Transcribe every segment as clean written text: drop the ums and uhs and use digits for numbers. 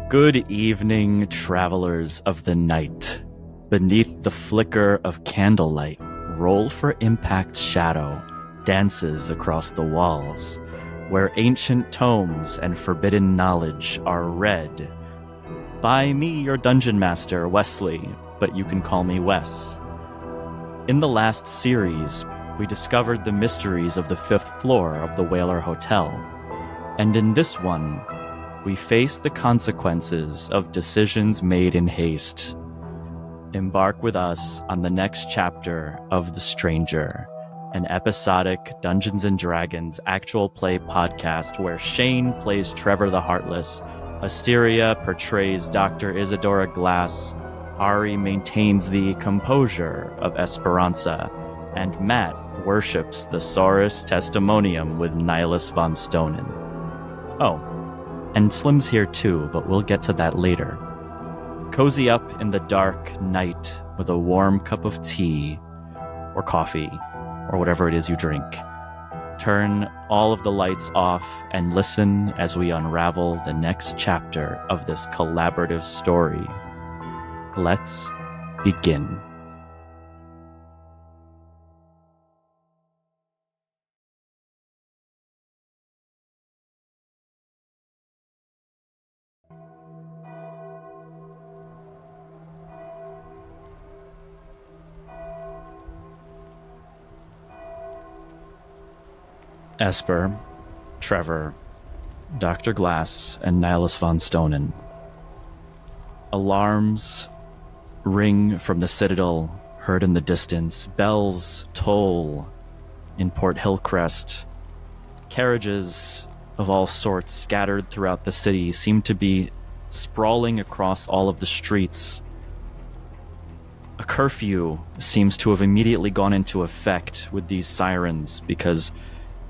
Good evening, travelers of the night. Beneath the flicker of candlelight, roll for impact's shadow dances across the walls, where ancient tomes and forbidden knowledge are read. By me, your dungeon master, Wesley, but you can call me Wes. In the last series, we discovered the mysteries of the 5th floor of the Whaler Hotel, and in this one, we face the consequences of decisions made in haste. Embark with us on the next chapter of The Stranger, an episodic Dungeons & Dragons actual play podcast where Shane plays Trevor the Heartless, Asteria portrays Dr. Isadora Glass, Ari maintains the composure of Esperanza, and Matt worships the Saurus Testimonium with Nihilus von Stonen. Oh, and Slim's here too, but we'll get to that later. Cozy up in the dark night with a warm cup of tea, or coffee, or whatever it is you drink. Turn all of the lights off and listen as we unravel the next chapter of this collaborative story. Let's begin. Esper, Trevor, Dr. Glass, and Nihilus von Stonen. Alarms ring from the Citadel, heard in the distance. Bells toll in Port Hillcrest. Carriages of all sorts scattered throughout the city seem to be sprawling across all of the streets. A curfew seems to have immediately gone into effect with these sirens because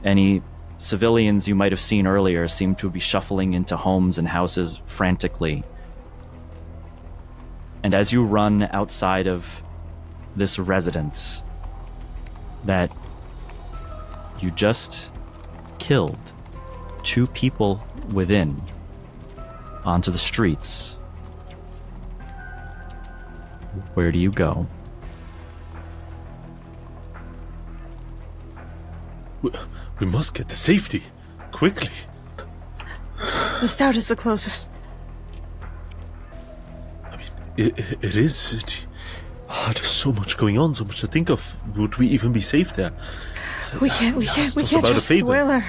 any civilians you might have seen earlier seem to be shuffling into homes and houses frantically. And as you run outside of this residence that you just killed 2 people within onto the streets, where do you go? We must get to safety. Quickly. The Stout is the closest. I mean, it is. There's so much going on, so much to think of. Would we even be safe there? We can't trust the Whaler.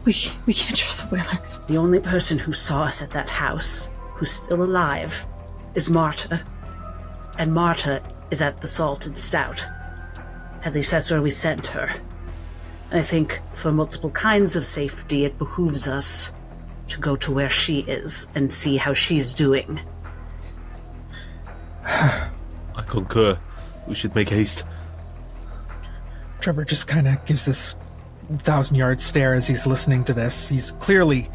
We can't trust the Whaler. The only person who saw us at that house, who's still alive, is Marta. And Marta is at the Salted Stout. At least that's where we sent her. I think for multiple kinds of safety, it behooves us to go to where she is and see how she's doing. I concur. We should make haste. Trevor just kind of gives this 1,000-yard stare as he's listening to this. He's clearly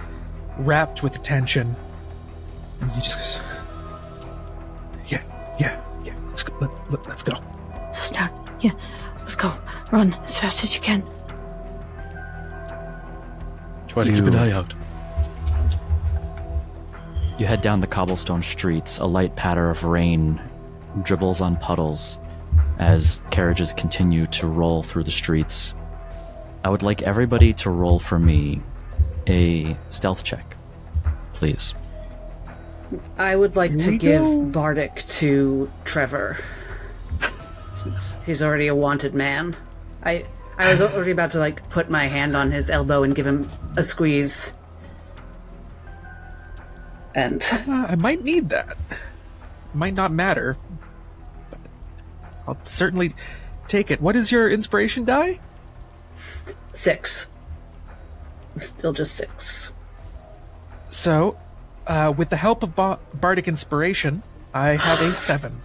rapt with attention. And he just goes, yeah, let's go. Let's go. Stout, yeah, let's go. Run as fast as you can. Try to keep an eye out. You head down the cobblestone streets. A light patter of rain dribbles on puddles as carriages continue to roll through the streets. I would like everybody to roll for me a stealth check, please. I would like to give Bardic to Trevor, since he's already a wanted man. I was already about to, put my hand on his elbow and give him a squeeze. And I might need that. Might not matter, but I'll certainly take it. What is your inspiration die? 6. Still just 6. So, with the help of Bardic Inspiration, I have a 7.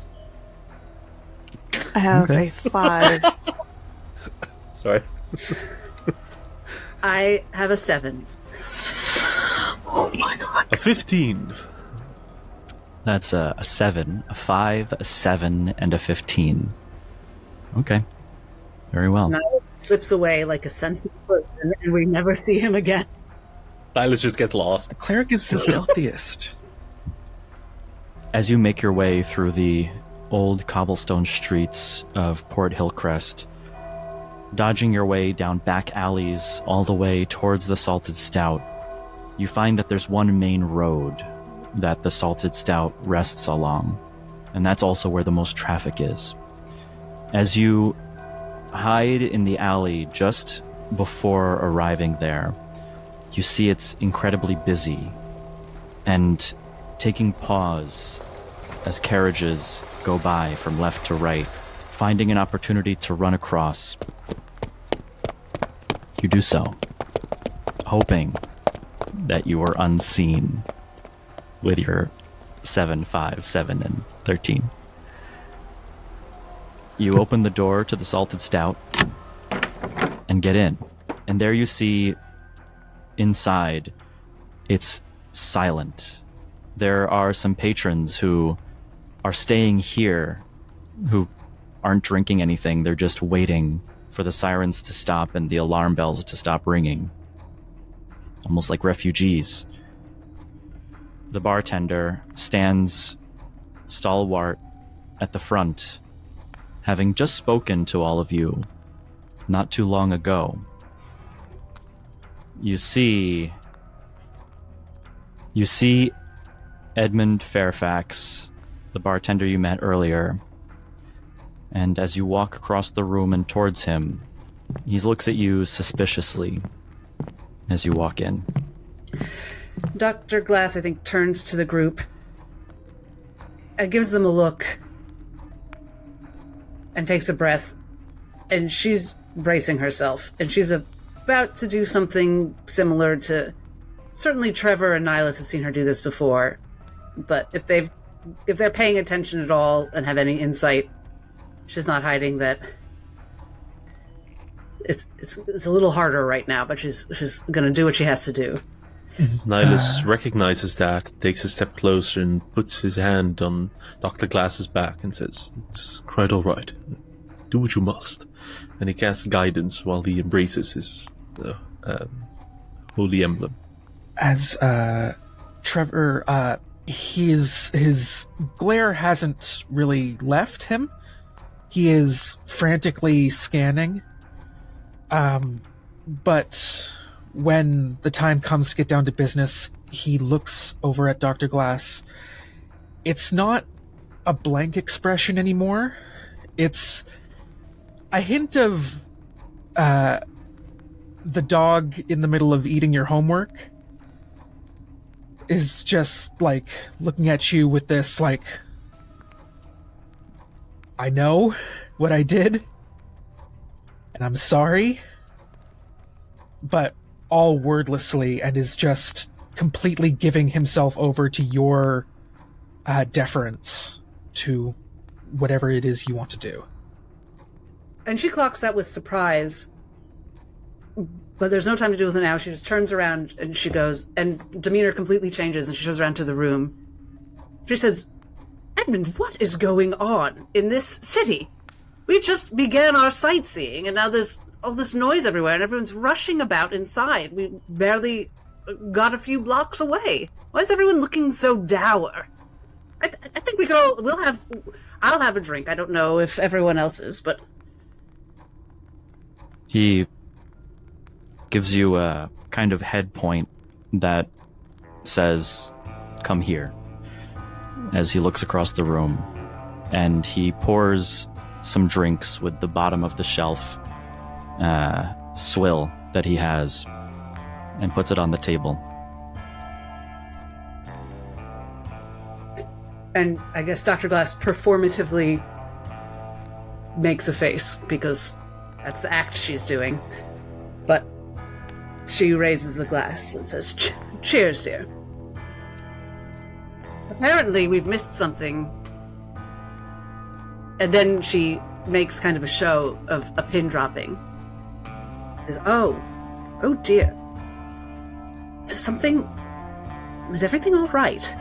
I have a 5. Sorry. I have a 7. Oh my god. A 15. That's a 7, a 5, a 7, and a 15. Okay. Very well. Now it slips away like a sensitive person, and we never see him again. Let's just get lost. The cleric is the stealthiest. As you make your way through the old cobblestone streets of Port Hillcrest, dodging your way down back alleys all the way towards the Salted Stout, you find that there's one main road that the Salted Stout rests along, and that's also where the most traffic is. As you hide in the alley just before arriving there, you see it's incredibly busy, and taking pause as carriages go by from left to right, finding an opportunity to run across, you do so, hoping that you are unseen with your 7, 5, 7, and 13. You open the door to the Salted Stout and get in. And there you see inside, it's silent. There are some patrons who are staying here who aren't drinking anything. They're just waiting for the sirens to stop and the alarm bells to stop ringing. Almost like refugees. The bartender stands stalwart at the front, having just spoken to all of you not too long ago. You see Edmund Fairfax, the bartender you met earlier, and as you walk across the room and towards him, he looks at you suspiciously as you walk in. Dr. Glass, I think, turns to the group and gives them a look and takes a breath, and she's bracing herself, and she's about to do something similar to... Certainly Trevor and Nihilus have seen her do this before, but if they're paying attention at all and have any insight, she's not hiding that it's a little harder right now, but she's going to do what she has to do. Nihilus recognizes that, takes a step closer, and puts his hand on Dr. Glass's back and says, "It's quite all right. Do what you must." And he casts guidance while he embraces his holy emblem. As Trevor, his glare hasn't really left him. He is frantically scanning. But when the time comes to get down to business, he looks over at Dr. Glass. It's not a blank expression anymore. It's a hint of the dog in the middle of eating your homework is just like looking at you with this like, I know what I did and I'm sorry, but all wordlessly, and is just completely giving himself over to your deference to whatever it is you want to do. And she clocks that with surprise, but there's no time to do with it now. She just turns around and she goes, and demeanor completely changes, and she goes around to the room. She says, "Edmund, what is going on in this city? We just began our sightseeing, and now there's all this noise everywhere, and everyone's rushing about inside. We barely got a few blocks away. Why is everyone looking so dour? I think we could I'll have a drink. I don't know if everyone else is, but..." He gives you a kind of head point that says, "Come here," as he looks across the room, and he pours some drinks with the bottom of the shelf swill that he has and puts it on the table. And I guess Dr. Glass performatively makes a face, because that's the act she's doing. But she raises the glass and says, "Cheers, dear. Apparently we've missed something." And then she makes kind of a show of a pin dropping. She says, oh dear. Was everything all right?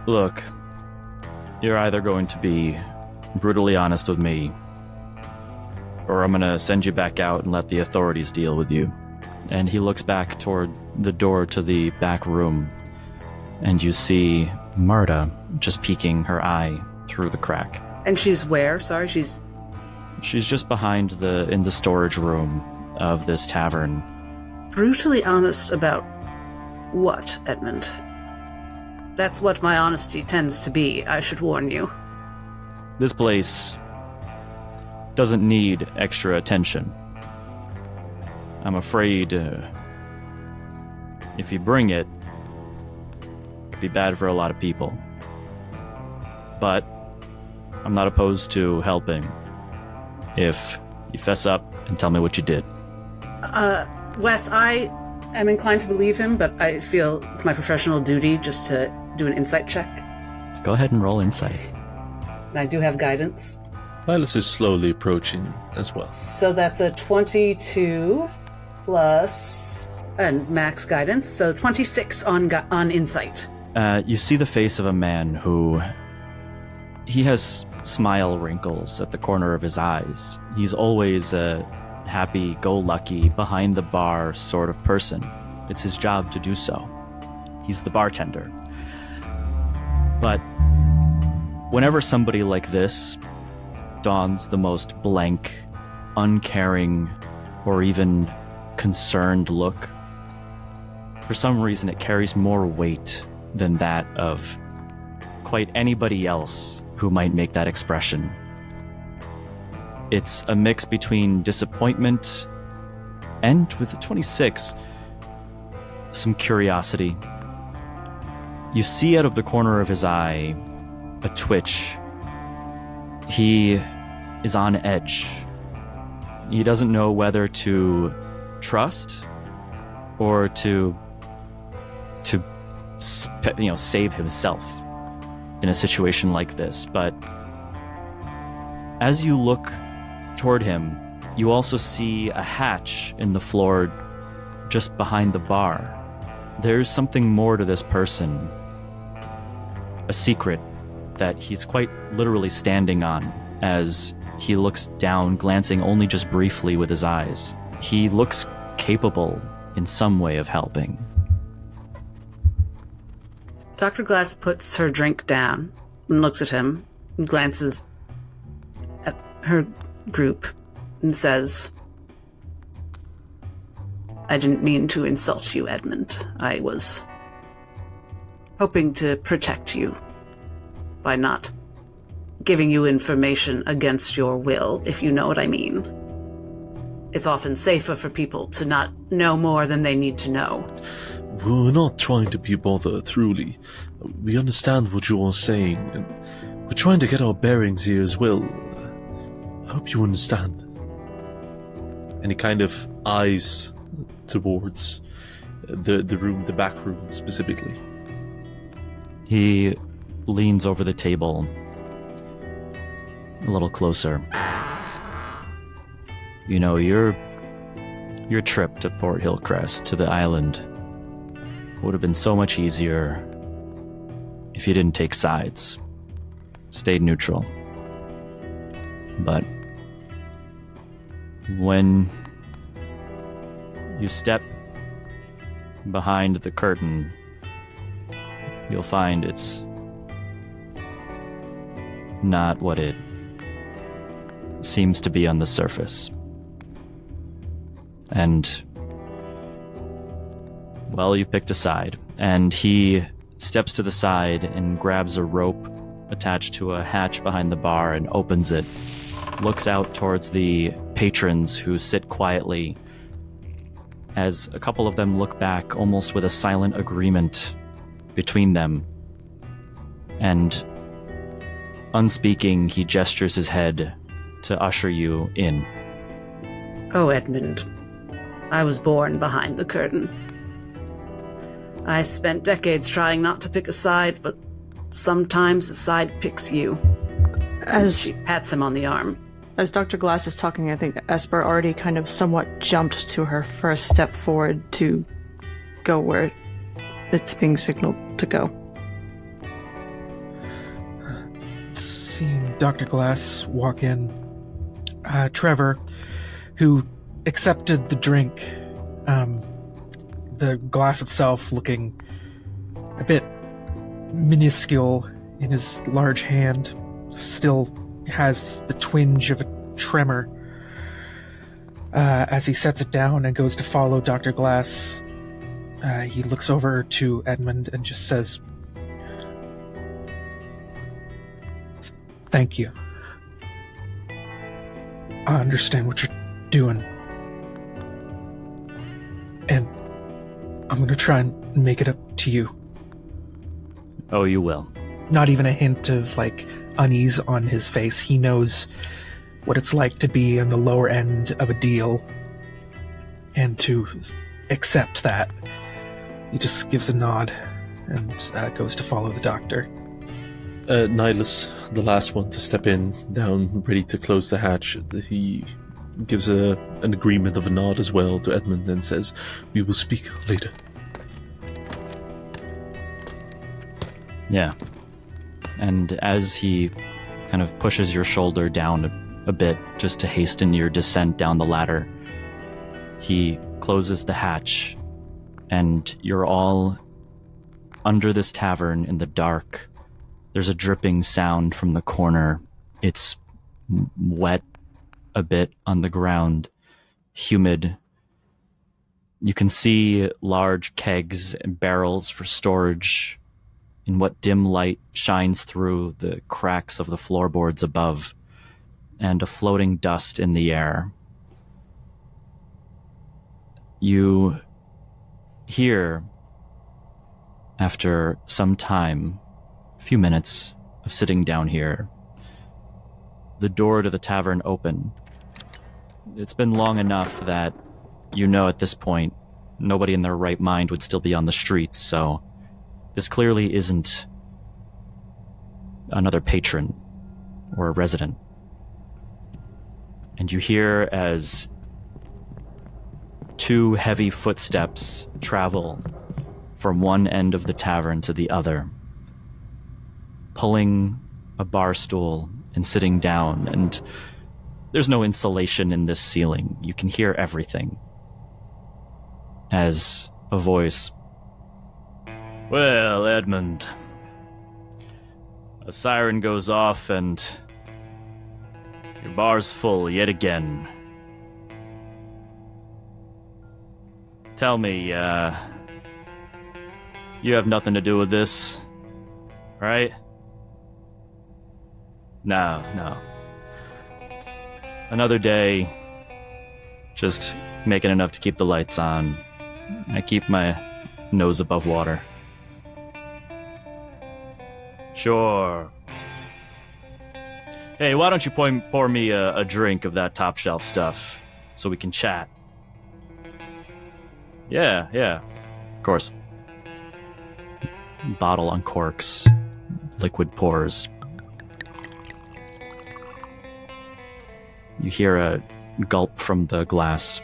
Look, you're either going to be brutally honest with me, or I'm going to send you back out and let the authorities deal with you. and he looks back toward the door to the back room, and you see Marta just peeking her eye through the crack. And she's where? Sorry, she's just behind in the storage room of this tavern. brutally honest about what, Edmund? That's what my honesty tends to be, I should warn you. This place doesn't need extra attention. I'm afraid if you bring it, it'd be bad for a lot of people. But I'm not opposed to helping if you fess up and tell me what you did. Wes, I am inclined to believe him, but I feel it's my professional duty just to do an insight check. Go ahead and roll insight. And I do have guidance. Silas is slowly approaching as well. So that's a 22 plus and max guidance, so 26 on insight. You see the face of a man who... he has smile wrinkles at the corner of his eyes. He's always a happy-go-lucky, behind-the-bar sort of person. It's his job to do so. He's the bartender. But whenever somebody like this dons the most blank, uncaring, or even concerned look, for some reason it carries more weight than that of quite anybody else who might make that expression. It's a mix between disappointment and, with the 26, some curiosity. You see out of the corner of his eye a twitch. He is on edge. He doesn't know whether to trust or to save himself in a situation like this. But as you look toward him, you also see a hatch in the floor just behind the bar. There's something more to this person, a secret that he's quite literally standing on as he looks down, glancing only just briefly with his eyes. He looks capable in some way of helping. Dr. Glass puts her drink down and looks at him and glances at her group and says, I didn't mean to insult you, Edmund. I was hoping to protect you by not giving you information against your will, if you know what I mean. It's often safer for people to not know more than they need to know. We're not trying to be bothered, truly. We understand what you are saying, and we're trying to get our bearings here as well. I hope you understand. And he kind of eyes towards the room, the back room specifically. He leans over the table a little closer. You know, your trip to Port Hillcrest, to the island, would have been so much easier if you didn't take sides, stayed neutral. But when you step behind the curtain, you'll find it's not what it seems to be on the surface. And, well, you've picked a side. And he steps to the side and grabs a rope attached to a hatch behind the bar and opens it, looks out towards the patrons who sit quietly as a couple of them look back almost with a silent agreement between them. And unspeaking, he gestures his head to usher you in. Oh, Edmund, I was born behind the curtain. I spent decades trying not to pick a side, but sometimes a side picks you. She pats him on the arm. As Dr. Glass is talking, I think Esper already kind of somewhat jumped to her first step forward to go where it's being signaled to go. Seeing Dr. Glass walk in, Trevor, who accepted the drink The glass itself looking a bit minuscule in his large hand, still has the twinge of a tremor. As he sets it down and goes to follow Dr. Glass, he looks over to Edmund and just says, "Thank you. I understand what you're doing. And I'm going to try and make it up to you." Oh, you will. Not even a hint of, unease on his face. He knows what it's like to be on the lower end of a deal and to accept that. He just gives a nod and goes to follow the doctor. Nihilus, the last one to step in, down, ready to close the hatch, he gives an agreement of a nod as well to Edmund and says, "We will speak later." Yeah. And as he kind of pushes your shoulder down a bit just to hasten your descent down the ladder, he closes the hatch, and you're all under this tavern in the dark. There's a dripping sound from the corner. It's wet a bit on the ground, humid. You can see large kegs and barrels for storage in what dim light shines through the cracks of the floorboards above, and a floating dust in the air. You hear, after some time, a few minutes of sitting down here, the door to the tavern open. It's been long enough that you know at this point nobody in their right mind would still be on the streets, so this clearly isn't another patron or a resident. And you hear as two heavy footsteps travel from one end of the tavern to the other, pulling a bar stool and sitting down, and there's no insulation in this ceiling. You can hear everything. As a voice, "Well, Edmund, a siren goes off and your bar's full yet again. Tell me, you have nothing to do with this, right?" No. Another day, just making enough to keep the lights on. I keep my nose above water. Sure. Hey, why don't you pour me a drink of that top shelf stuff so we can chat? Yeah, of course. Bottle uncorks, liquid pours. You hear a gulp from the glass.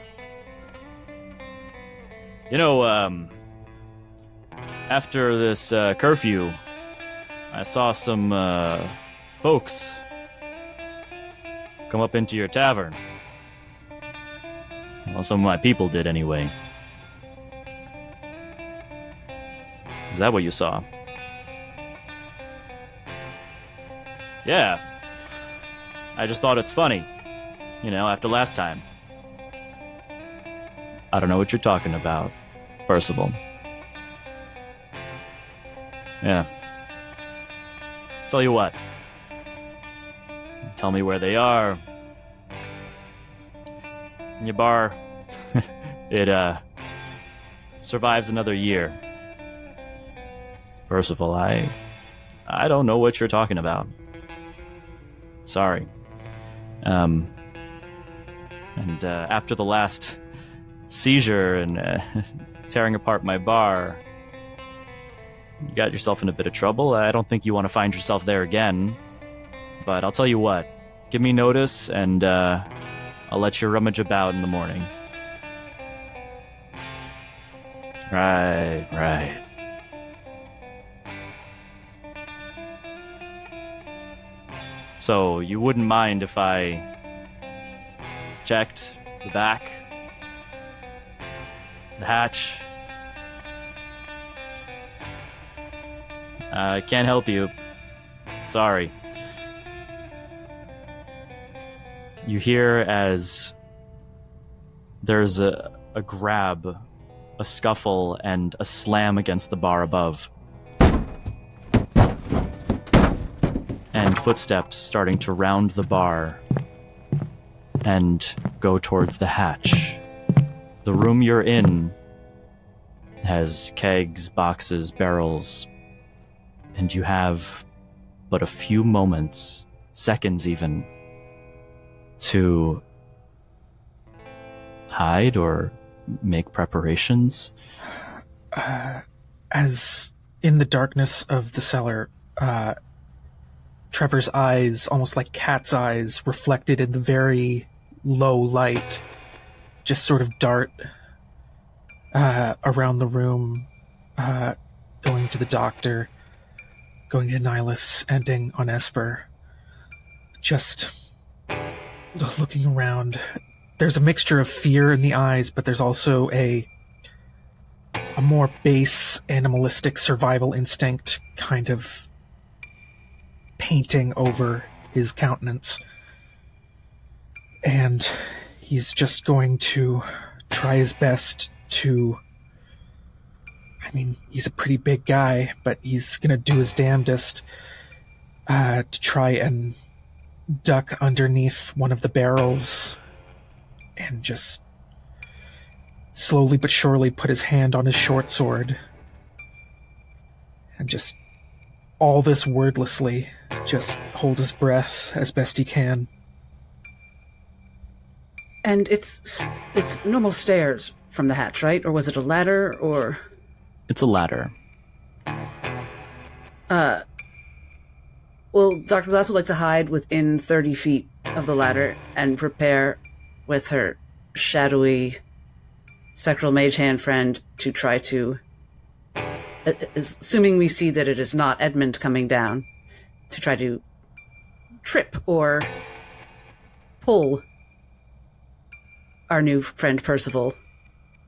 You know, after this curfew, I saw some folks come up into your tavern. Well, some of my people did anyway. Is that what you saw? Yeah. I just thought it's funny. You know, after last time. I don't know what you're talking about, Percival. Yeah. Tell you what. Tell me where they are. And your bar, it, survives another year. Percival, I don't know what you're talking about. Sorry. And after the last seizure and tearing apart my bar, you got yourself in a bit of trouble. I don't think you want to find yourself there again. But I'll tell you what, give me notice and I'll let you rummage about in the morning. Right. So you wouldn't mind if I checked the back? The hatch. I can't help you. Sorry. You hear as there's a grab, a scuffle, and a slam against the bar above. And footsteps starting to round the bar and go towards the hatch. The room you're in has kegs, boxes, barrels, and you have but a few moments, seconds even, to hide or make preparations. As in the darkness of the cellar, Trevor's eyes, almost like cat's eyes, reflected in the very low light, just sort of dart around the room, going to the doctor, going to Nihilus, ending on Esper. Just looking around. There's a mixture of fear in the eyes, but there's also a more base animalistic survival instinct kind of painting over his countenance. And he's just going to try his best to... I mean, he's a pretty big guy, but he's going to do his damnedest to try and duck underneath one of the barrels and just slowly but surely put his hand on his short sword and just all this wordlessly just hold his breath as best he can. And it's normal stairs from the hatch, right? Or was it a ladder, or... It's a ladder. Well, Dr. Glass would like to hide within 30 feet of the ladder and prepare with her shadowy, spectral mage hand friend to try to, assuming we see that it is not Edmund coming down, to try to trip or pull our new friend Percival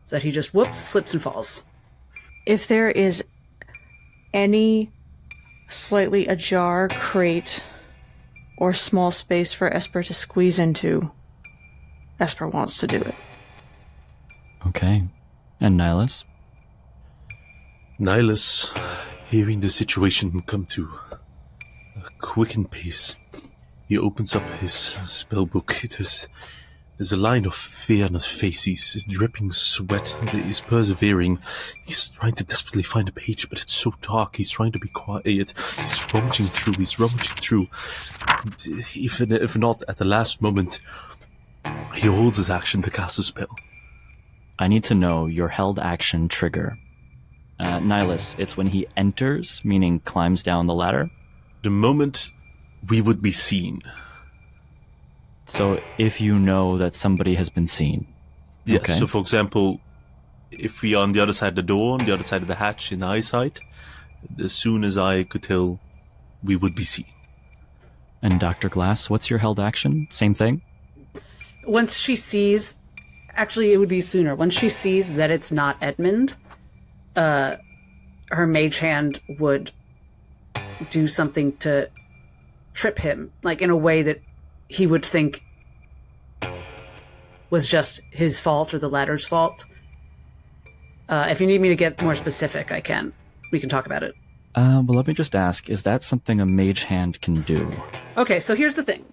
so that he just whoops, slips, and falls. If there is any slightly ajar crate or small space for Esper to squeeze into, Esper wants to do it. Okay. And Nihilus? Nihilus, hearing the situation come to a quickened pace, he opens up his spellbook. There's a line of fear on his face. He's dripping sweat. He's persevering. He's trying to desperately find a page, but it's so dark. He's trying to be quiet. He's rummaging through. Even if not at the last moment, he holds his action to cast a spell. I need to know your held action trigger. Nihilus, it's when he enters, meaning climbs down the ladder? The moment we would be seen. So if you know that somebody has been seen. Yes, okay. So for example, if we are on the other side of the door, on the other side of the hatch in eyesight, as soon as I could tell, we would be seen. And Dr. Glass, what's your held action? Same thing? Once she sees... Actually, it would be sooner. Once she sees that it's not Edmund, her mage hand would do something to trip him, like in a way that he would think was just his fault or the ladder's fault. If you need me to get more specific, I can. We can talk about it. Well, let me just ask, is that something a mage hand can do? Okay, so here's the thing.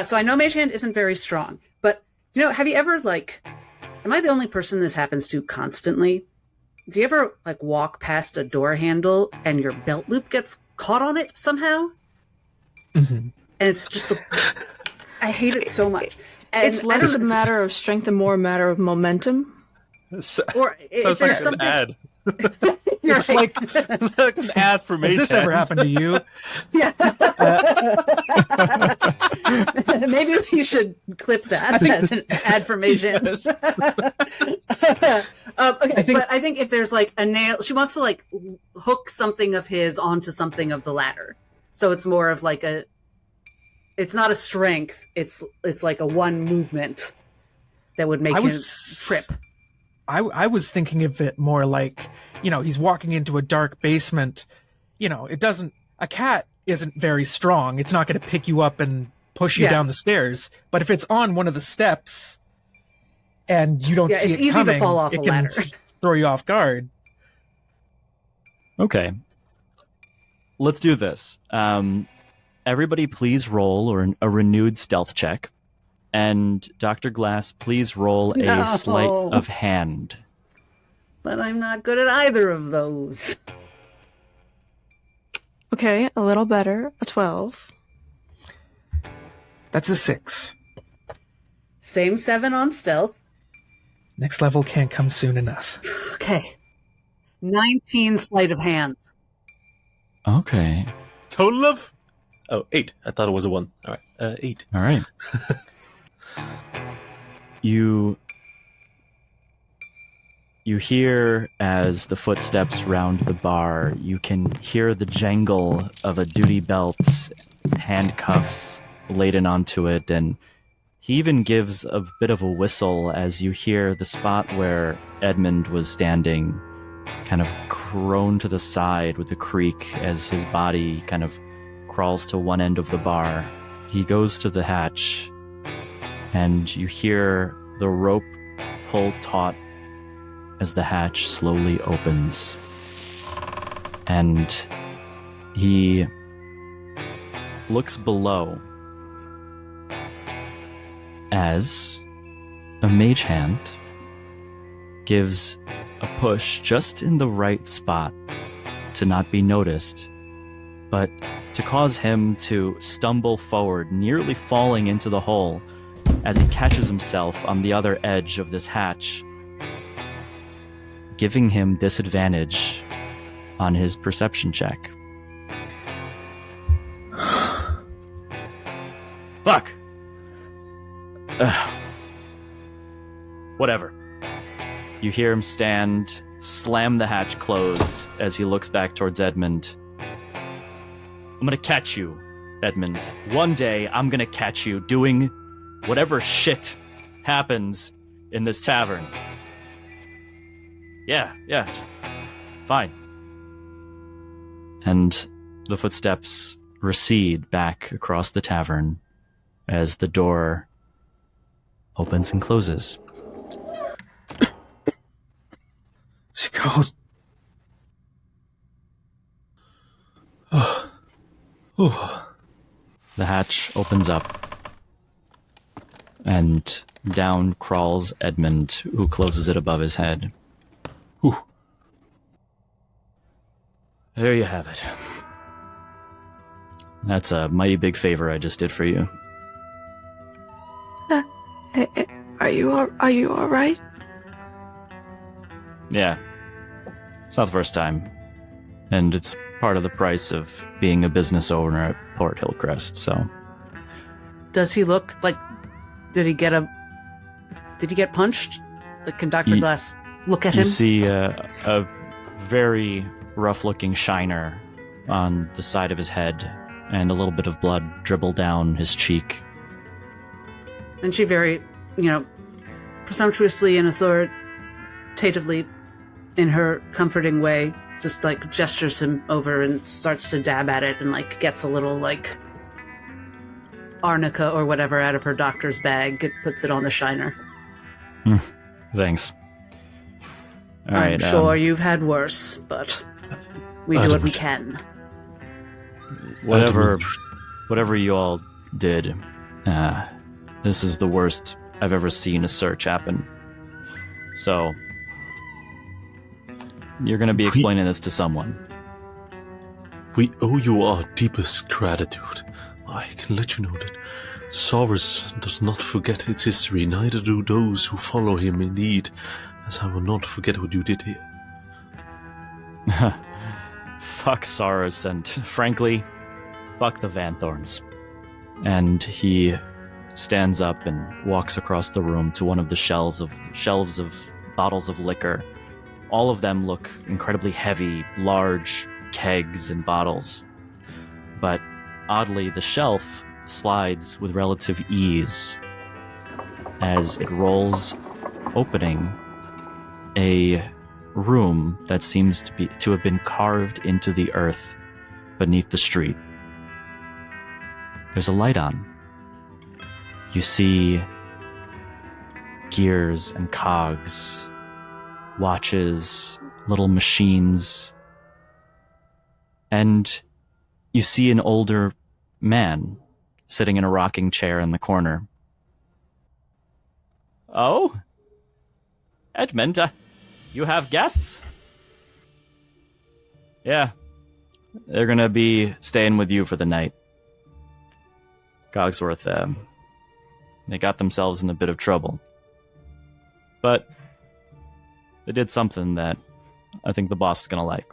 So I know mage hand isn't very strong, but, you know, have you ever, like... Am I the only person this happens to constantly? Do you ever, like, walk past a door handle and your belt loop gets caught on it somehow? Mm-hmm. And it's just I hate it so much. And It's less a matter of strength and more a matter of momentum. Or Sounds like an ad. It's like an ad for mage Has this hand. ever happened to you? Yeah. Maybe you should clip that as an ad for mage hand. Yes. Okay, but I think if there's like a nail, she wants to like hook something of his onto something of the ladder. So it's more of like it's not a strength. It's like a one movement that would make him trip. I was thinking of it more like, he's walking into a dark basement. A cat isn't very strong. It's not going to pick you up and push you down the stairs. But if it's on one of the steps and you don't see it's it easy coming, to fall off it a can ladder. throw you off guard. Okay. Let's do this. Everybody please roll a renewed stealth check. And Dr. Glass, please roll No. a sleight of hand. But I'm not good at either of those. Okay, a little better. A 12. That's a 6. Same 7 on stealth. Next level can't come soon enough. Okay. 19 sleight of hand. Okay. Total of? Oh, 8. I thought it was a 1. All right. 8. All right. You hear as the footsteps round the bar, you can hear the jangle of a duty belt, handcuffs laden onto it, and he even gives a bit of a whistle as you hear the spot where Edmund was standing kind of crone to the side with a creak as his body kind of crawls to one end of the bar. He goes to the hatch, and you hear the rope pull taut as the hatch slowly opens. And he looks below as a mage hand gives a push just in the right spot to not be noticed, but to cause him to stumble forward, nearly falling into the hole as he catches himself on the other edge of this hatch, giving him disadvantage on his perception check. Fuck! Whatever. You hear him stand, slam the hatch closed as he looks back towards Edmund. I'm gonna catch you, Edmund. One day, I'm gonna catch you doing whatever shit happens in this tavern. Yeah, just fine. And the footsteps recede back across the tavern as the door opens and closes. She goes. The hatch opens up, and down crawls Edmund, who closes it above his head. Whew. There you have it. That's a mighty big favor I just did for you. Are you all right? Yeah. It's not the first time. And it's part of the price of being a business owner at Port Hillcrest, so. Does he look like... Did he get punched? Like, can Dr. Glass look at him? You see a very rough-looking shiner on the side of his head, and a little bit of blood dribble down his cheek. And she very, presumptuously and authoritatively, in her comforting way, just, gestures him over and starts to dab at it and, gets a little, arnica or whatever out of her doctor's bag. It puts it on the shiner. Thanks. All I'm right, sure you've had worse, but we do what we can. Whatever you all did, this is the worst I've ever seen a search happen. So, you're going to be explaining this to someone. We owe you our deepest gratitude. I can let you know that Saurus does not forget its history, neither do those who follow him indeed, as I will not forget what you did here. Fuck Saurus, and frankly, fuck the Vanthorns. And he stands up and walks across the room to one of the shelves of bottles of liquor. All of them look incredibly heavy, large kegs and bottles. But oddly, the shelf slides with relative ease as it rolls, opening a room that seems to have been carved into the earth beneath the street. There's a light on. You see gears and cogs, watches, little machines, and you see an older man sitting in a rocking chair in the corner. Oh? Edmund, you have guests? Yeah. They're gonna be staying with you for the night. Cogsworth, they got themselves in a bit of trouble. But they did something that I think the boss is gonna like.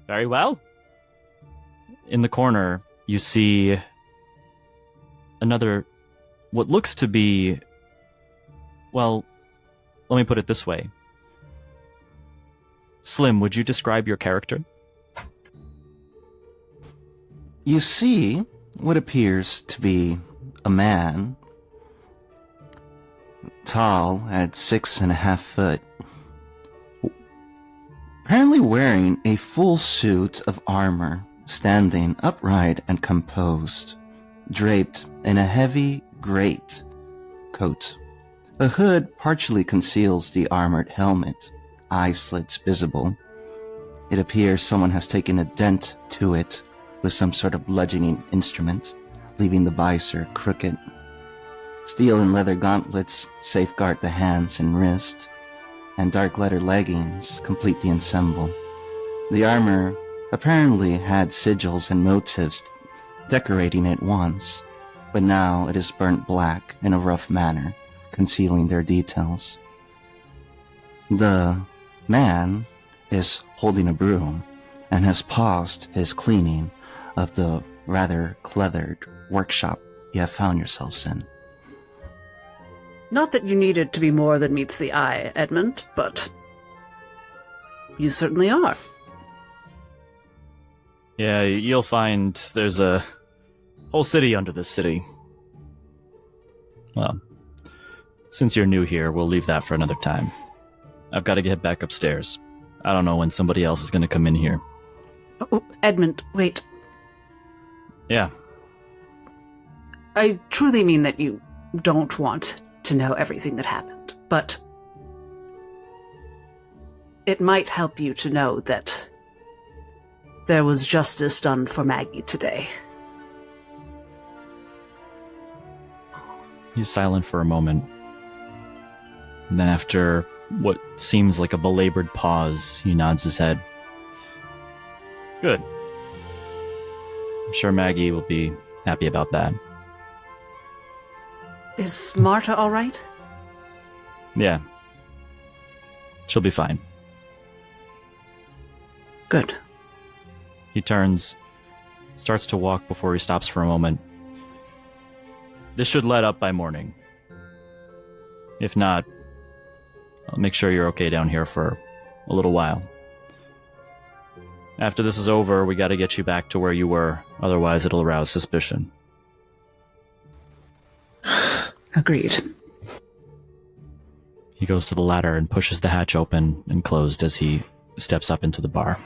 Very well. In the corner, you see another, what looks to be, well, let me put it this way. Slim, would you describe your character? You see what appears to be a man, tall at 6.5 foot, apparently wearing a full suit of armor, standing upright and composed, draped in a heavy great coat. A hood partially conceals the armored helmet, eye slits visible. It appears someone has taken a dent to it with some sort of bludgeoning instrument, leaving the visor crooked. Steel and leather gauntlets safeguard the hands and wrist, and dark leather leggings complete the ensemble. The armor apparently had sigils and motifs decorating it once, but now it is burnt black in a rough manner, concealing their details. The man is holding a broom and has paused his cleaning of the rather cluttered workshop you have found yourselves in. Not that you needed to be more than meets the eye, Edmund, but you certainly are. Yeah, you'll find there's a whole city under this city. Well, since you're new here, we'll leave that for another time. I've got to get back upstairs. I don't know when somebody else is going to come in here. Oh, Edmund, wait. Yeah. I truly mean that you don't want to know everything that happened, but it might help you to know that there was justice done for Maggie today. He's silent for a moment. And then after what seems like a belabored pause, he nods his head. Good. I'm sure Maggie will be happy about that. Is Marta all right? Yeah. She'll be fine. Good. He turns, starts to walk before he stops for a moment. This should let up by morning. If not, I'll make sure you're okay down here for a little while. After this is over, we gotta get you back to where you were, otherwise it'll arouse suspicion. Agreed. He goes to the ladder and pushes the hatch open and closed as he steps up into the bar.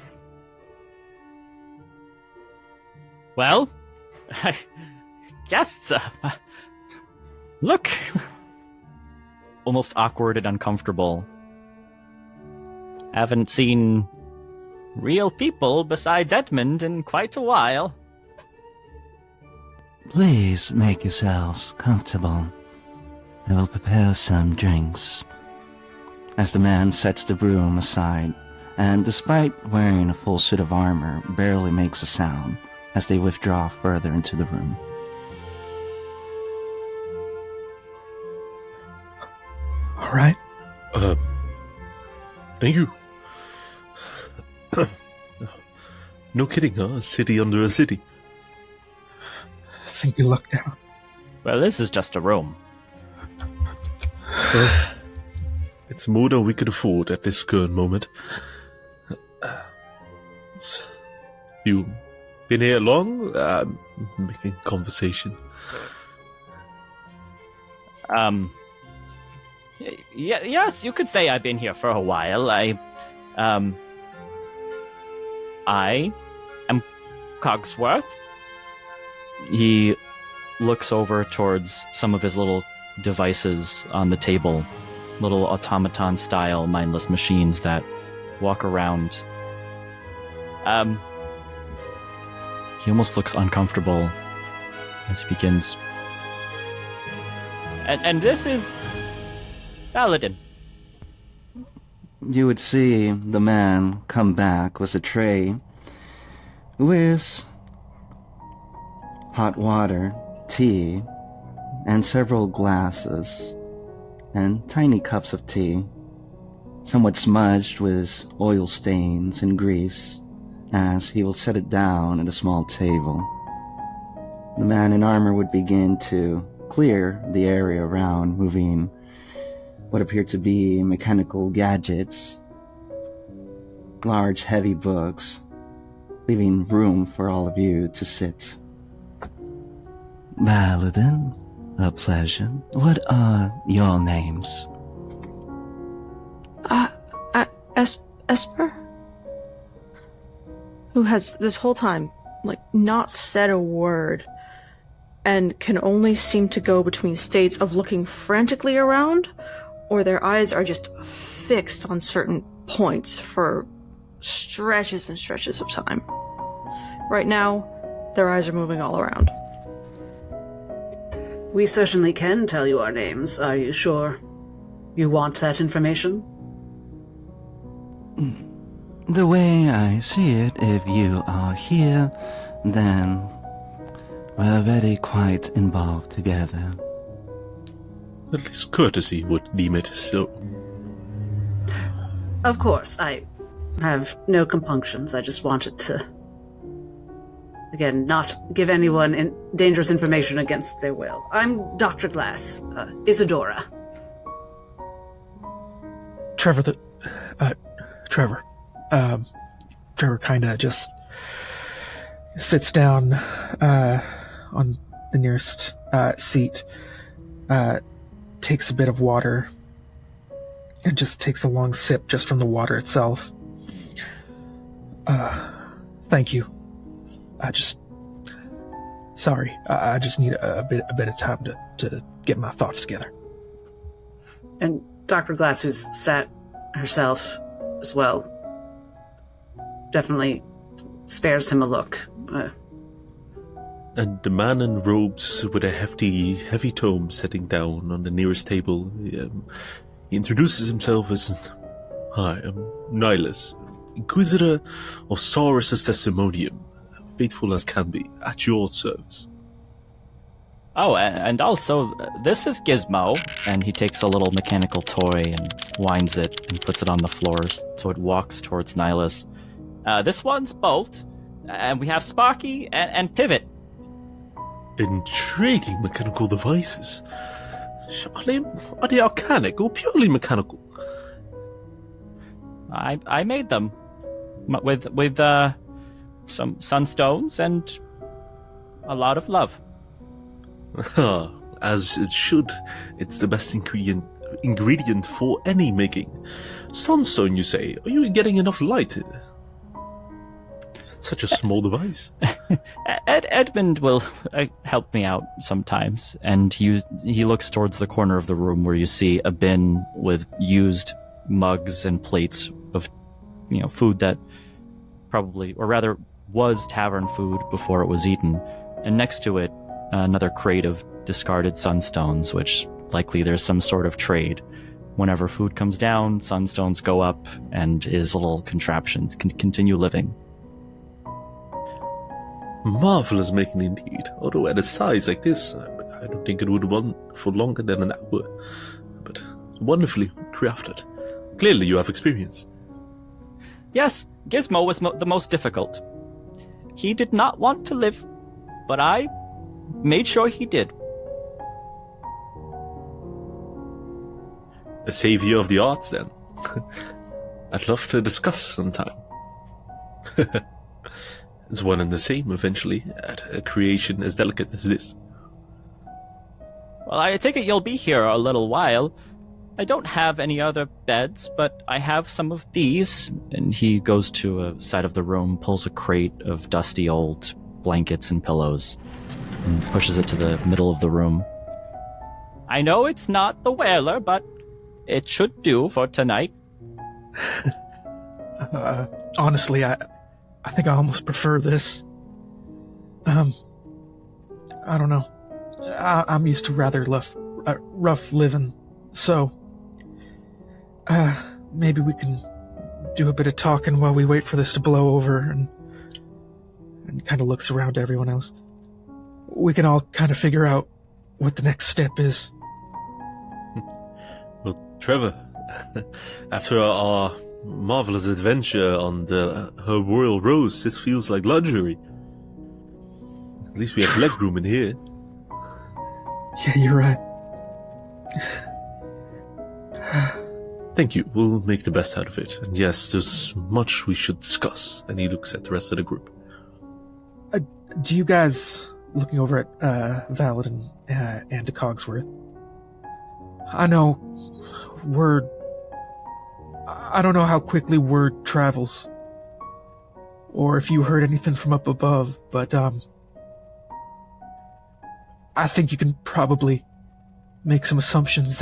Well, guests, look. Almost awkward and uncomfortable. Haven't seen real people besides Edmund in quite a while. Please make yourselves comfortable. I will prepare some drinks. As the man sets the broom aside, and despite wearing a full suit of armor, barely makes a sound as they withdraw further into the room. All right. Thank you. No kidding, huh? A city under a city. I think you look down. Well, this is just a room. It's more than we could afford at this current moment. You been here long? Making conversation. Yes, you could say I've been here for a while. I am Cogsworth. He looks over towards some of his little devices on the table, little automaton-style mindless machines that walk around. He almost looks uncomfortable as he begins. And this is Paladin. You would see the man come back with a tray with hot water, tea, and several glasses, and tiny cups of tea, somewhat smudged with oil stains and grease, as he will set it down at a small table. The man in armor would begin to clear the area around, moving what appeared to be mechanical gadgets, large heavy books, leaving room for all of you to sit. Paladin, a pleasure. What are your names? Esper? Who has this whole time, not said a word, and can only seem to go between states of looking frantically around, or their eyes are just fixed on certain points for stretches and stretches of time. Right now, their eyes are moving all around. We certainly can tell you our names. Are you sure you want that information? The way I see it, if you are here, then we're already quite involved together. At least courtesy would deem it so. Of course, I have no compunctions. I just wanted to, again, not give anyone dangerous information against their will. I'm Dr. Glass, Isadora. Trevor kind of just sits down on the nearest seat, takes a bit of water, and just takes a long sip just from the water itself. Thank you. Sorry, I just need a bit of time to get my thoughts together. And Dr. Glass, who's sat herself as well, definitely spares him a look. And the man in robes with a heavy tome sitting down on the nearest table, he introduces himself as, "Hi, I'm Nihilus, Inquisitor of Saurus's Testimonium, faithful as can be, at your service." Oh, and also, this is Gizmo, and he takes a little mechanical toy and winds it and puts it on the floor so it walks towards Nihilus. This one's Bolt, and we have Sparky and Pivot. Intriguing mechanical devices. Are they arcanic or purely mechanical? I made them with some sunstones and a lot of love. As it should. It's the best ingredient for any making. Sunstone, you say? Are you getting enough light? Such a small device. Edmund will help me out sometimes, and he looks towards the corner of the room where you see a bin with used mugs and plates of food that probably, or rather was tavern food before it was eaten, and next to it another crate of discarded sunstones, which likely there's some sort of trade. Whenever food comes down, sunstones go up, and his little contraptions can continue living. Marvelous making indeed. Although at a size like this, I don't think it would run for longer than an hour. But wonderfully crafted. Clearly you have experience. Yes, Gizmo was the most difficult. He did not want to live, but I made sure he did. A savior of the arts, then. I'd love to discuss sometime. It's one and the same, eventually, at a creation as delicate as this. Well, I take it you'll be here a little while. I don't have any other beds, but I have some of these. And he goes to a side of the room, pulls a crate of dusty old blankets and pillows, and pushes it to the middle of the room. I know it's not the Whaler, but it should do for tonight. Honestly, I think I almost prefer this. I don't know. I'm used to rather rough living, so maybe we can do a bit of talking while we wait for this to blow over, and kind of looks around to everyone else. We can all kind of figure out what the next step is. Well, Trevor, after our marvelous adventure on her royal rose, this feels like luxury. At least we have legroom in here. Yeah, you're right. Thank you. We'll make the best out of it. And yes, there's much we should discuss. And he looks at the rest of the group. Do you guys, looking over at Valadin and to Cogsworth, I know I don't know how quickly word travels, or if you heard anything from up above, but I think you can probably make some assumptions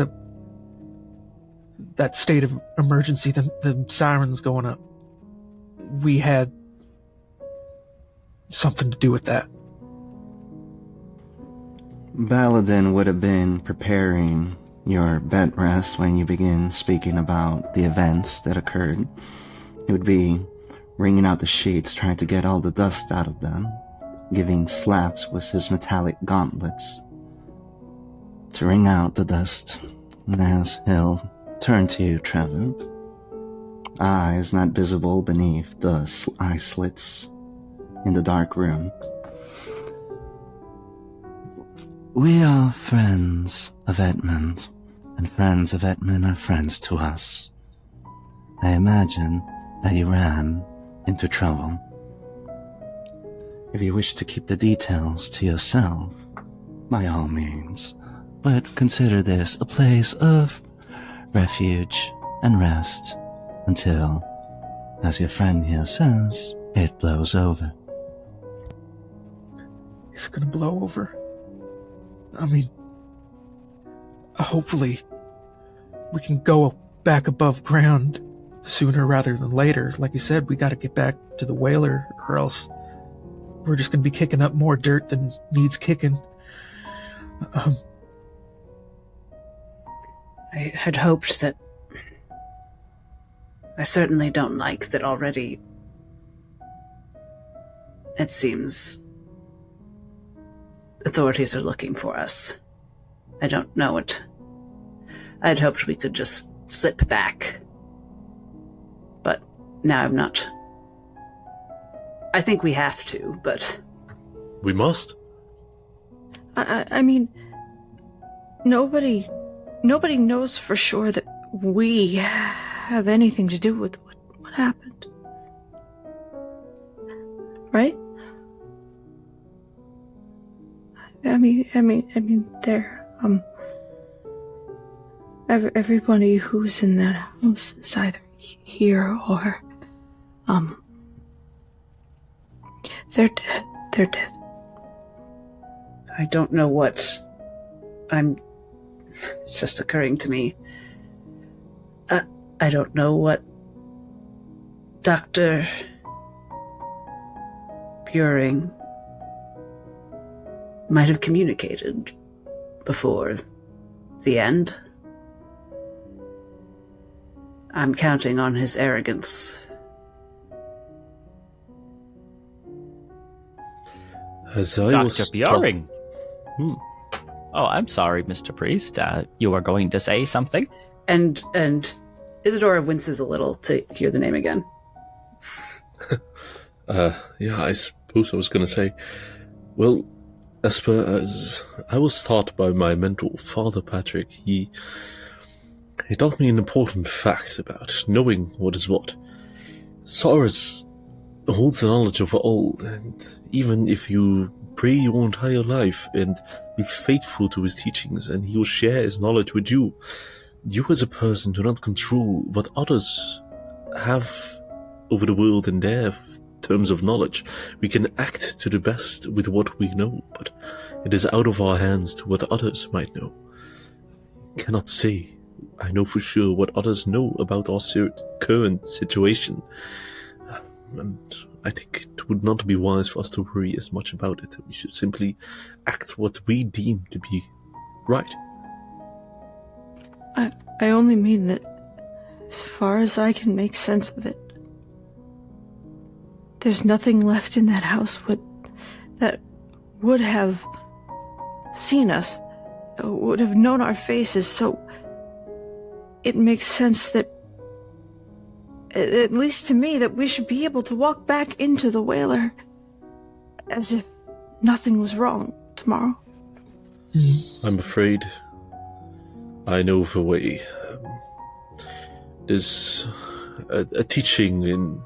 that state of emergency, the sirens going up, we had something to do with that. Baladin would have been preparing your bed rest when you begin speaking about the events that occurred. He would be wringing out the sheets, trying to get all the dust out of them, giving slaps with his metallic gauntlets to wring out the dust, as he'll turn to you, Trevor. Eyes not visible beneath the eye slits in the dark room. We are friends of Edmund, and friends of Edmund are friends to us. I imagine that you ran into trouble. If you wish to keep the details to yourself, by all means, but consider this a place of refuge and rest until, as your friend here says, it blows over. Is it gonna blow over? I mean, hopefully we can go back above ground sooner rather than later. Like you said, we gotta get back to the Whaler, or else we're just gonna be kicking up more dirt than needs kicking. I had hoped that... I certainly don't like that already. It seems authorities are looking for us. I don't know it. I'd hoped we could just slip back. But now I'm not. I think we have to, but... We must. I mean, nobody knows for sure that we have anything to do with what happened. Right? I mean, there, everybody who's in that house is either here or, they're dead. They're dead. I don't know what... It's just occurring to me. I don't know what Dr. Veering might have communicated before the end. I'm counting on his arrogance. As I Dr. was Veering. Oh, I'm sorry, Mr. Priest. You were going to say something? And Isadora winces a little to hear the name again. Yeah, I suppose I was going to say, well, as I was taught by my mentor, Father Patrick, he taught me an important fact about knowing what is what. Saurus holds the knowledge of all, and even if you pray your entire life and be faithful to his teachings, and he will share his knowledge with you, you as a person do not control what others have over the world in their terms of knowledge. We can act to the best with what we know, but it is out of our hands to what others might know. Cannot say I know for sure what others know about our current situation, and I think it would not be wise for us to worry as much about it. We should simply act what we deem to be right. I only mean that, as far as I can make sense of it, there's nothing left in that house that would have seen us, would have known our faces, so it makes sense that, at least to me, that we should be able to walk back into the whaler as if nothing was wrong tomorrow. I'm afraid I know of a way. There's a teaching in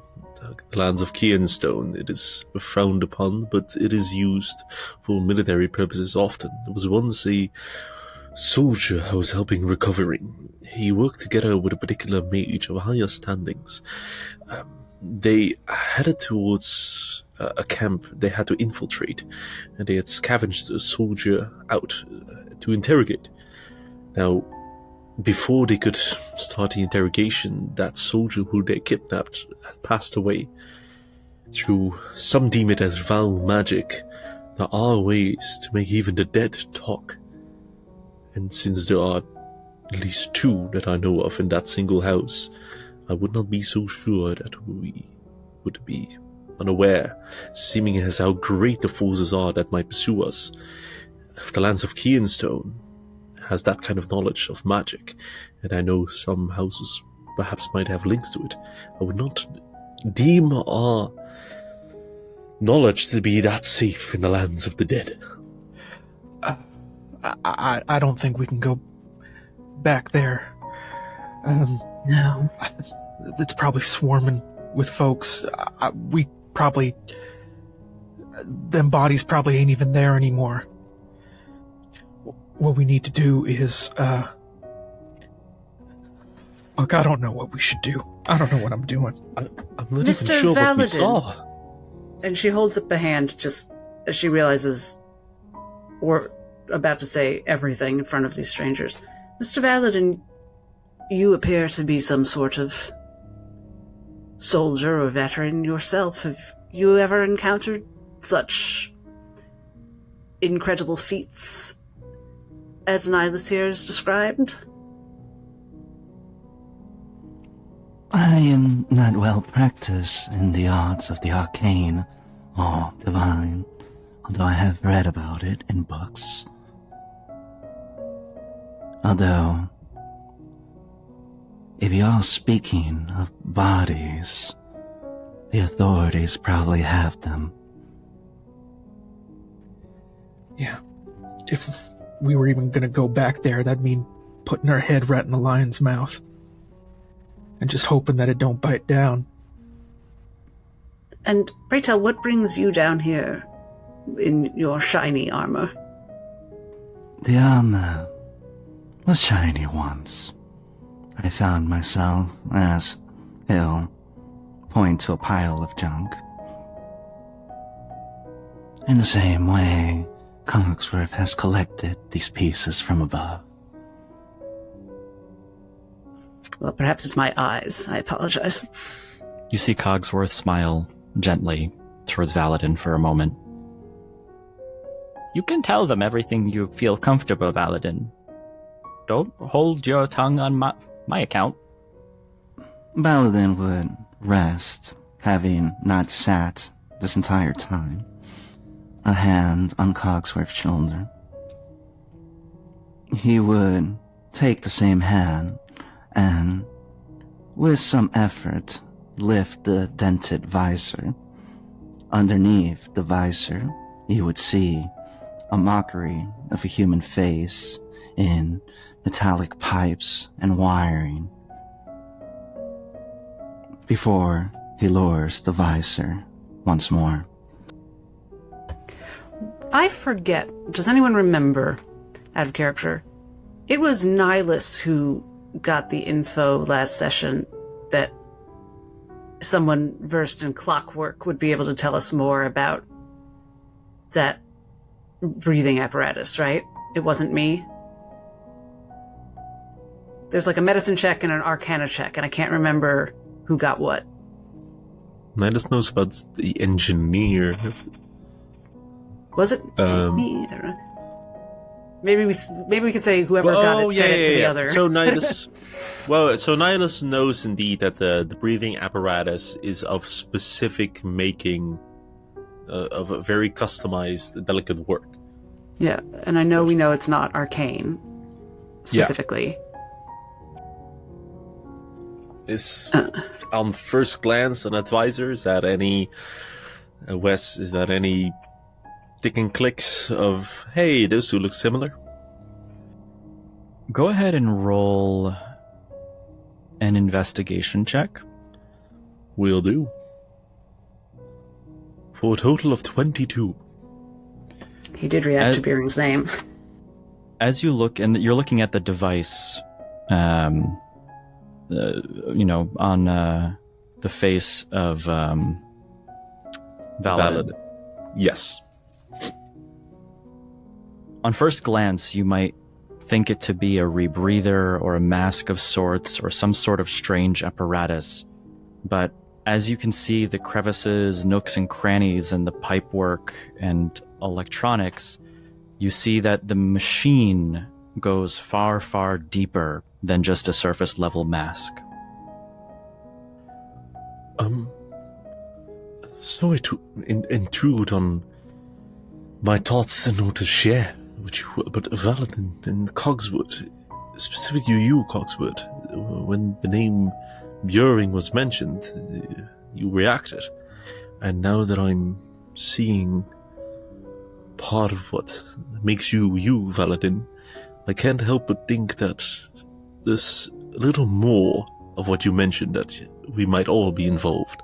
the lands of Key and Stone. It is frowned upon, but it is used for military purposes often. There was once a soldier I was helping recovering. He worked together with a particular mage of higher standings. They headed towards a camp they had to infiltrate, and they had scavenged a soldier out to interrogate. Now, before they could start the interrogation, that soldier who they kidnapped had passed away. Through some deem it as foul magic, there are ways to make even the dead talk. And since there are at least 2 that I know of in that single house, I would not be so sure that we would be unaware, seeming as how great the forces are that might pursue us. The lands of Key and Stone has that kind of knowledge of magic, and I know some houses perhaps might have links to it. I would not deem our knowledge to be that safe in the lands of the dead. I don't think we can go back there. No. It's probably swarming with folks. We probably... Them bodies probably ain't even there anymore. What we need to do is, Look, I don't know what we should do. I don't know what I'm doing. I'm not Mr. even sure what we Valadin. saw. And she holds up a hand just as she realizes we're about to say everything in front of these strangers. Mr. Valadin, you appear to be some sort of soldier or veteran yourself. Have you ever encountered such incredible feats as Nihilus here has described? I am not well practiced in the arts of the arcane or divine, although I have read about it in books. Although, if you are speaking of bodies, the authorities probably have them. Yeah. If we were even gonna go back there, that'd mean putting our head right in the lion's mouth. And just hoping that it don't bite down. And pray tell, what brings you down here in your shiny armor? The armor was shiny once. I found myself, as he'll point to a pile of junk. In the same way, Cogsworth has collected these pieces from above. Well, perhaps it's my eyes. I apologize. You see Cogsworth smile gently towards Valadin for a moment. You can tell them everything you feel comfortable, Valadin. Don't hold your tongue on my account. Valadin would rest, having not sat this entire time, a hand on Cogsworth's shoulder. He would take the same hand and, with some effort, lift the dented visor. Underneath the visor, you would see a mockery of a human face in metallic pipes and wiring. Before he lowers the visor once more. I forget. Does anyone remember, out of character? It was Nihilus who got the info last session that someone versed in clockwork would be able to tell us more about that breathing apparatus, right? It wasn't me. There's like a medicine check and an arcana check, and I can't remember who got what. Nidus knows about the engineer. Was it me? I don't know. Maybe we could say whoever got it said it to the other. So Nidus, so Nidus knows indeed that the breathing apparatus is of specific making, of a very customized, delicate work. Yeah, and I know we know it's not arcane, specifically. Is on first glance an advisor? Is that any Wes? Is that any ticking clicks of hey, those two look similar? Go ahead and roll an investigation check. Will do. For a total of 22. He did react to Veering's name. As you look, and you're looking at the device, on the face of Valid. Yes. On first glance, you might think it to be a rebreather or a mask of sorts or some sort of strange apparatus. But as you can see the crevices, nooks, and crannies and the pipework and electronics, you see that the machine goes far, far deeper than just a surface level mask. Sorry to intrude on my thoughts in order to share with you, but Valid and Cogswood, specifically you, Cogswood, when the name Veering was mentioned, you reacted. And now that I'm seeing part of what makes you, Valadin, I can't help but think that there's a little more of what you mentioned, that we might all be involved.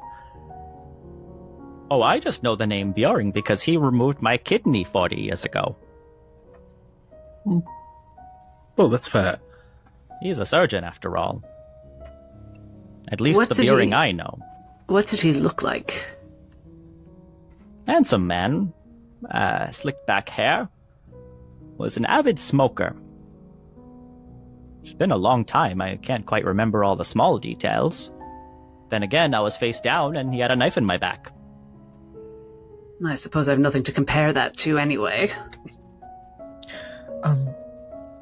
Oh, I just know the name Veering because he removed my kidney 40 years ago. Well, that's fair. He's a surgeon, after all. At least the Veering I know. What did he look like? Handsome man. Slicked back hair. Was an avid smoker. It's been a long time. I can't quite remember all the small details. Then again, I was face down and he had a knife in my back. I suppose I have nothing to compare that to anyway.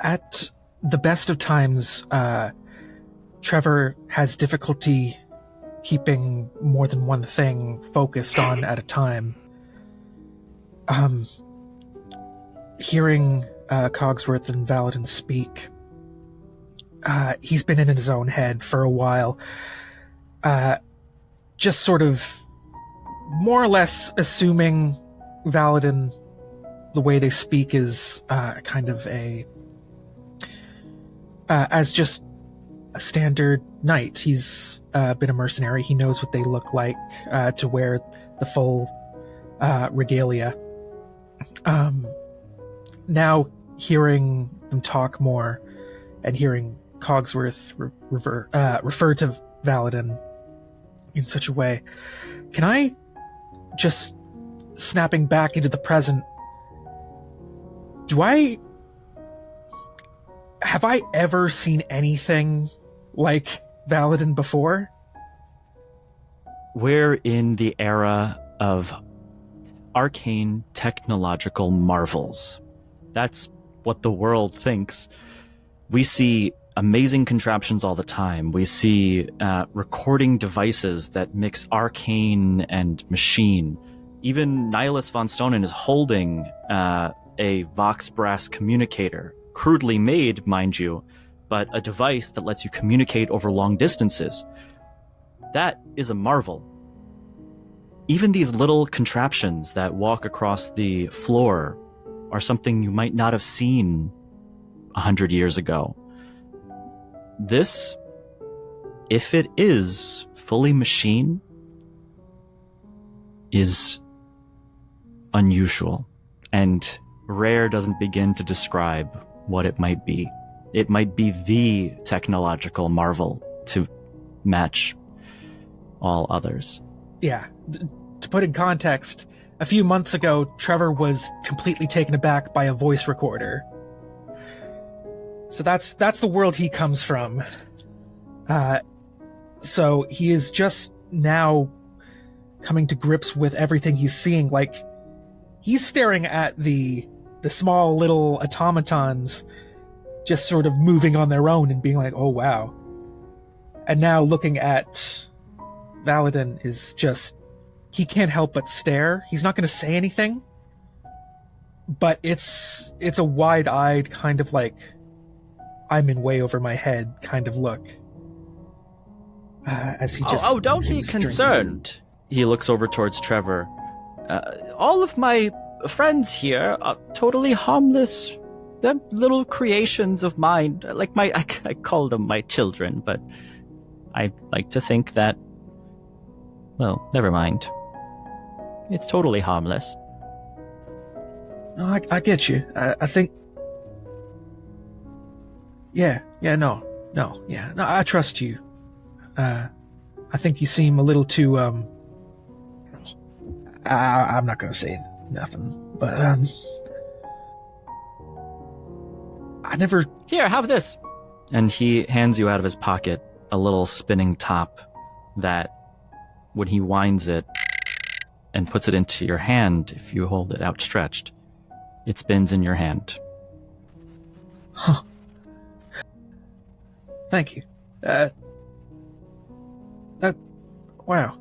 At the best of times, Trevor has difficulty keeping more than one thing focused on at a time. Hearing Cogsworth and Valadin speak, he's been in his own head for a while, just sort of more or less assuming Valadin, the way they speak is kind of as just a standard knight. He's been a mercenary. He knows what they look like to wear the full regalia. Now hearing them talk more and hearing Cogsworth refer to Valadin in such a way, can I, just snapping back into the present, have I ever seen anything like Valadin before? We're in the era of arcane technological marvels. That's what the world thinks. We see amazing contraptions all the time. We see recording devices that mix arcane and machine. Even Nihilus von Stonen is holding a Vox Brass communicator, crudely made, mind you, but a device that lets you communicate over long distances. That is a marvel. Even these little contraptions that walk across the floor are something you might not have seen 100 years ago. This, if it is fully machine, is unusual, and Rare doesn't begin to describe what it might be. It might be the technological marvel to match all others. Yeah. To put in context, a few months ago, Trevor was completely taken aback by a voice recorder. So that's the world he comes from. So he is just now coming to grips with everything he's seeing. Like, he's staring at the small little automatons just sort of moving on their own and being like, oh wow. And now looking at Valadin is just, he can't help but stare. He's not going to say anything, but it's a wide-eyed kind of like, I'm in way over my head kind of look. As he just... Oh, don't be keeps drinking. concerned. He looks over towards Trevor. All of my friends here are totally harmless. They're little creations of mine. Like I call them my children, but I like to think that, well, never mind. It's totally harmless. No, I get you. I think... Yeah, no, I trust you. I think you seem a little too, I'm not gonna say nothing, but, I never... Here, have this. And he hands you out of his pocket a little spinning top that, when he winds it and puts it into your hand, if you hold it outstretched, it spins in your hand. Huh. Thank you. Wow.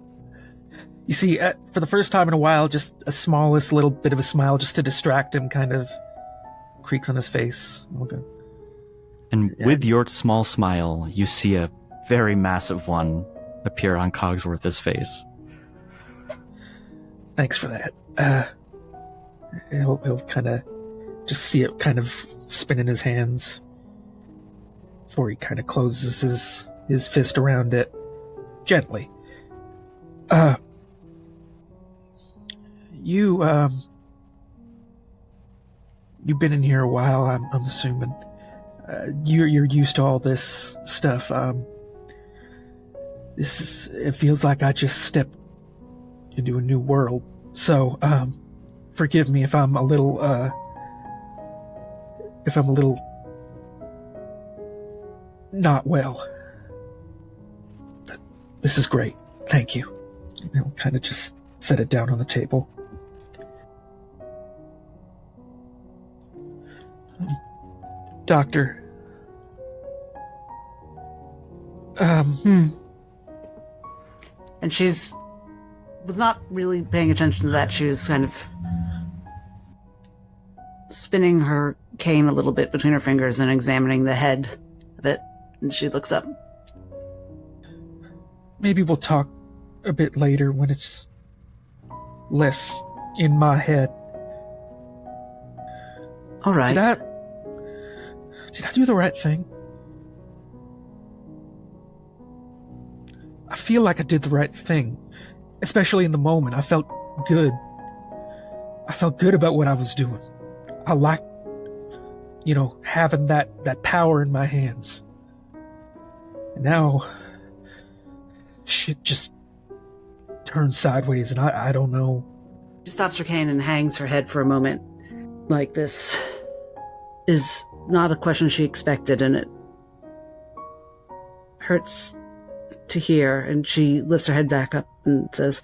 You see, for the first time in a while, just a smallest little bit of a smile just to distract him kind of creaks on his face. Okay. And with your small smile, you see a very massive one appear on Cogsworth's face. Thanks for that. He'll kind of just see it kind of spin in his hands before he kind of closes his fist around it gently. You've been in here a while, I'm assuming. You're used to all this stuff. It feels like I just stepped into a new world. So, forgive me if I'm a little not well. But this is great. Thank you. And he'll kind of just set it down on the table. Doctor. And was not really paying attention to that. She was kind of spinning her cane a little bit between her fingers and examining the head of it. And she looks up. Maybe we'll talk a bit later when it's less in my head. All right. Did I do the right thing? I feel like I did the right thing. Especially in the moment. I felt good. I felt good about what I was doing. I liked, having that power in my hands. And now, shit just turned sideways and I don't know. She stops her cane and hangs her head for a moment. Like, this is not a question she expected, and it hurts to hear. And she lifts her head back up and says,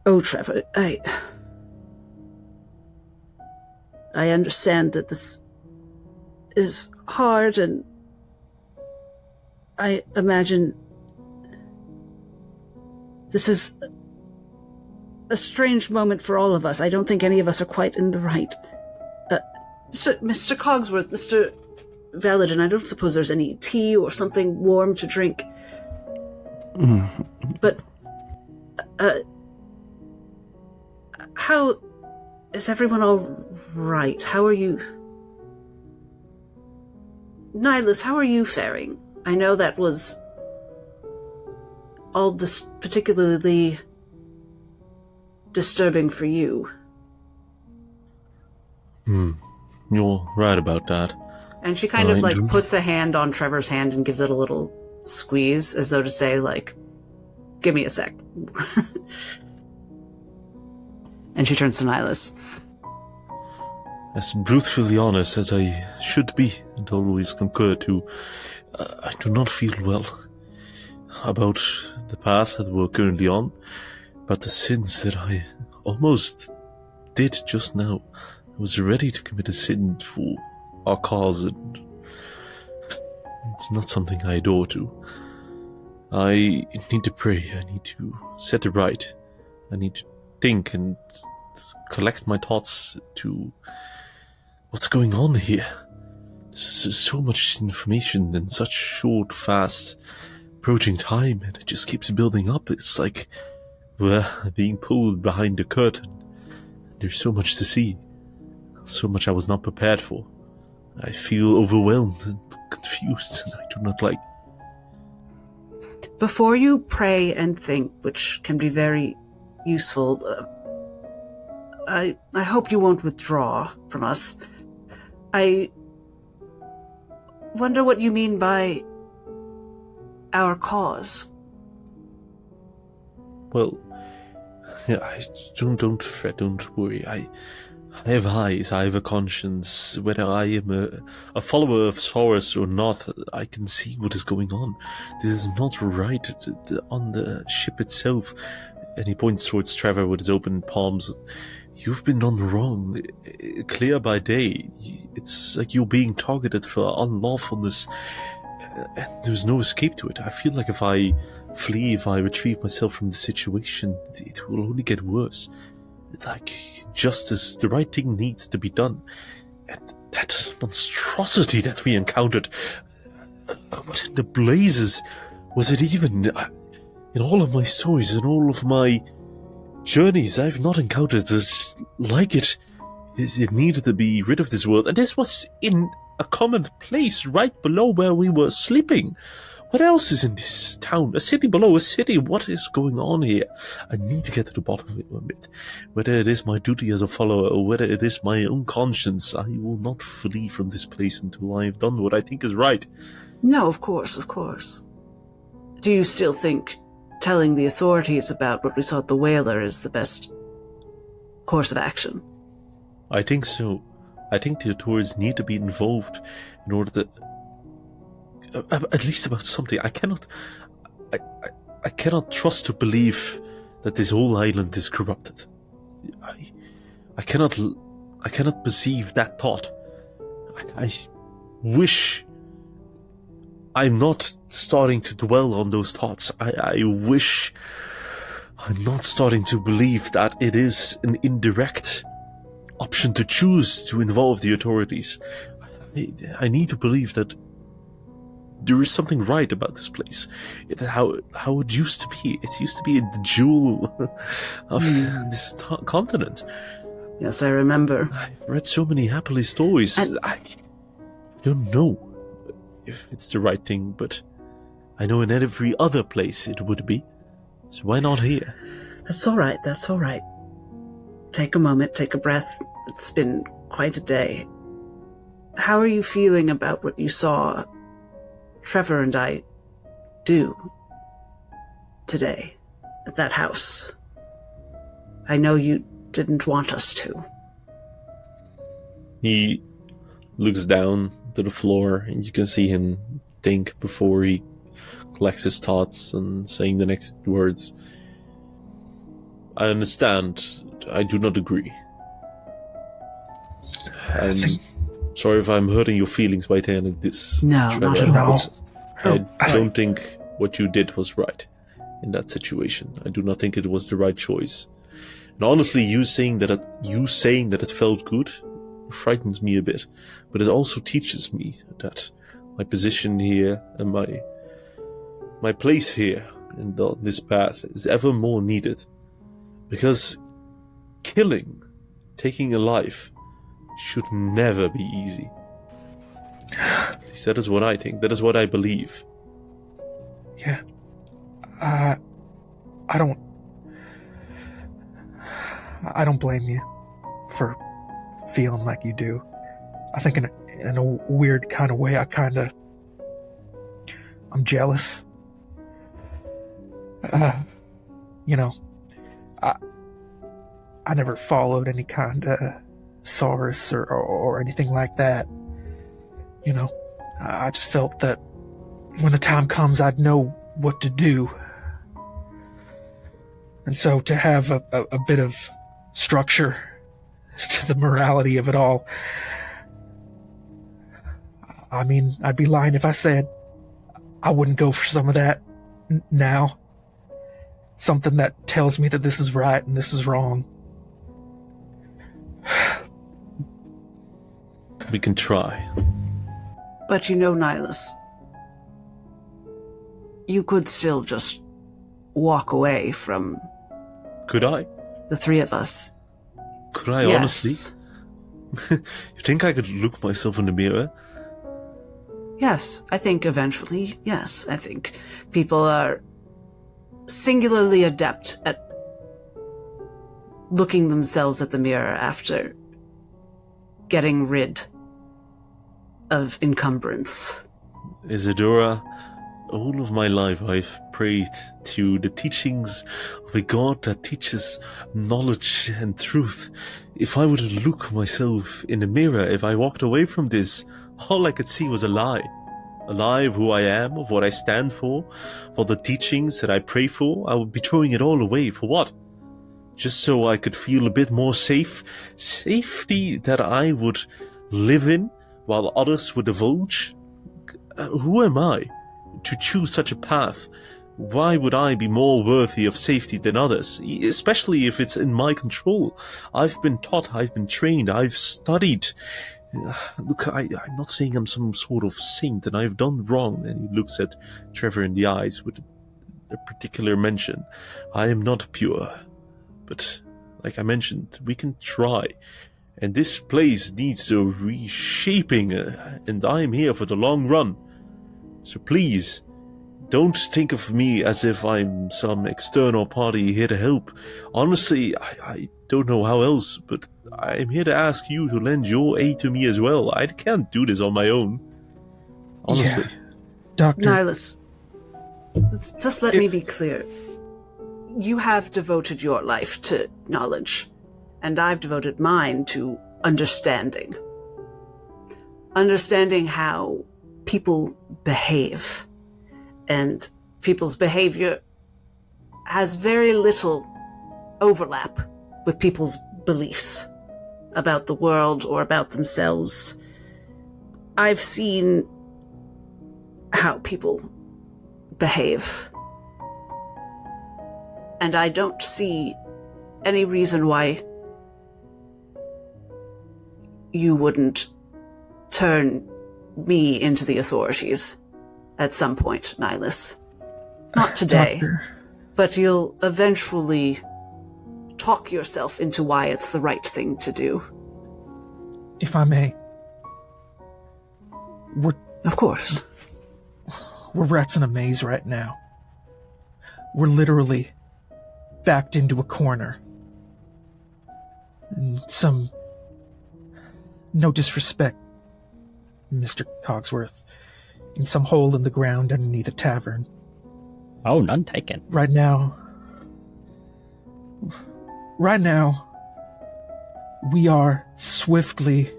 "Oh, Trevor, I understand that this is hard, and I imagine this is a strange moment for all of us. I don't think any of us are quite in the right. Mr. Cogsworth, Mr. Valadin, I don't suppose there's any tea or something warm to drink. But, how is everyone all right? How are you? Nihilus, how are you faring? I know that was all particularly disturbing for you. You're right about that. And she kind of, puts a hand on Trevor's hand and gives it a little squeeze, as though to say, give me a sec. And she turns to Nihilus. As brutally honest as I should be, and always concur to, I do not feel well about the path that we're currently on, but the sins that I almost did just now. I was ready to commit a sin for our cause, and it's not something I adore to. I need to pray, I need to set it right, I need to think and collect my thoughts to what's going on here. There's so much information in such short, fast, approaching time, and it just keeps building up. It's like we're being pulled behind the curtain. There's so much to see, so much I was not prepared for. I feel overwhelmed and confused, and I do not like. Before you pray and think, which can be very useful, I hope you won't withdraw from us. I wonder what you mean by our cause. Well, yeah, don't fret, don't worry. I have eyes, I have a conscience. Whether I am a follower of Saurus or not, I can see what is going on. This is not right on the ship itself. And he points towards Trevor with his open palms. You've been done wrong, clear by day. It's like you're being targeted for unlawfulness, and there's no escape to it. I feel like if I flee, if I retrieve myself from the situation, it will only get worse. Like, justice, the right thing needs to be done. And that monstrosity that we encountered, what in the blazes was it even? In all of my stories, in all of my journeys, I've not encountered this like it. It needed to be rid of this world, and this was in a common place right below where we were sleeping. What else is in this town? A city below a city. What is going on here? I need to get to the bottom of it a bit. Whether it is my duty as a follower or whether it is my own conscience, I will not flee from this place until I have done what I think is right. No, of course, of course. Do you still think telling the authorities about what we saw at the Whaler is the best course of action? I think so. I think the authorities need to be involved in order to, at least about something. I cannot trust to believe that this whole island is corrupted. I cannot perceive that thought. I wish I'm not starting to dwell on those thoughts. I wish I'm not starting to believe that it is an indirect option to choose to involve the authorities. I need to believe that there is something right about this place. How it used to be. It used to be the jewel of this continent. Yes, I remember. I've read so many happily stories. I don't know if it's the right thing, but I know in every other place it would be. So why not here? That's all right, that's all right. Take a moment, take a breath. It's been quite a day. How are you feeling about what you saw Trevor and I do today at that house? I know you didn't want us to. He looks down to the floor, and you can see him think before he collects his thoughts and saying the next words. I understand. I do not agree. I'm sorry if I'm hurting your feelings by telling this. No, Trevor. not at all. I don't think what you did was right in that situation. I do not think it was the right choice. And honestly, you saying that it felt good frightens me a bit, but it also teaches me that my position here and my place here in this path is ever more needed, because taking a life should never be easy. At least that is what I think. That is what I believe. Yeah. I don't blame you for feeling like you do. I think in a weird kind of way, I'm jealous. You know, I never followed any kind of source or anything like that. You know, I just felt that when the time comes, I'd know what to do. And so to have a bit of structure to the morality of it all, I mean, I'd be lying if I said I wouldn't go for some of that now. Something that tells me that this is right and this is wrong. We can try. But you know, Nihilus, you could still just walk away from Could I? the three of us. Could I Yes. honestly? You think I could look myself in the mirror? Yes, I think eventually, yes. I think people are singularly adept at looking themselves at the mirror after getting rid of encumbrance. Isadora, all of my life I've prayed to the teachings of a God that teaches knowledge and truth. If I would look myself in the mirror, if I walked away from this, all I could see was a lie. A lie of who I am, of what I stand for the teachings that I pray for. I would be throwing it all away. For what? Just so I could feel a bit more safe. Safety that I would live in while others would divulge. Who am I to choose such a path? Why would I be more worthy of safety than others? Especially if it's in my control. I've been taught, I've been trained, I've studied. Look, I'm not saying I'm some sort of saint and I've done wrong. And he looks at Trevor in the eyes with a particular mention. I am not pure. But, like I mentioned, we can try. And this place needs a reshaping, and I'm here for the long run. So please, don't think of me as if I'm some external party here to help. Honestly, I don't know how else, but I'm here to ask you to lend your aid to me as well. I can't do this on my own. Honestly. Yeah. Doctor. Nihilus, just let me be clear. You have devoted your life to knowledge, and I've devoted mine to understanding. Understanding how people behave. And people's behavior has very little overlap with people's beliefs about the world or about themselves. I've seen how people behave. And I don't see any reason why you wouldn't turn me into the authorities at some point, Nihilus. Not today, Doctor. but you'll eventually talk yourself into why it's the right thing to do. If I may. Of course. We're rats in a maze right now. We're literally backed into a corner. And no disrespect, Mr. Cogsworth, in some hole in the ground underneath a tavern. Oh, none taken. Right now, we are swiftly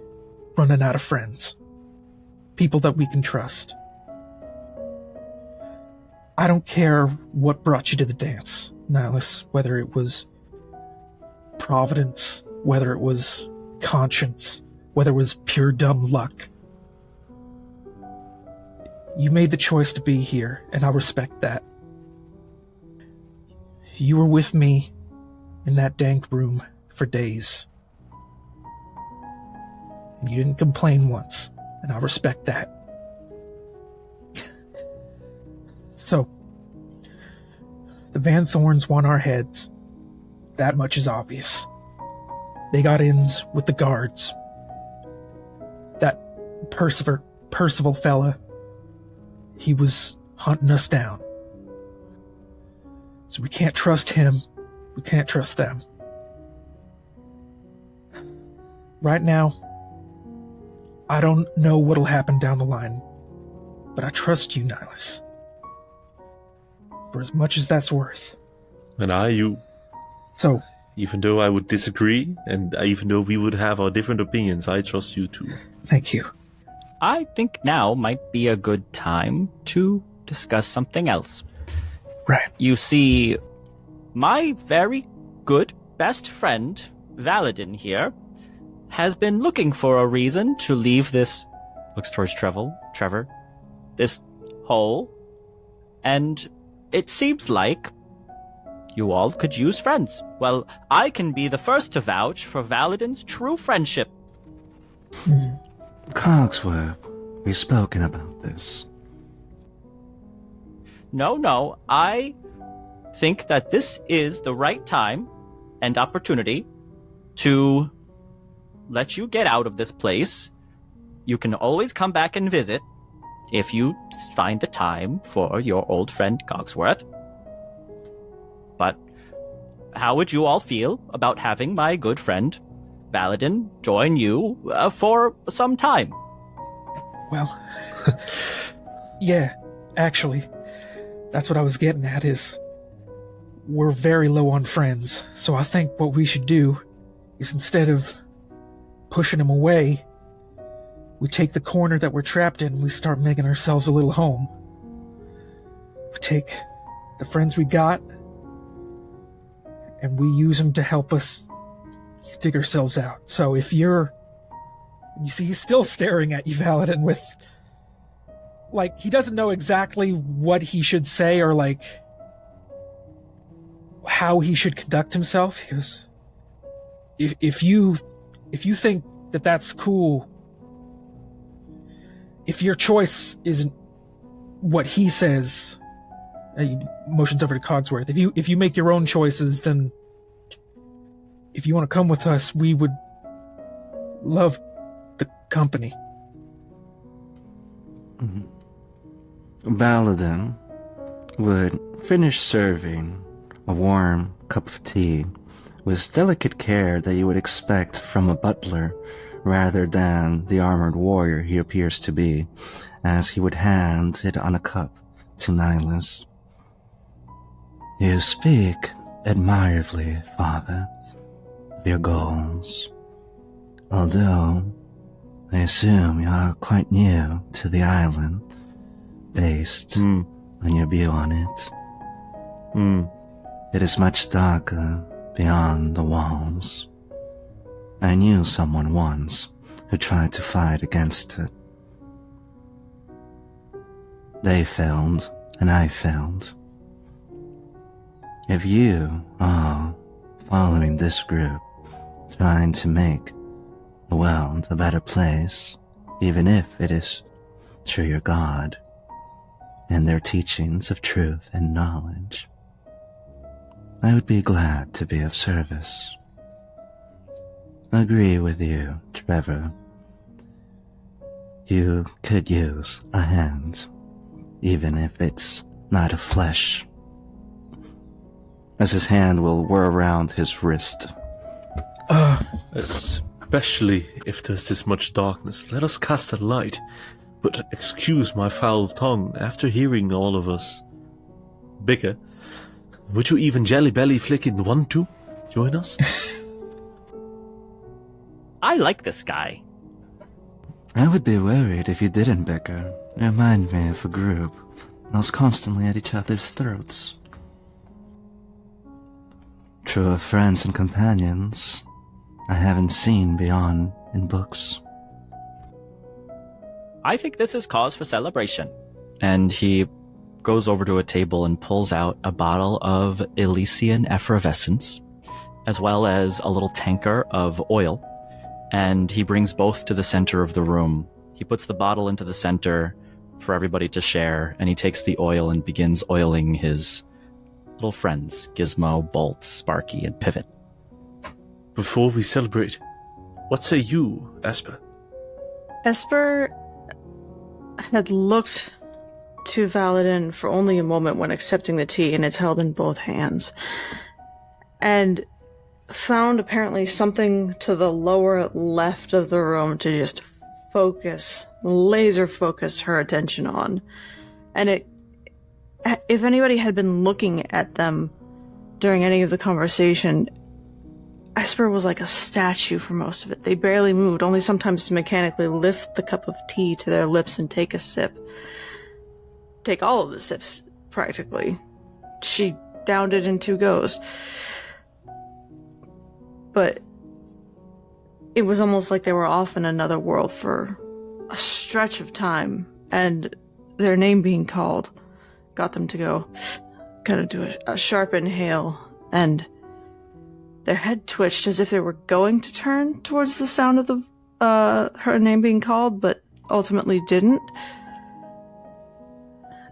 running out of friends. People that we can trust. I don't care what brought you to the dance, Nihilus, whether it was providence, whether it was conscience, whether it was pure dumb luck. You made the choice to be here, and I respect that. You were with me in that dank room for days. And you didn't complain once, and I respect that. So, the Van Thorns want our heads. That much is obvious. They got ins with the guards. That Percival fella, he was hunting us down. So we can't trust him. We can't trust them. Right now, I don't know what'll happen down the line, but I trust you, Nihilus. For as much as that's worth. And you. So, Even though I would disagree, and even though we would have our different opinions, I trust you too. thank you. I think now might be a good time to discuss something else. Right. You see, my very good best friend, Valadin here, has been looking for a reason to leave this, looks towards Trevor, this hole, and it seems like you all could use friends. Well, I can be the first to vouch for Valadin's true friendship. Cogsworth, we've spoken about this. No, I think that this is the right time and opportunity to let you get out of this place. You can always come back and visit if you find the time for your old friend Cogsworth. But how would you all feel about having my good friend Valadin join you for some time? Well, yeah, actually, that's what I was getting at is we're very low on friends, so I think what we should do is instead of pushing him away, we take the corner that we're trapped in and we start making ourselves a little home. We take the friends we got and we use them to help us dig ourselves out. So if you see he's still staring at you, Valadin, with, like, he doesn't know exactly what he should say or, like, how he should conduct himself. He goes, if you think that that's cool, if your choice isn't what he says, he motions over to Cogsworth. If you make your own choices, then if you want to come with us, we would love the company. Baladin would finish serving a warm cup of tea with delicate care that you would expect from a butler rather than the armored warrior he appears to be, as he would hand it on a cup to Nihilus. You speak admirably, Father, of your goals, although I assume you are quite new to the island, based on your view on it. It is much darker beyond the walls. I knew someone once who tried to fight against it. They failed, and I failed. If you are following this group, trying to make the world a better place, even if it is through your God and their teachings of truth and knowledge, I would be glad to be of service. I agree with you, Trevor. You could use a hand, even if it's not of flesh. As his hand will whir around his wrist. Especially if there's this much darkness, let us cast a light. But excuse my foul tongue, after hearing all of us bicker, would you even jelly belly flicking want to join us? I like this guy. I would be worried if you didn't bicker. Remind me of a group that was constantly at each other's throats. True of friends and companions I haven't seen beyond in books. I think this is cause for celebration. And he goes over to a table and pulls out a bottle of Elysian effervescence, as well as a little tanker of oil, and he brings both to the center of the room. He puts the bottle into the center for everybody to share, and he takes the oil and begins oiling his little friends, Gizmo, Bolt, Sparky, and Pivot. Before we celebrate, what say you, Esper? Esper had looked to Valadin for only a moment when accepting the tea, and it's held in both hands, and found apparently something to the lower left of the room to just laser focus her attention on. And if anybody had been looking at them during any of the conversation, Esper was like a statue for most of it. They barely moved, only sometimes to mechanically lift the cup of tea to their lips and take a sip. Take all of the sips, practically. She downed it in 2 goes. But it was almost like they were off in another world for a stretch of time, and their name being called got them to go, kind of do a sharp inhale, and their head twitched as if they were going to turn towards the sound of her name being called, but ultimately didn't.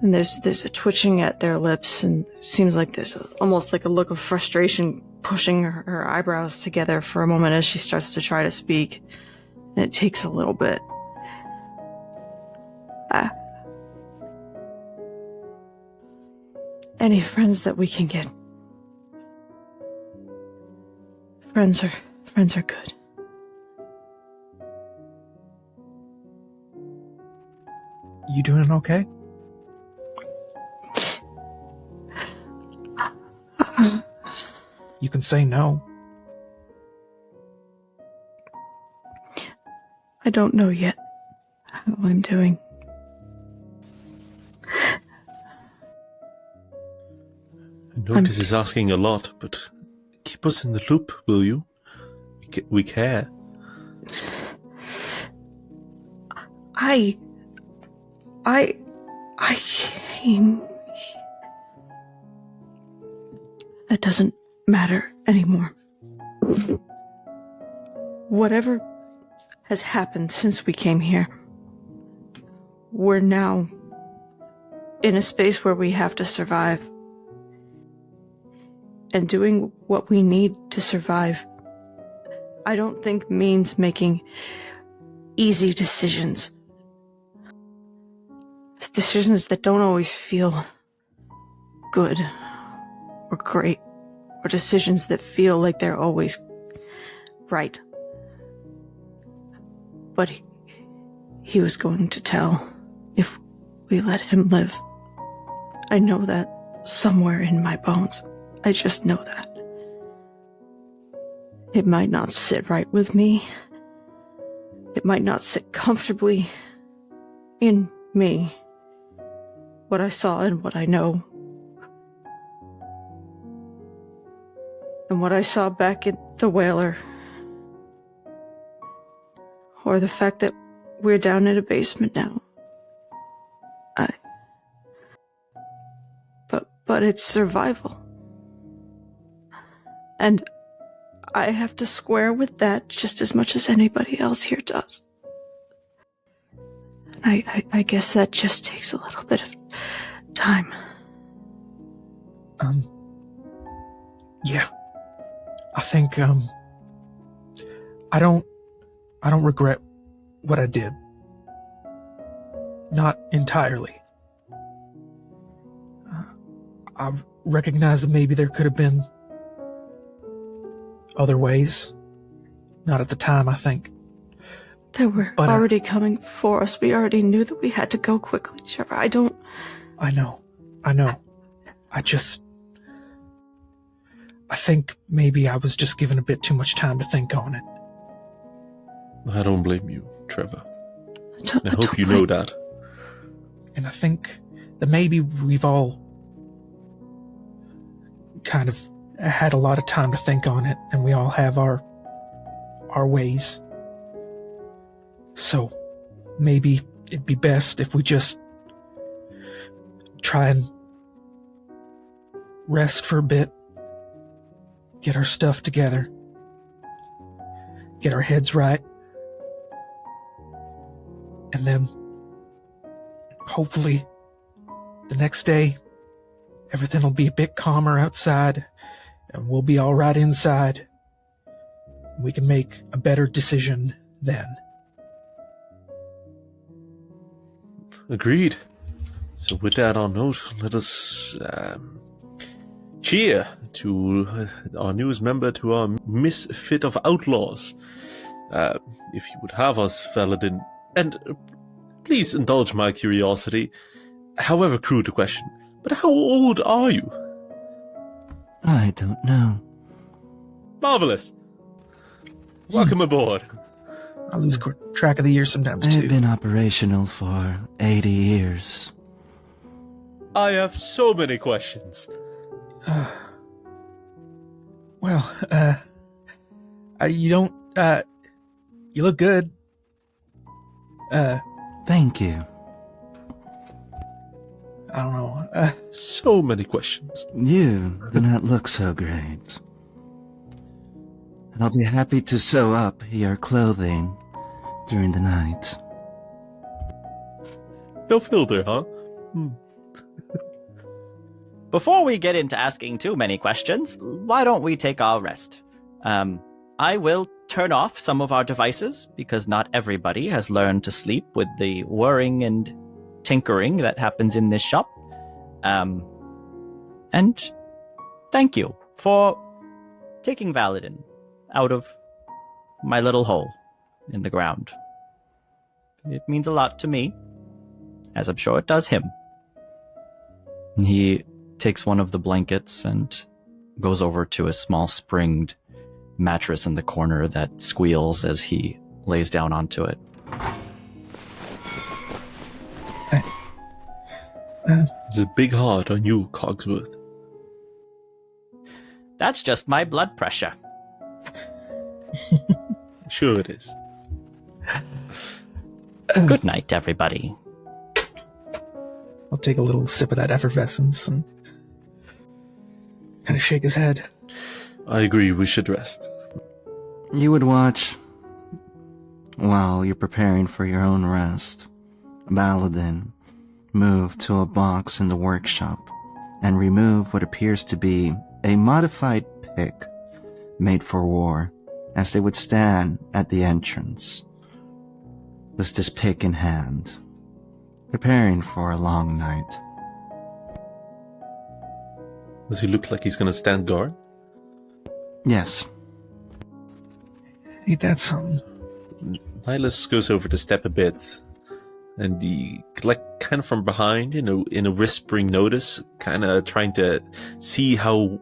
And there's a twitching at their lips, and it seems like there's almost like a look of frustration pushing her eyebrows together for a moment as she starts to try to speak. And it takes a little bit. Any friends that we can get. Friends are good. You doing okay? You can say no. I don't know yet how I'm doing. I know this is asking a lot, but keep us in the loop, will you? We care. I came. That doesn't matter anymore. Whatever has happened since we came here, we're now in a space where we have to survive. And doing what we need to survive, I don't think means making easy decisions. Decisions that don't always feel good or great, or decisions that feel like they're always right. But he was going to tell if we let him live. I know that somewhere in my bones. I just know that. It might not sit right with me. It might not sit comfortably in me. What I saw and what I know. And what I saw back at the Whaler. Or the fact that we're down in a basement now. But it's survival. And I have to square with that just as much as anybody else here does. I guess that just takes a little bit of time. Yeah. I think, I don't regret what I did. Not entirely. I recognize that maybe there could have been other ways. Not at the time, I think. They were already coming for us. We already knew that we had to go quickly, Trevor. I know. I think maybe I was just given a bit too much time to think on it. I don't blame you, Trevor. I hope you know that. And I think that maybe we've all kind of had a lot of time to think on it, and we all have our ways. So maybe it'd be best if we just try and rest for a bit, get our stuff together, get our heads right, and then hopefully the next day everything will be a bit calmer outside and we'll be all right inside. We can make a better decision then. Agreed. So with that on note, let us cheer to our newest member to our misfit of outlaws. If you would have us, Faladin, And please indulge my curiosity, however crude the question, but how old are you? I don't know. Marvelous. Welcome aboard. I lose track of the years sometimes, I've too. been operational for 80 years. I have so many questions. Well, you don't, you look good. Thank you. I don't know. So many questions. You do not look so great. I'll be happy to sew up your clothing during the night. No filter, huh? Before we get into asking too many questions, why don't we take our rest? I will turn off some of our devices, because not everybody has learned to sleep with the whirring and tinkering that happens in this shop. And thank you for taking Valadin out of my little hole in the ground. It means a lot to me, as I'm sure it does him. He takes one of the blankets and goes over to a small springed mattress in the corner that squeals as he lays down onto it. It's a big heart on you, Cogsworth. That's just my blood pressure. Sure it is. Good night, everybody. I'll take a little sip of that effervescence and kind of shake his head. I agree, we should rest. You would watch while you're preparing for your own rest. Baladin move to a box in the workshop and remove what appears to be a modified pick made for war, as they would stand at the entrance with this pick in hand, preparing for a long night. Does he look like he's gonna stand guard? Yes. Ain't that something? Nihilus goes over to step a bit, and he, like, kind of from behind, you know, in a whispering notice, kind of trying to see how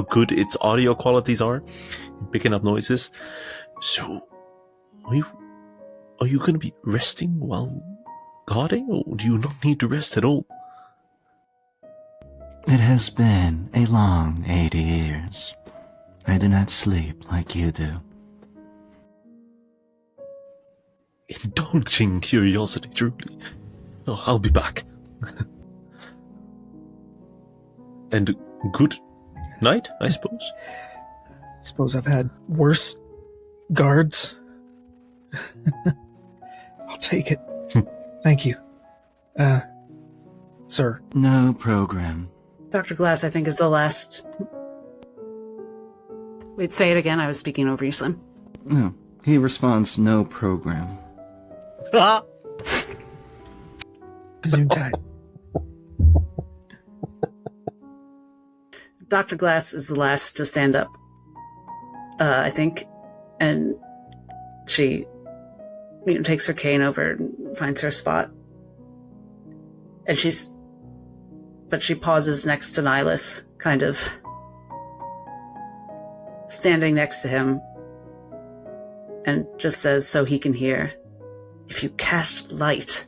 good its audio qualities are, picking up noises. So, are you going to be resting while guarding, or do you not need to rest at all? It has been a long 80 years. I do not sleep like you do. Indulging curiosity, truly. Oh, I'll be back. And good night, I suppose. Suppose I've had worse guards. I'll take it. Thank you. Sir. No program. Dr. Glass, I think, is the last. Wait, say it again. I was speaking over you, Slim. No. He responds, no program. Gesundheit. Dr. Glass is the last to stand up, I think, and she, takes her cane over and finds her spot, and she pauses next to Nihilus, kind of standing next to him, and just says, so he can hear, if you cast light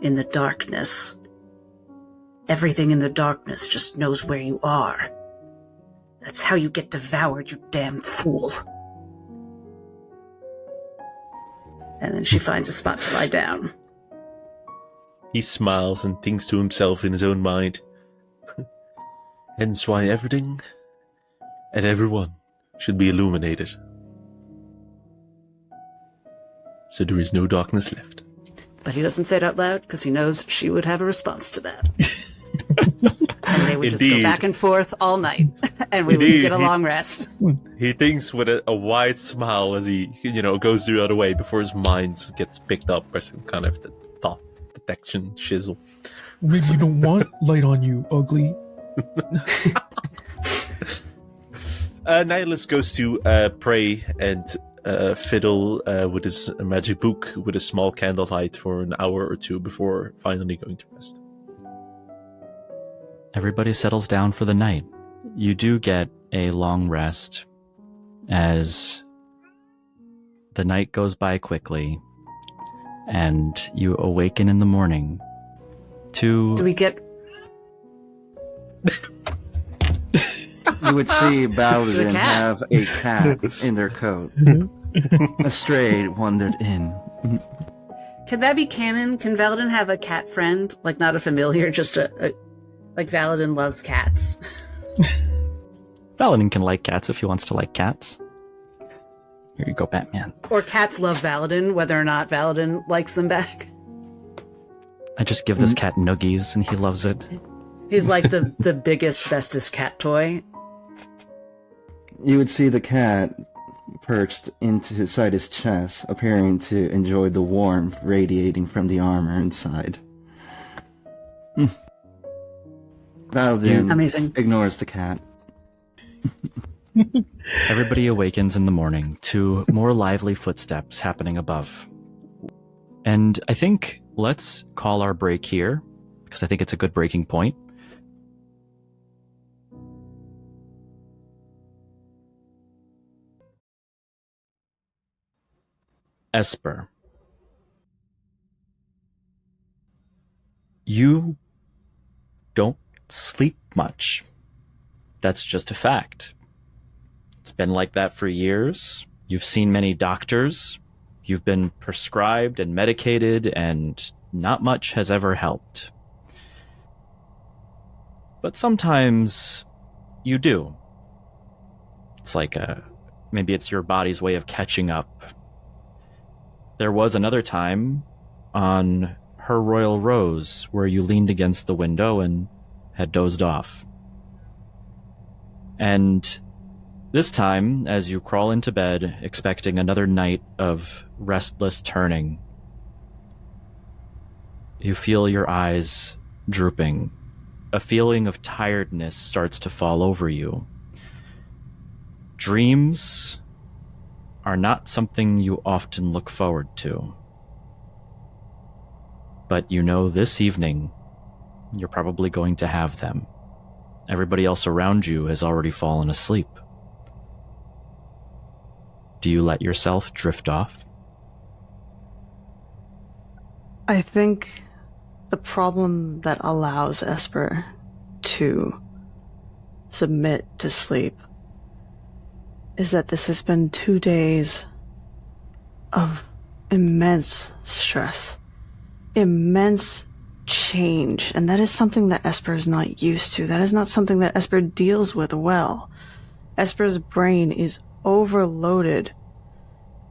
in the darkness, everything in the darkness just knows where you are. That's how you get devoured, you damn fool. And then she finds a spot to lie down. He smiles and thinks to himself in his own mind. Hence why everything and everyone should be illuminated. So there is no darkness left. But he doesn't say it out loud because he knows she would have a response to that. And they would just go Indeed. back and forth all night, and we Indeed. would get a long rest. He thinks with a wide smile as he, goes the other way before his mind gets picked up by some kind of the thought detection shizzle. Maybe you don't want light on you, ugly. Nihilus goes to pray and fiddle with his magic book with a small candlelight for an hour or two before finally going to rest. Everybody settles down for the night. You do get a long rest as the night goes by quickly, and you awaken in the morning to... Do we get... You would see Baladin The cat. have a cat in their coat. A stray wandered in. Can that be canon? Can Valadin have a cat friend? Like, not a familiar, just a like Valadin loves cats. Paladin can like cats if he wants to like cats. Here you go, Batman. Or cats love Valadin, whether or not Valadin likes them back. I just give this cat nuggies and he loves it. He's like the biggest, bestest cat toy. You would see the cat perched inside his chest, appearing to enjoy the warmth radiating from the armor inside. Baladin Amazing. ignores the cat. Everybody awakens in the morning to more lively footsteps happening above. And I think let's call our break here, because I think it's a good breaking point. Esper. You don't sleep much. That's just a fact. It's been like that for years. You've seen many doctors. You've been prescribed and medicated, and not much has ever helped. But sometimes you do. It's like maybe it's your body's way of catching up. There was another time on Her Royal Rose where you leaned against the window and had dozed off. And this time, as you crawl into bed, expecting another night of restless turning, you feel your eyes drooping. A feeling of tiredness starts to fall over you. Dreams are not something you often look forward to. But you know this evening, you're probably going to have them. Everybody else around you has already fallen asleep. Do you let yourself drift off? I think the problem that allows Esper to submit to sleep is that this has been 2 days of immense stress, immense change, and that is something that Esper is not used to. That is not something that Esper deals with well. Esper's brain is overloaded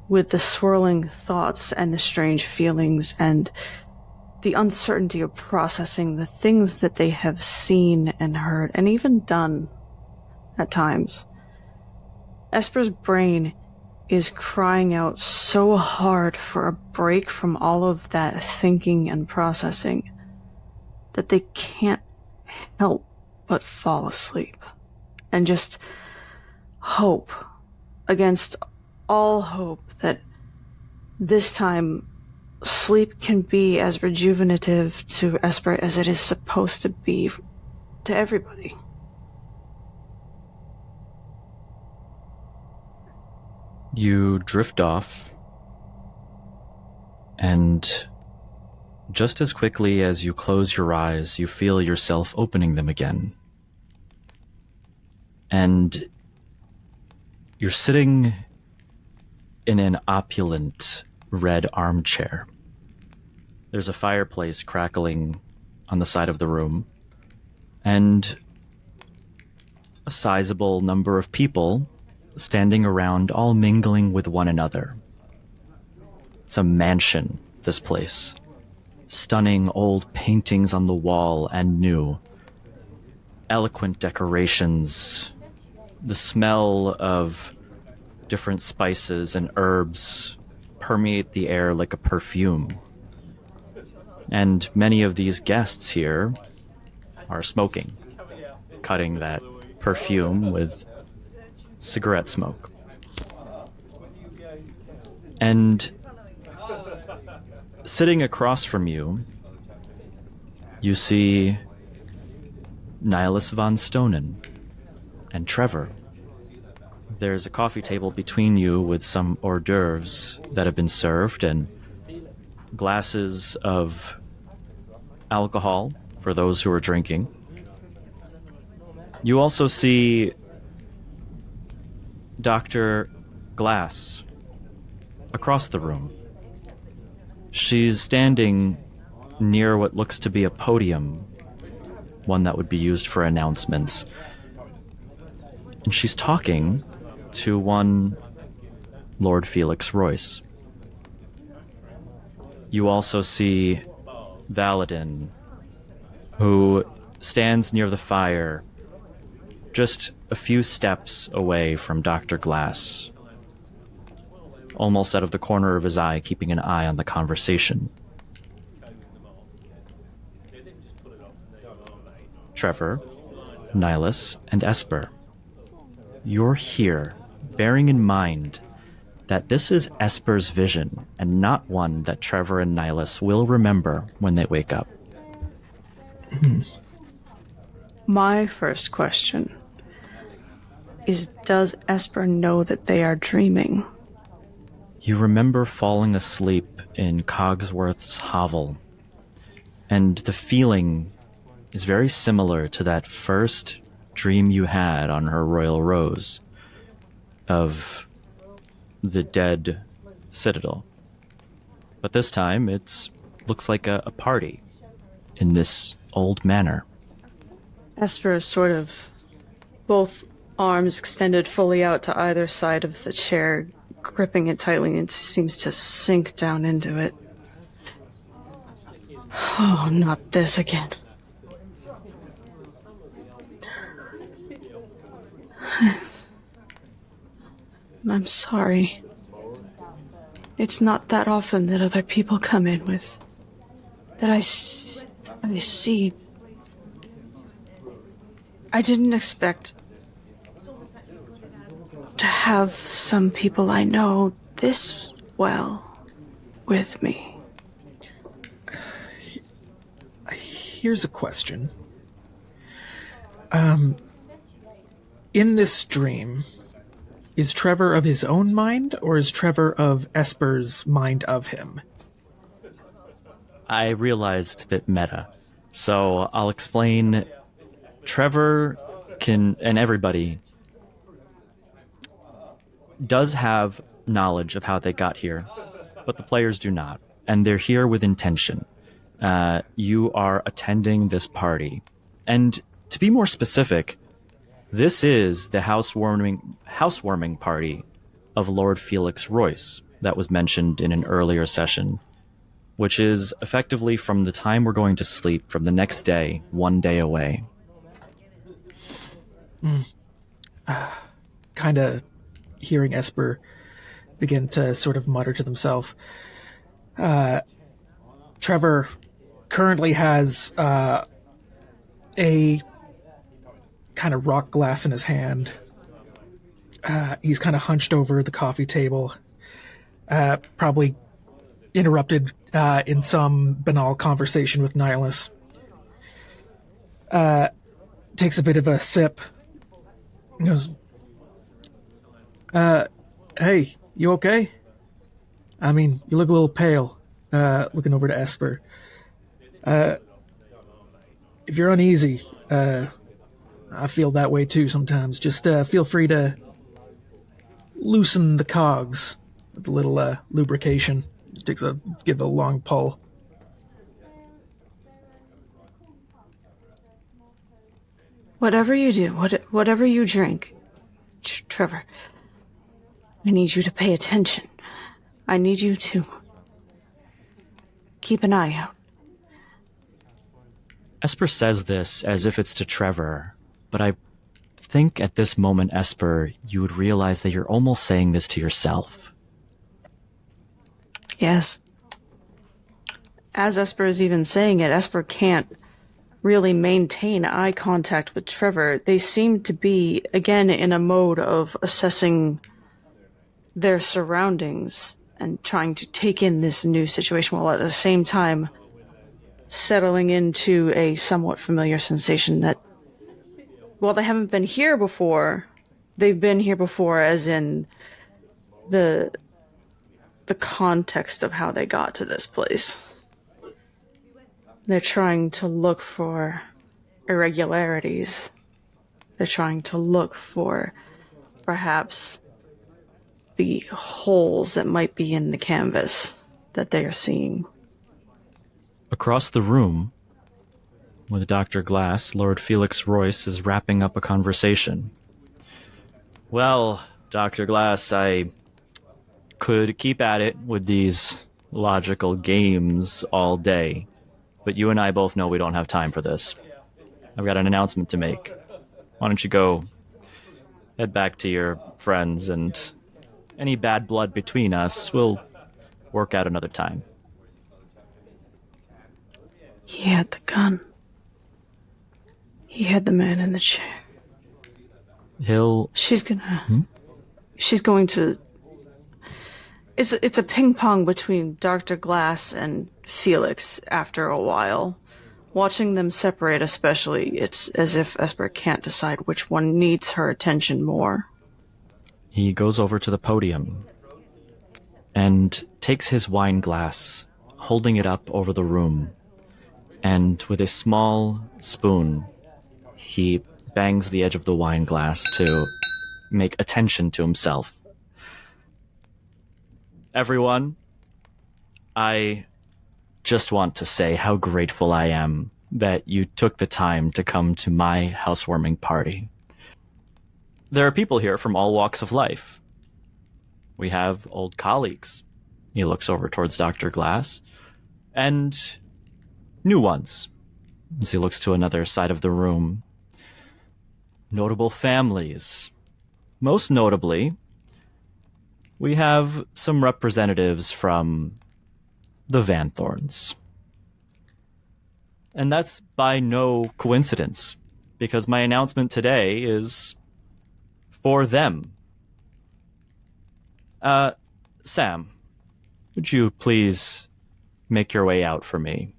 with the swirling thoughts and the strange feelings and the uncertainty of processing the things that they have seen and heard and even done at times. Esper's brain is crying out so hard for a break from all of that thinking and processing that they can't help but fall asleep and just hope against all hope that this time sleep can be as rejuvenative to Esper as it is supposed to be to everybody. You drift off, and just as quickly as you close your eyes, you feel yourself opening them again. And you're sitting in an opulent red armchair. There's a fireplace crackling on the side of the room, and a sizable number of people standing around, all mingling with one another. It's a mansion, this place. Stunning old paintings on the wall and new. Eloquent decorations. The smell of different spices and herbs permeate the air like a perfume. And many of these guests here are smoking, cutting that perfume with cigarette smoke. And sitting across from you, you see Nihilus von Stonen and Trevor. There's a coffee table between you with some hors d'oeuvres that have been served and glasses of alcohol for those who are drinking. You also see Dr. Glass across the room. She's standing near what looks to be a podium, one that would be used for announcements. And she's talking to one Lord Felix Royce. You also see Valadin, who stands near the fire, just a few steps away from Dr. Glass, almost out of the corner of his eye, keeping an eye on the conversation. Trevor, Nihilus, and Esper, you're here, bearing in mind that this is Esper's vision and not one that Trevor and Nihilus will remember when they wake up. My first question is, does Esper know that they are dreaming? You remember falling asleep in Cogsworth's hovel, and the feeling is very similar to that first dream you had on her Royal Rose of the dead citadel. But this time it looks like a party in this old manor. Esper is sort of both arms extended fully out to either side of the chair, gripping it tightly, and seems to sink down into it. Oh, not this again. I'm sorry. It's not that often that other people come in with... that I see... I didn't expect to have some people I know this well with me. Here's a question. In this dream, is Trevor of his own mind, or is Trevor of Esper's mind of him? I realize it's a bit meta, so I'll explain. Trevor can, and everybody, does have knowledge of how they got here, but the players do not, and they're here with intention. You are attending this party, and to be more specific, this is the housewarming party of Lord Felix Royce that was mentioned in an earlier session, which is effectively from the time we're going to sleep from the next day, one day away. Kind of hearing Esper begin to sort of mutter to themselves. Trevor currently has a kind of rock glass in his hand. He's kind of hunched over the coffee table, probably interrupted in some banal conversation with Nihilus. Takes a bit of a sip. He goes, hey, you okay? I mean, you look a little pale, looking over to Esper. If you're uneasy, I feel that way too sometimes. Just feel free to loosen the cogs with a little lubrication. Give a long pull. Whatever you do, whatever you drink, Trevor, I need you to pay attention. I need you to keep an eye out. Esper says this as if it's to Trevor, but I think at this moment, Esper, you would realize that you're almost saying this to yourself. Yes. As Esper is even saying it, Esper can't really maintain eye contact with Trevor. They seem to be, again, in a mode of assessing their surroundings and trying to take in this new situation while at the same time settling into a somewhat familiar sensation that, well, they haven't been here before. They've been here before, as in the context of how they got to this place. They're trying to look for irregularities. They're trying to look for perhaps the holes that might be in the canvas that they are seeing. Across the room, with Dr. Glass, Lord Felix Royce is wrapping up a conversation. Well, Dr. Glass, I could keep at it with these logical games all day, but you and I both know we don't have time for this. I've got an announcement to make. Why don't you go head back to your friends, and any bad blood between us will work out another time. He had the gun. He had the man in the chair. She's going to... It's a ping pong between Dr. Glass and Felix after a while. Watching them separate especially, it's as if Esper can't decide which one needs her attention more. He goes over to the podium and takes his wine glass, holding it up over the room, and with a small spoon, he bangs the edge of the wine glass to make attention to himself. Everyone, I just want to say how grateful I am that you took the time to come to my housewarming party. There are people here from all walks of life. We have old colleagues. He looks over towards Dr. Glass. And new ones, as he looks to another side of the room. Notable families. Most notably, we have some representatives from the Van Thorns. And that's by no coincidence, because my announcement today is for them. Sam, would you please make your way out for me?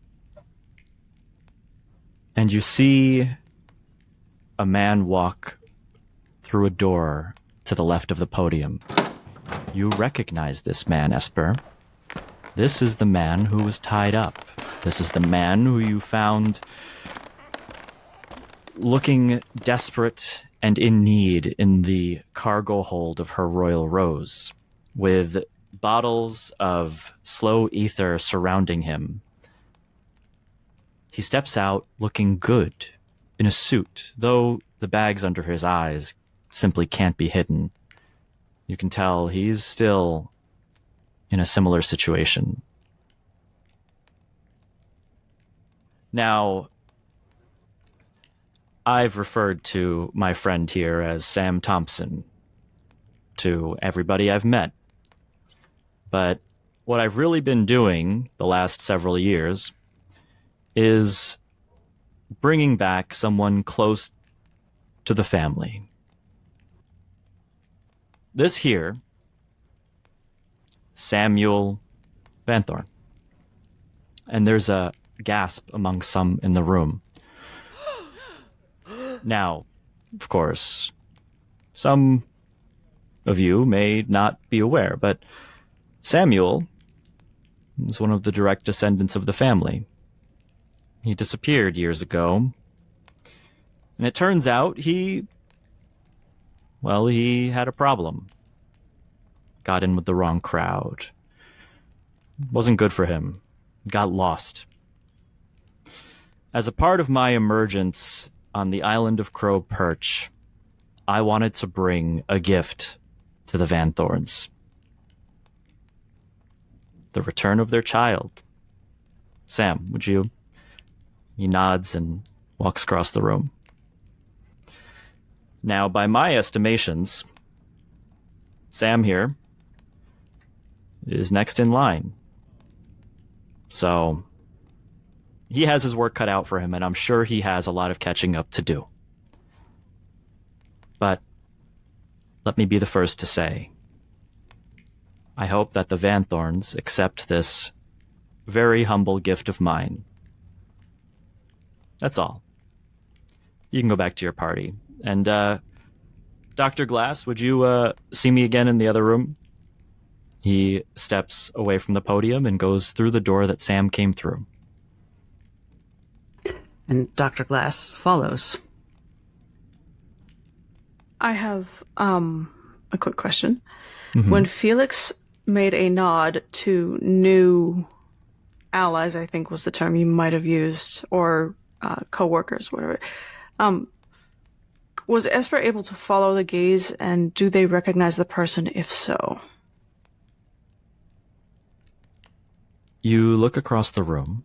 And you see a man walk through a door to the left of the podium. You recognize this man, Esper. This is the man who was tied up. This is the man who you found looking desperate and in need in the cargo hold of her Royal Rose, with bottles of slow ether surrounding him. He steps out looking good, in a suit, though the bags under his eyes simply can't be hidden. You can tell he's still in a similar situation. Now, I've referred to my friend here as Sam Thompson to everybody I've met. But what I've really been doing the last several years is bringing back someone close to the family. This here, Samuel Van Thorn. And there's a gasp among some in the room. Now, of course, some of you may not be aware, but Samuel is one of the direct descendants of the family. He disappeared years ago, and it turns out he had a problem. Got in with the wrong crowd. Wasn't good for him. Got lost. As a part of my emergence on the island of Crow Perch, I wanted to bring a gift to the Van Thorns. The return of their child. Sam, would you? He nods and walks across the room. Now, by my estimations, Sam here is next in line. So, he has his work cut out for him, and I'm sure he has a lot of catching up to do. But let me be the first to say, I hope that the Vanthorns accept this very humble gift of mine. That's all. You can go back to your party. And, Dr. Glass, would you, see me again in the other room? He steps away from the podium and goes through the door that Sam came through. And Dr. Glass follows. I have a quick question. When Felix made a nod to new allies, I think was the term you might have used, or co-workers, whatever, was Esper able to follow the gaze, and do they recognize the person if so? You look across the room,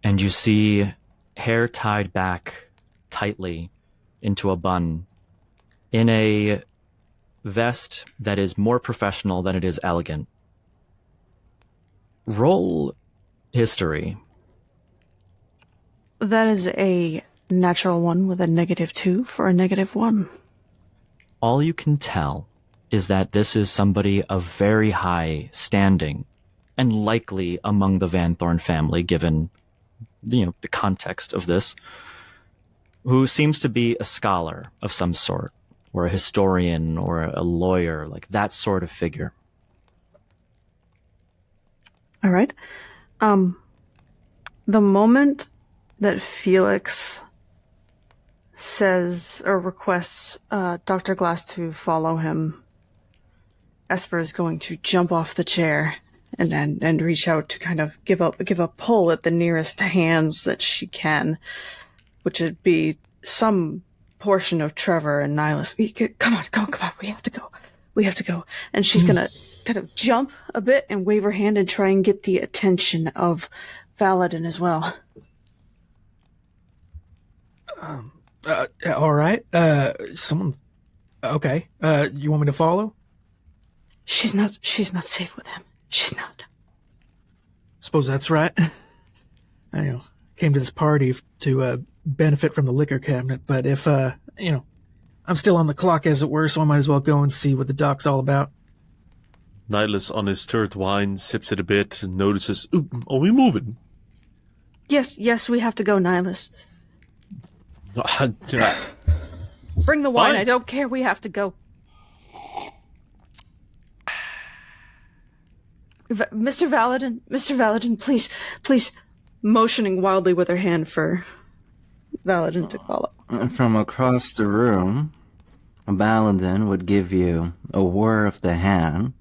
and you see hair tied back tightly into a bun in a vest that is more professional than it is elegant. Roll history. That is a natural 1 with a -2 for a -1. All you can tell is that this is somebody of very high standing, and likely among the Vanthorn family, given the context of this, who seems to be a scholar of some sort, or a historian, or a lawyer, like that sort of figure. All right. The moment that Felix says or requests Dr. Glass to follow him, Esper is going to jump off the chair and reach out to kind of give a pull at the nearest hands that she can, which would be some portion of Trevor and Nihilus. Come on, we have to go. And she's gonna kind of jump a bit and wave her hand and try and get the attention of Valadin as well. All right. Someone. Okay. You want me to follow? She's not safe with him. She's not. Suppose that's right. I came to this party to benefit from the liquor cabinet, but if I'm still on the clock, as it were, so I might as well go and see what the dock's all about. Nihilus, on his third wine, sips it a bit and notices, "Ooh, are we moving?" Yes, we have to go, Nihilus. Bring the wine. Fine. I don't care. We have to go. Mr. Valadin, please, motioning wildly with her hand for Valadin to follow. From across the room, Baladin would give you a whir of the hand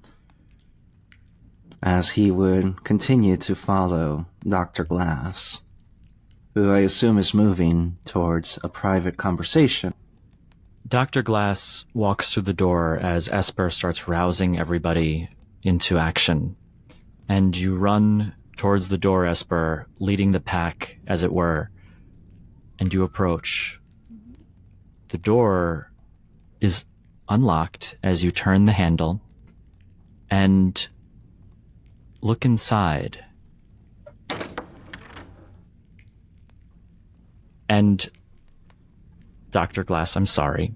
as he would continue to follow Dr. Glass, who I assume is moving towards a private conversation. Dr. Glass walks through the door as Esper starts rousing everybody into action. And you run towards the door, Esper, leading the pack, as it were. And you approach. The door is unlocked as you turn the handle and look inside. And Dr. Glass, I'm sorry.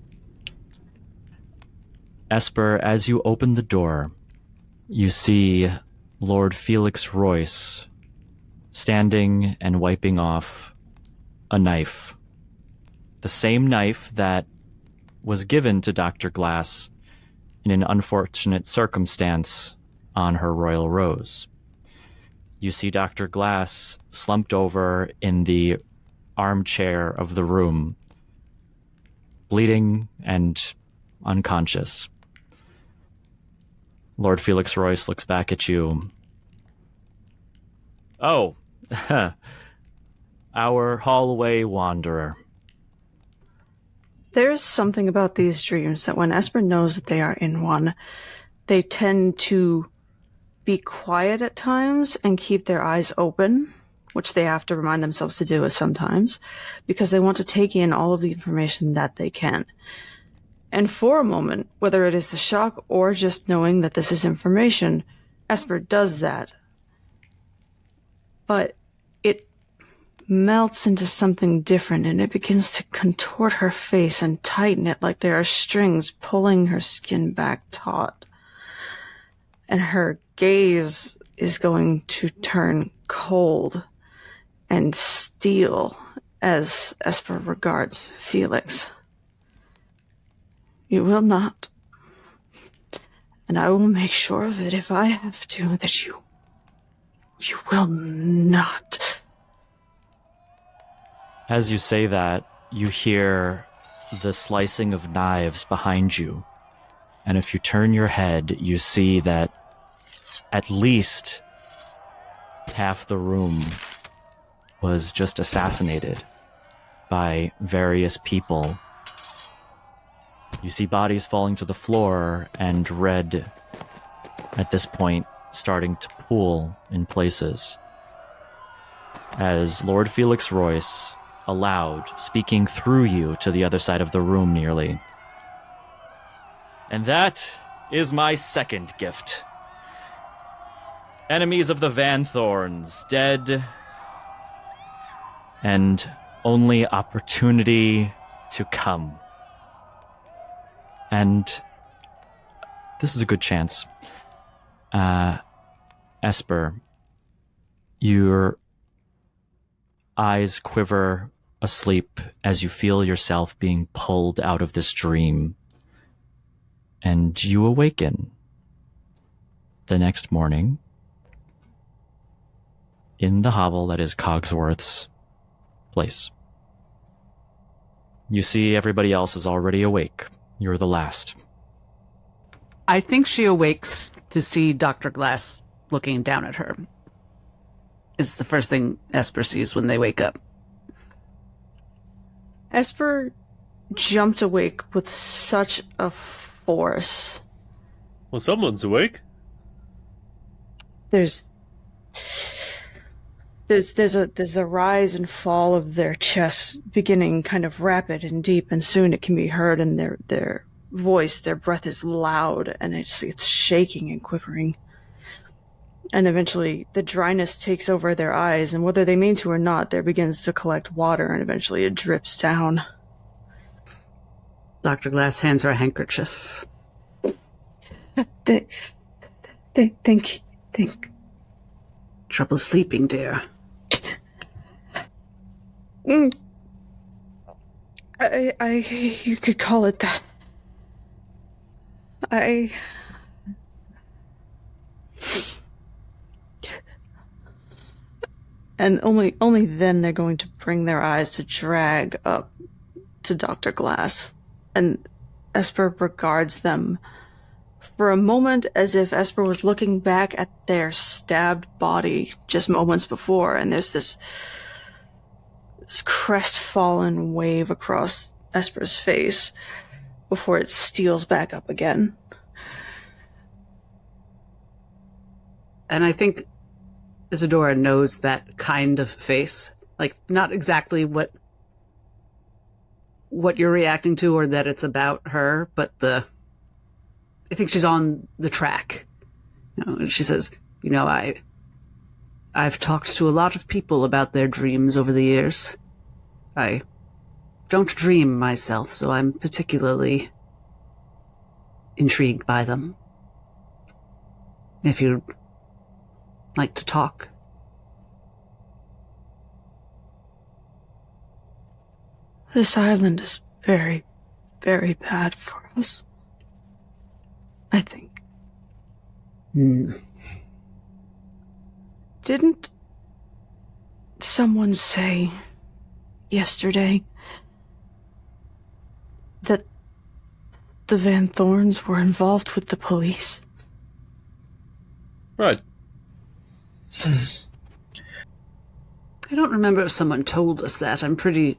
Esper, as you open the door, you see Lord Felix Royce standing and wiping off a knife. The same knife that was given to Dr. Glass in an unfortunate circumstance on her royal rose. You see Dr. Glass slumped over in the armchair of the room, bleeding and unconscious. Lord Felix Royce looks back at you. Oh, our hallway wanderer. There's something about these dreams that when Esper knows that they are in one, they tend to be quiet at times and keep their eyes open, which they have to remind themselves to do sometimes, because they want to take in all of the information that they can. And for a moment, whether it is the shock or just knowing that this is information, Esper does that. But it melts into something different, and it begins to contort her face and tighten it like there are strings pulling her skin back taut. and her gaze is going to turn cold and steel as Esper regards Felix. You will not. And I will make sure of it if I have to, that you will not. As you say that, you hear the slicing of knives behind you. And if you turn your head, you see that at least half the room was just assassinated by various people. You see bodies falling to the floor and red, at this point, starting to pool in places. As Lord Felix Royce, aloud, speaking through you to the other side of the room nearly. And that is my second gift. Enemies of the Van Thorns, dead, and only opportunity to come. And this is a good chance. Esper, your eyes quiver asleep as you feel yourself being pulled out of this dream. And you awaken the next morning in the hovel that is Cogsworth's place. You see everybody else is already awake. You're the last. I think she awakes to see Dr. Glass looking down at her. It's the first thing Esper sees when they wake up. Esper jumped awake with such a force. Well, someone's awake. There's a rise and fall of their chests, beginning kind of rapid and deep, and soon it can be heard in their voice. Their breath is loud, and it's shaking and quivering. And eventually, the dryness takes over their eyes, and whether they mean to or not, there begins to collect water, and eventually it drips down. Dr. Glass hands her a handkerchief. Think. Trouble sleeping, dear. You could call it that. And only then they're going to bring their eyes to drag up to Dr. Glass. And Esper regards them for a moment as if Esper was looking back at their stabbed body just moments before, and there's this crestfallen wave across Esper's face before it steals back up again. And I think Isadora knows that kind of face. Like, not exactly what you're reacting to or that it's about her, but I think she's on the track. She says, I've talked to a lot of people about their dreams over the years. I don't dream myself, so I'm particularly intrigued by them. If you'd like to talk. This island is very, very bad for us. I think. Didn't someone say yesterday that the Van Thorns were involved with the police? Right. I don't remember if someone told us that. I'm pretty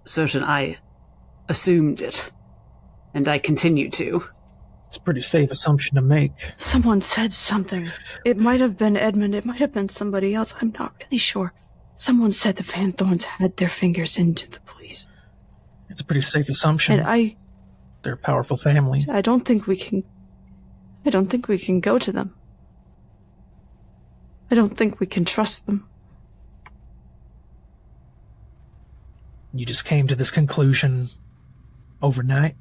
certain I assumed it. And I continue to. It's a pretty safe assumption to make. Someone said something. It might have been Edmund. It might have been somebody else. I'm not really sure. Someone said the Van Thorns had their fingers into the police. It's a pretty safe assumption. And they're a powerful family. I don't think we can go to them. I don't think we can trust them. You just came to this conclusion overnight?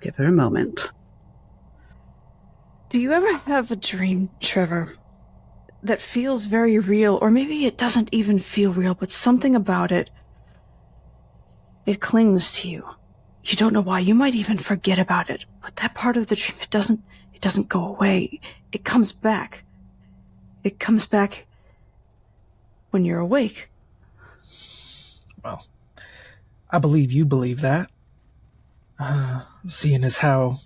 Give her a moment. Do you ever have a dream, Trevor, that feels very real, or maybe it doesn't even feel real, but something about it, it clings to you. You don't know why. You might even forget about it, but that part of the dream, it doesn't go away. It comes back. It comes back when you're awake. Well, I believe you believe that. Seeing as how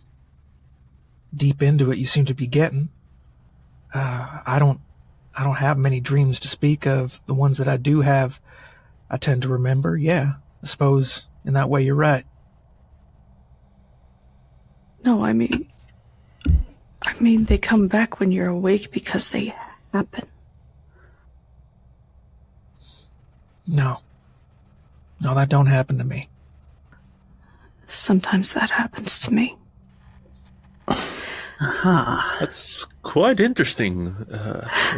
deep into it you seem to be getting. I don't have many dreams to speak of. The ones that I do have, I tend to remember. Yeah, I suppose in that way you're right. No, I mean they come back when you're awake because they happen. No, that don't happen to me. Sometimes that happens to me. Aha. That's quite interesting,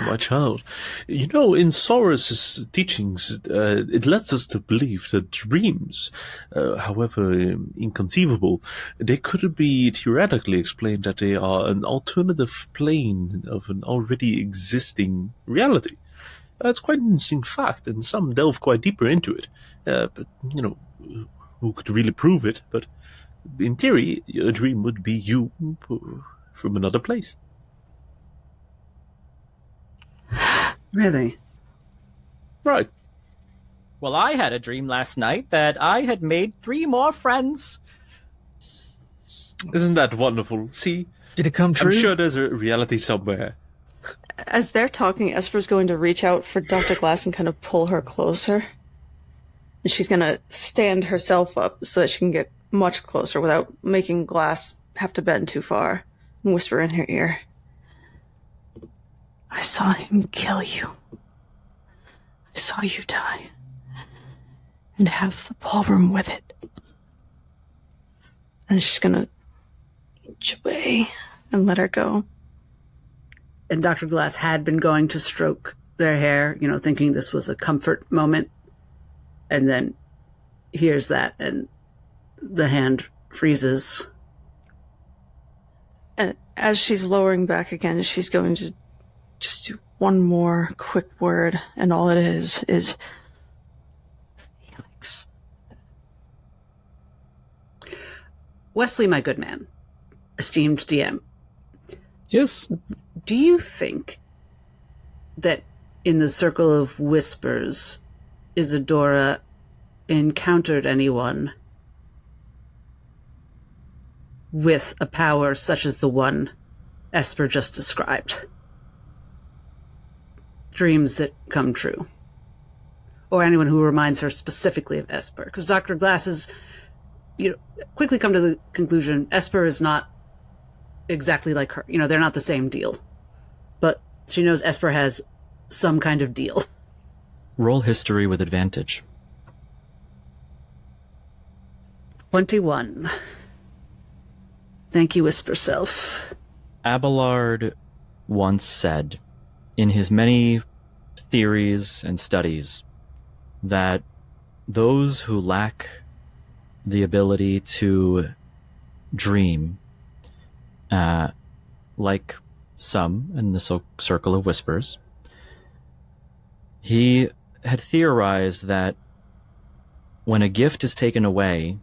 my child. You know, in Soros's teachings, it lets us to believe that dreams, however inconceivable, they could be theoretically explained that they are an alternative plane of an already existing reality. It's quite an interesting fact, and some delve quite deeper into it. But, you know, who could really prove it? But in theory, a dream would be you from another place. Really? Right. Well, I had a dream last night that I had made 3 more friends. Isn't that wonderful? See? Did it come true? I'm sure there's a reality somewhere. As they're talking, Esper's going to reach out for Dr. Glass and kind of pull her closer. And she's going to stand herself up so that she can get much closer without making Glass have to bend too far, and whisper in her ear, I saw him kill you. I saw you die. And have the ballroom with it. And she's going to inch away and let her go. And Dr. Glass had been going to stroke their hair, you know, thinking this was a comfort moment. And then hears that, and the hand freezes. And as she's lowering back again, she's going to just do one more quick word, and all it is Felix. Wesley, my good man, esteemed DM, Yes. do you think that in the Circle of Whispers, Isadora encountered anyone with a power such as the one Esper just described? Dreams that come true. Or anyone who reminds her specifically of Esper. Because Dr. Glass is, you know, quickly come to the conclusion Esper is not exactly like her. You know, they're not the same deal. But she knows Esper has some kind of deal. Roll history with advantage. 21. Thank you, Whisper Self. Abelard once said, in his many theories and studies, that those who lack the ability to dream, like some in the Circle of Whispers, he had theorized that when a gift is taken away,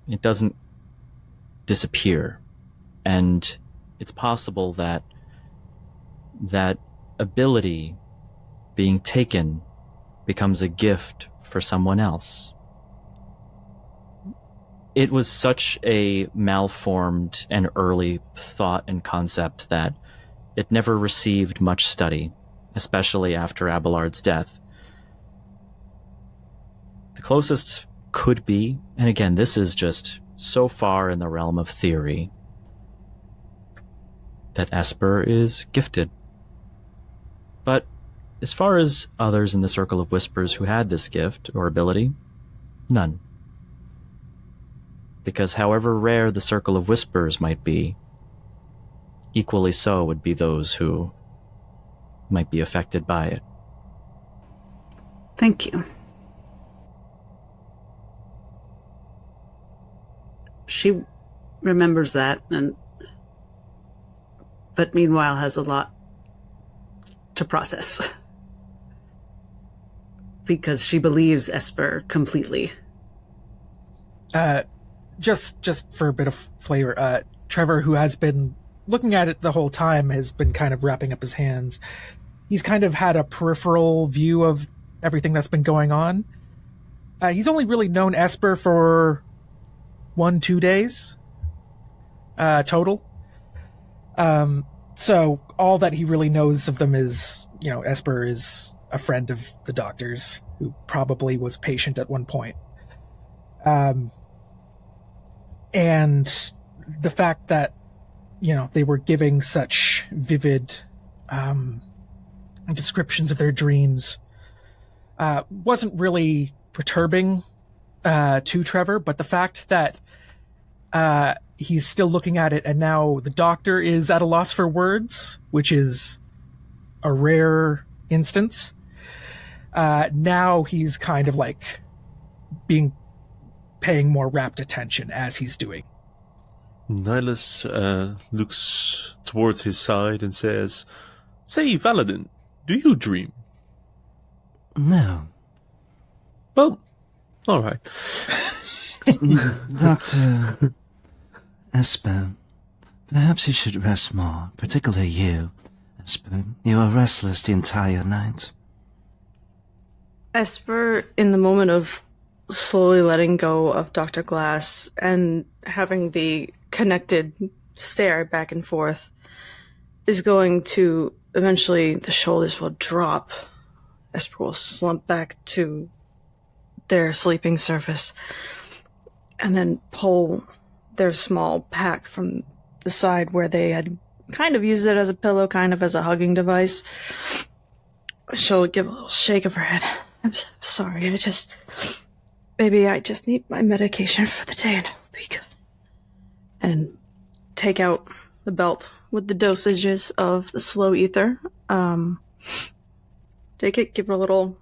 it doesn't disappear. And it's possible that that ability being taken becomes a gift for someone else. It was such a malformed and early thought and concept that it never received much study, especially after Abelard's death. The closest could be, and again, this is just so far in the realm of theory, that Esper is gifted. But as far as others in the Circle of Whispers who had this gift or ability, none. Because however rare the Circle of Whispers might be, equally so would be those who might be affected by it. Thank you. she remembers that, but meanwhile has a lot to process. Because she believes Esper completely. Just for a bit of flavor, Trevor, who has been looking at it the whole time, has been kind of wrapping up his hands. He's kind of had a peripheral view of everything that's been going on. He's only really known Esper for 1-2 days total. So all that he really knows of them is, Esper is a friend of the doctor's who probably was patient at one point. And the fact that, they were giving such vivid descriptions of their dreams wasn't really perturbing to Trevor, but the fact that he's still looking at it and now the doctor is at a loss for words, which is a rare instance. Now he's kind of like paying more rapt attention as he's doing. Nihilus looks towards his side and says, "Say, Valadin, do you dream?" No. Well, all right. Dr. Esper, perhaps you should rest more, particularly you, Esper. You are restless the entire night. Esper, in the moment of slowly letting go of Dr. Glass and having the connected stare back and forth, is going to eventually, the shoulders will drop. Esper will slump back to their sleeping surface and then pull their small pack from the side where they had kind of used it as a pillow, kind of as a hugging device. She'll give a little shake of her head. I'm sorry, maybe I just need my medication for the day and it'll be good. And take out the belt with the dosages of the slow ether. Take it, give it a little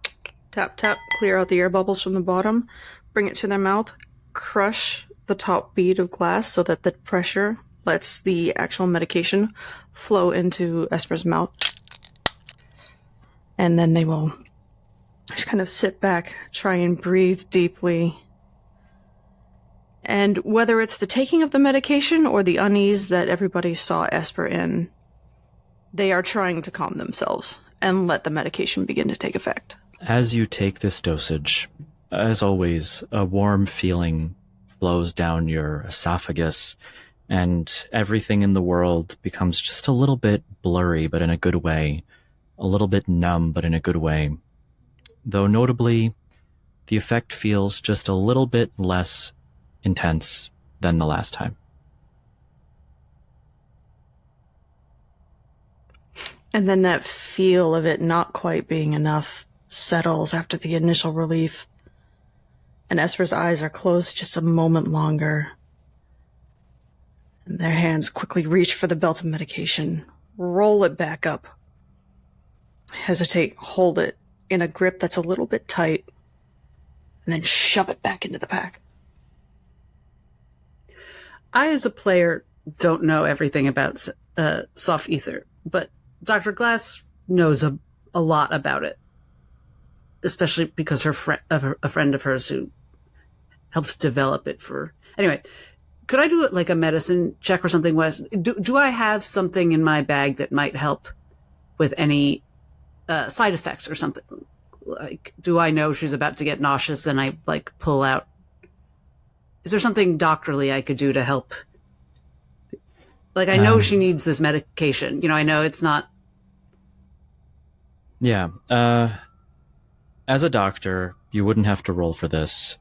tap, clear out the air bubbles from the bottom, bring it to their mouth, crush the top bead of glass so that the pressure lets the actual medication flow into Esper's mouth. And then they will just kind of sit back, try and breathe deeply. And whether it's the taking of the medication or the unease that everybody saw Esper in, they are trying to calm themselves and let the medication begin to take effect. As you take this dosage, as always, a warm feeling flows down your esophagus, and everything in the world becomes just a little bit blurry, but in a good way, a little bit numb, but in a good way. Though notably, the effect feels just a little bit less intense than the last time. And then that feel of it not quite being enough settles after the initial relief. And Esper's eyes are closed just a moment longer. And their hands quickly reach for the belt of medication, roll it back up, hesitate, hold it in a grip that's a little bit tight, and then shove it back into the pack. I, as a player, don't know everything about soft ether, but Dr. Glass knows a lot about it, especially because a friend of hers who helped develop it for... Anyway, could I do it like a medicine check or something, Wes? Do I have something in my bag that might help with any side effects or something? Like, do I know she's about to get nauseous and I, like, pull out... Is there something doctorly I could do to help? Like, I know she needs this medication. You know, I know it's not... Yeah. As a doctor, you wouldn't have to roll for this.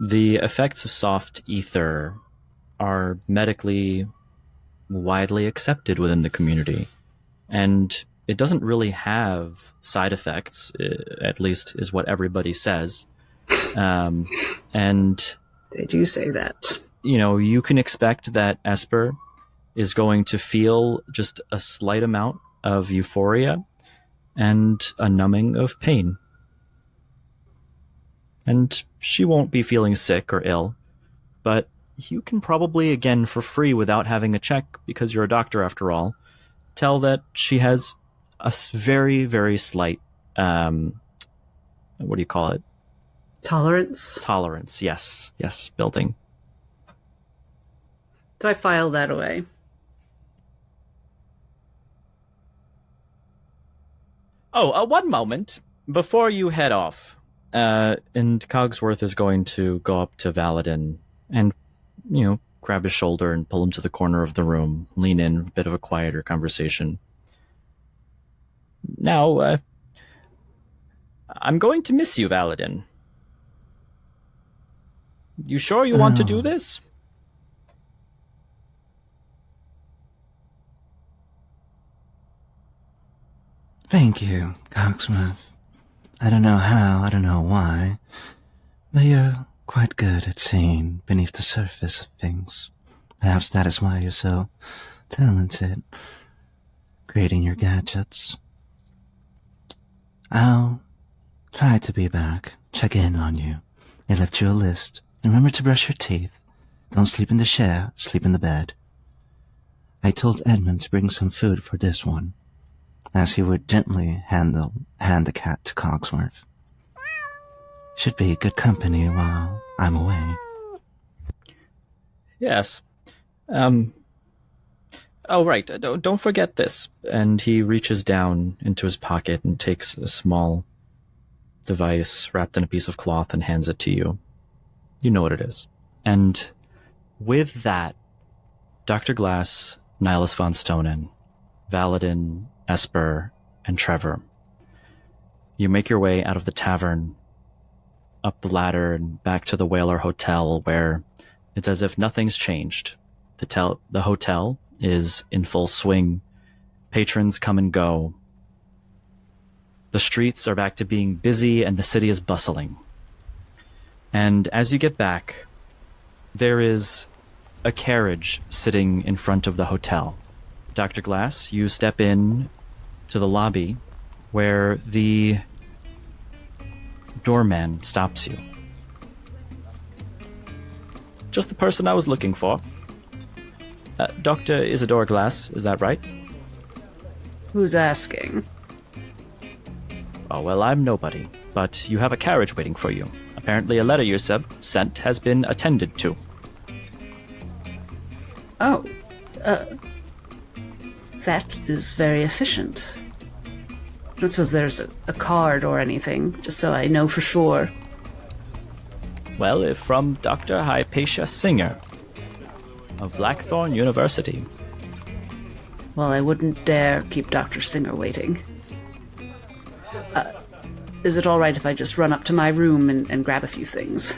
The effects of soft ether are medically widely accepted within the community. And it doesn't really have side effects, at least is what everybody says. And They do say that. You know, you can expect that Esper is going to feel just a slight amount of euphoria and a numbing of pain. And she won't be feeling sick or ill. but you can probably, again, for free without having a check, because you're a doctor after all, tell that she has a very, very slight, what do you call it? Tolerance. Tolerance, yes. Yes, building. Do I file that away? Oh, one moment. Before you head off, and Cogsworth is going to go up to Valadin and, grab his shoulder and pull him to the corner of the room, lean in, a bit of a quieter conversation. Now, I'm going to miss you, Valadin. You sure you want to do this? Thank you, Cogsworth. I don't know how, I don't know why, but you're quite good at seeing beneath the surface of things. Perhaps that is why you're so talented, creating your gadgets. I'll try to be back, check in on you. I left you a list. Remember to brush your teeth. Don't sleep in the chair, sleep in the bed. I told Edmund to bring some food for this one, as he would gently hand the cat to Cogsworth. Should be good company while I'm away. Yes. Oh, right. Don't forget this. And he reaches down into his pocket and takes a small device wrapped in a piece of cloth and hands it to you. You know what it is. And with that, Dr. Glass, Nihilus von Stonen, Valadin, Esper, and Trevor, you make your way out of the tavern, up the ladder, and back to the Whaler Hotel, where it's as if nothing's changed. The hotel is in full swing. Patrons come and go. The streets are back to being busy, and the city is bustling. And as you get back, there is a carriage sitting in front of the hotel. Dr. Glass, you step in to the lobby where the doorman stops you. Just the person I was looking for. Dr. Isidore Glass, is that right? Who's asking? Oh, well, I'm nobody, but you have a carriage waiting for you. Apparently a letter you sent has been attended to. Oh, that is very efficient. I don't suppose there's a card or anything, just so I know for sure. Well, if from Dr. Hypatia Singer of Blackthorn University. Well, I wouldn't dare keep Dr. Singer waiting. Is it all right if I just run up to my room and grab a few things?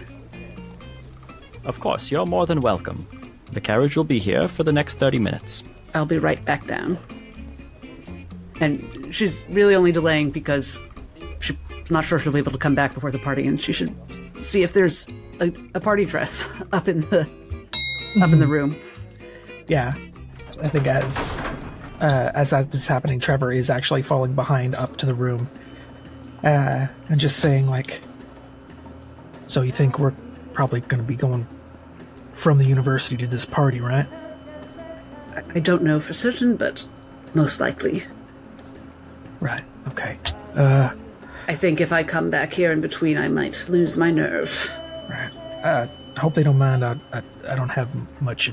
Of course, you're more than welcome. The carriage will be here for the next 30 minutes. I'll be right back down. And she's really only delaying because she's not sure she'll be able to come back before the party, and she should see if there's a party dress up in the room. Yeah, I think as that is happening, Trevor is actually falling behind up to the room, and just saying like, "So you think we're probably going to be going from the university to this party, right?" I don't know for certain, but most likely. Right. Okay. I think if I come back here in between, I might lose my nerve. Right. Hope they don't mind. I don't have much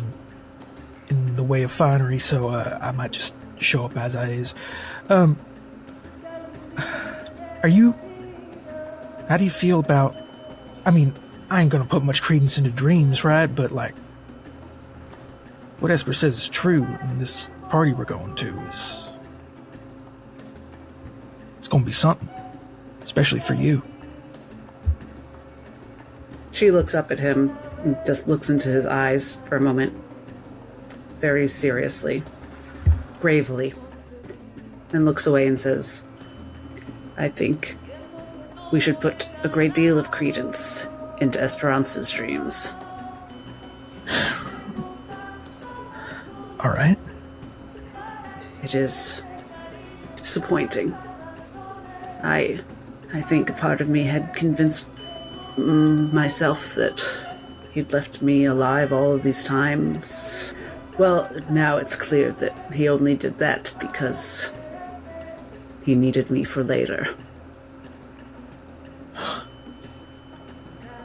in the way of finery, so I might just show up as I is. How do you feel about, I mean, I ain't gonna put much credence into dreams, right? But like, what Esper says is true, and this party we're going to it's gonna be something, especially for you. She looks up at him and just looks into his eyes for a moment, very seriously, gravely, and looks away and says, I think we should put a great deal of credence into Esperance's dreams. All right. It is disappointing. I think a part of me had convinced myself that he'd left me alive all of these times. Well, now it's clear that he only did that because he needed me for later.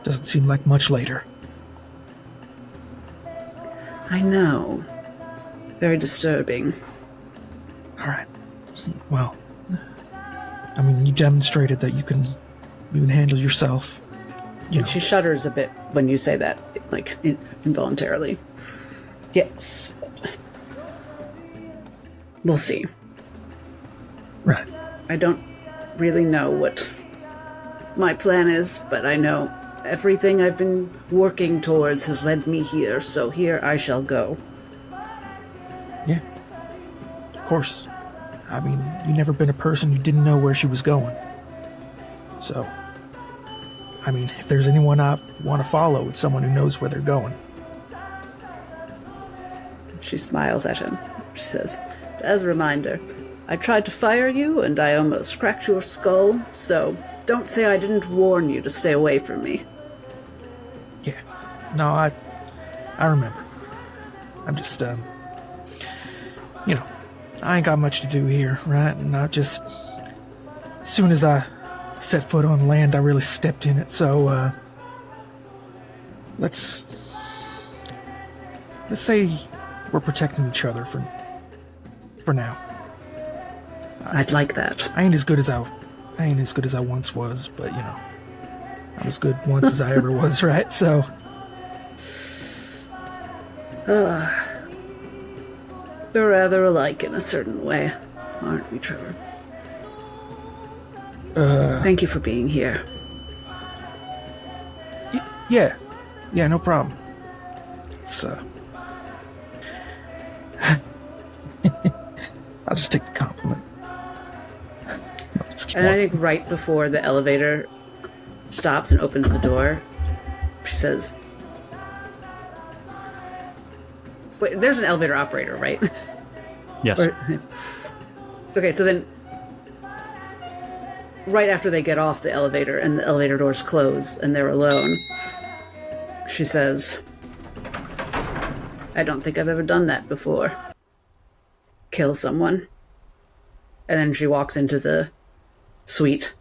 Doesn't seem like much later. I know. Very disturbing. All right. Well, I mean, you demonstrated that you can handle yourself. You know. She shudders a bit when you say that, like, involuntarily. Yes. We'll see. Right. I don't really know what my plan is, but I know everything I've been working towards has led me here, so here I shall go. Yeah. Of course. I mean, you never been a person who didn't know where she was going. So, I mean, if there's anyone I want to follow, it's someone who knows where they're going. She smiles at him. She says, as a reminder, I tried to fire you and I almost cracked your skull, so don't say I didn't warn you to stay away from me. Yeah. No, I remember. I'm just, I ain't got much to do here, right? And I just, as soon as I set foot on land, I really stepped in it, so, let's say we're protecting each other for now. I'd like that. I ain't as good as I once was, but not as good once as I ever was, right? So We're rather alike in a certain way, aren't we, Trevor? Thank you for being here. Yeah, no problem. It's I'll just take the compliment. And I think right before the elevator stops and opens the door, she says, wait, there's an elevator operator, right? Yes. Okay, so then right after they get off the elevator and the elevator doors close and they're alone, she says, I don't think I've ever done that before. Kill someone. And then she walks into the suite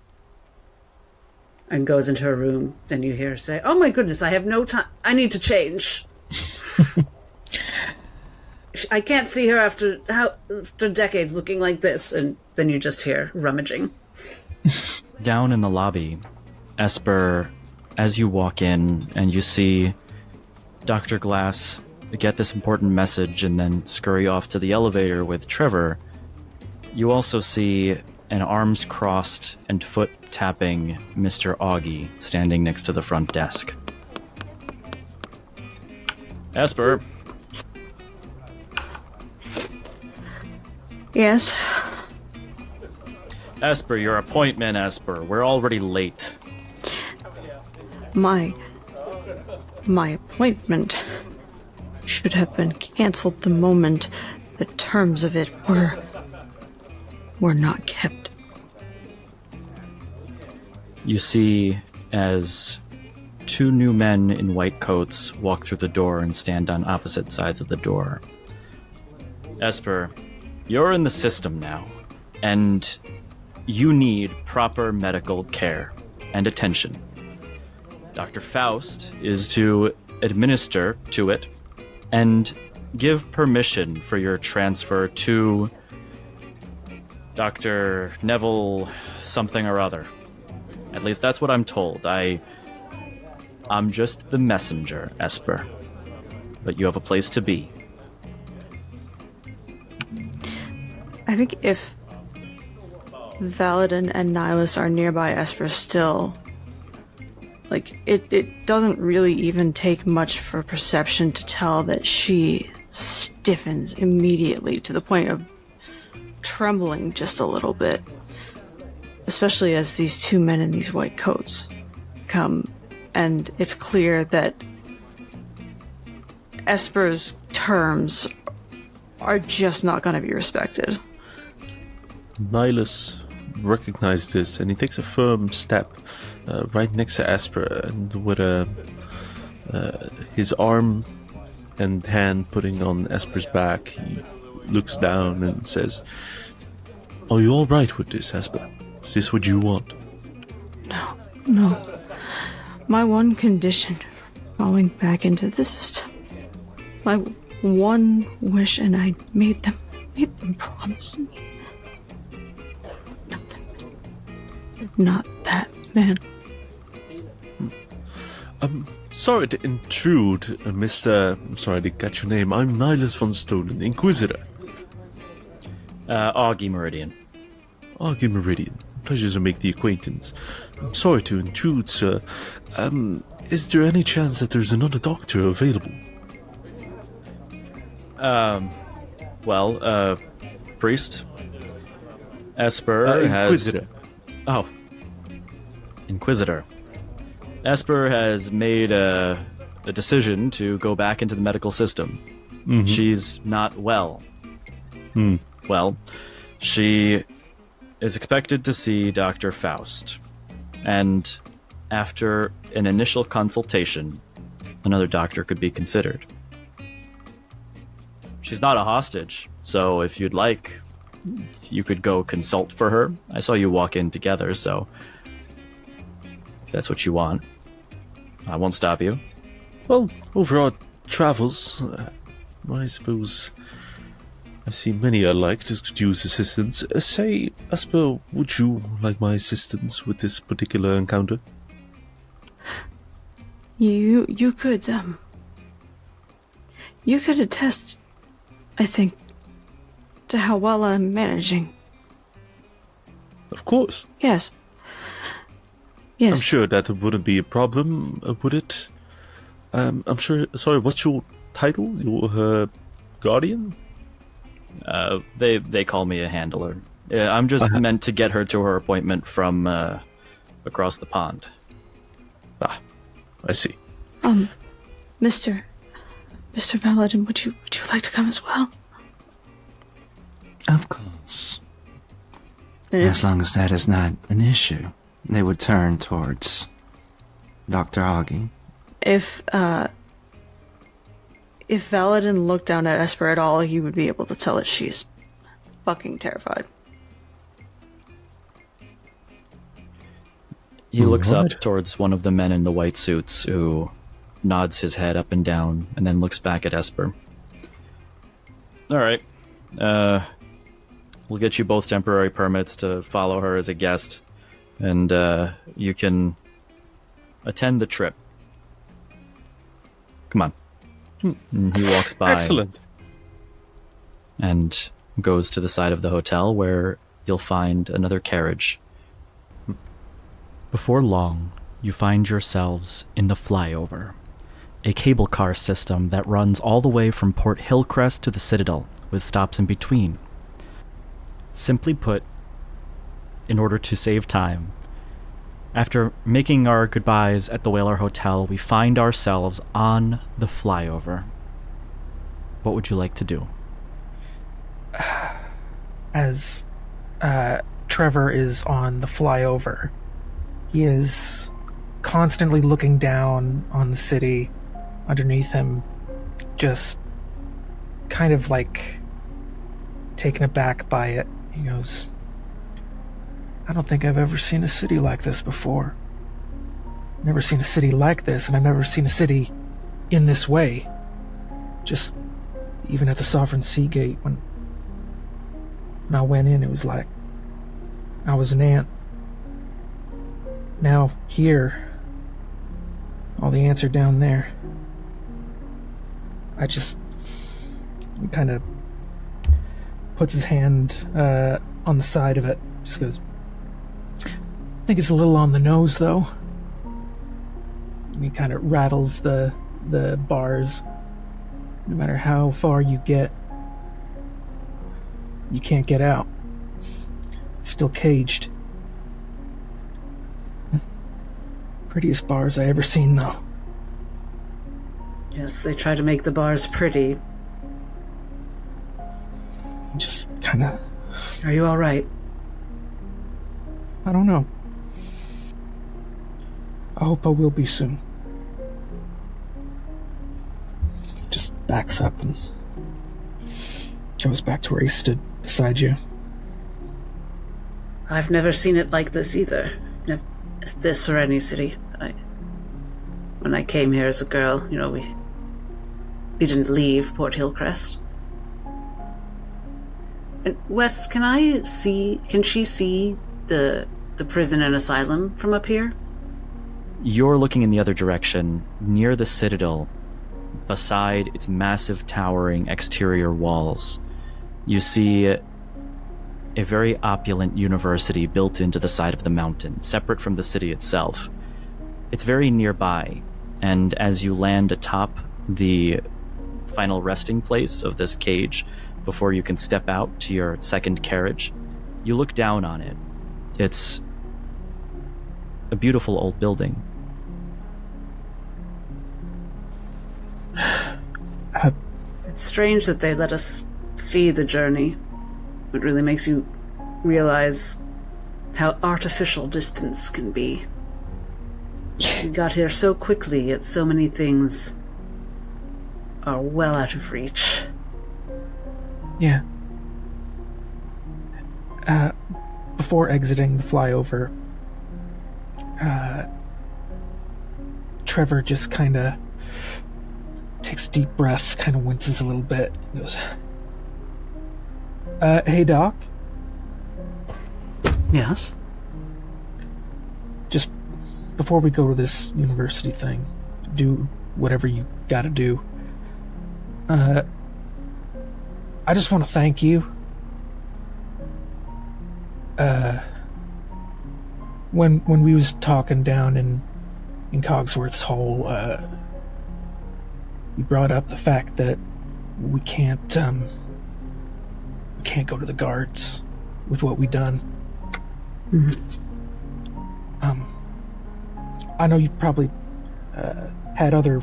and goes into her room, and you hear her say, oh my goodness, I have no time. I need to change. I can't see her after decades looking like this. And then you just hear rummaging. Down in the lobby, Esper, as you walk in and you see Dr. Glass get this important message and then scurry off to the elevator with Trevor, you also see an arms crossed and foot tapping Mr. Augie standing next to the front desk. Esper. Yes? Esper, your appointment, Esper. We're already late. My appointment should have been canceled the moment the terms of it were not kept. You see as two new men in white coats walk through the door and stand on opposite sides of the door. Esper, you're in the system now, and you need proper medical care and attention. Dr. Faust is to administer to it and give permission for your transfer to Dr. Neville something or other. At least that's what I'm told. I'm just the messenger, Esper. But you have a place to be. I think if Valadin and Nihilus are nearby Esper still, it doesn't really even take much for perception to tell that she stiffens immediately to the point of trembling just a little bit. Especially as these two men in these white coats come, and it's clear that Esper's terms are just not going to be respected. Nihilus recognizes this, and he takes a firm step right next to Esper, and with a His arm and hand putting on Esper's back, he looks down and says, "Are you all right with this, Esper? Is this what you want?" No. My one condition for going back into the system. My one wish, and I made them promise me. Not that, man. Sorry to intrude, Mr. I'm sorry I didn't catch your name. I'm Nihilus von Stolen, Inquisitor. Augie Meridian. Augie Meridian. Pleasure to make the acquaintance. I'm sorry to intrude, sir. Is there any chance that there's another doctor available? Priest. Esper has... Inquisitor. Oh. Inquisitor. Esper has made a decision to go back into the medical system. Mm-hmm. She's not well. Well, she is expected to see Dr. Faust. And after an initial consultation, another doctor could be considered. She's not a hostage, so if you'd like, you could go consult for her. I saw you walk in together, so if that's what you want, I won't stop you. Well, over our travels, I suppose I've seen many alike to use assistance. Say, Esper, would you like my assistance with this particular encounter? You could attest, I think, to how well I'm managing. Of course. Yes. I'm sure that wouldn't be a problem, would it? I'm sure... Sorry, what's your title? Your guardian? They call me a handler. I'm just meant to get her to her appointment from across the pond. Ah, I see. Mr. Paladin, would you like to come as well? Of course. As long as that is not an issue, they would turn towards Dr. Augie. If Valadin looked down at Esper at all, he would be able to tell that she's fucking terrified. He looks up towards one of the men in the white suits who nods his head up and down and then looks back at Esper. All right. We'll get you both temporary permits to follow her as a guest, and you can attend the trip. Come on. And he walks by. Excellent. And goes to the side of the hotel where you'll find another carriage. Before long, you find yourselves in the Flyover, a cable car system that runs all the way from Port Hillcrest to the Citadel, with stops in between. Simply put, in order to save time, after making our goodbyes at the Whaler Hotel, we find ourselves on the Flyover. What would you like to do? As Trevor is on the flyover, he is constantly looking down on the city underneath him, just kind of like taken aback by it. He goes, I don't think I've ever seen a city like this before. Never seen a city like this, and I've never seen a city in this way. Just even at the Sovereign Sea Gate, when I went in, it was like I was an ant. Now here, all the ants are down there. He kind of puts his hand on the side of it, just goes, I think it's a little on the nose, though. And he kind of rattles the bars. No matter how far you get, you can't get out. Still caged. Prettiest bars I ever seen, though. Yes, they try to make the bars pretty. Just kind of... Are you all right? I don't know. I hope I will be soon. backs up and goes back to where he stood beside you. I've never seen it like this either. This or any city. When I came here as a girl, we didn't leave Port Hillcrest. And Wes, can she see the prison and asylum from up here? You're looking in the other direction, near the Citadel, beside its massive towering exterior walls. You see a very opulent university built into the side of the mountain, separate from the city itself. It's very nearby, and as you land atop the final resting place of this cage before you can step out to your second carriage, you look down on it. It's a beautiful old building. It's strange that they let us see the journey. It really makes you realize how artificial distance can be. We got here so quickly, yet so many things are well out of reach. Yeah. Before exiting the flyover, Trevor just kind of takes a deep breath, kind of winces a little bit, and goes, hey, Doc? Yes? Just before we go to this university thing, do whatever you gotta do. I just want to thank you. When we was talking down in Cogsworth's Hole, you brought up the fact that we can't go to the guards with what we done. Mm-hmm. I know you probably had other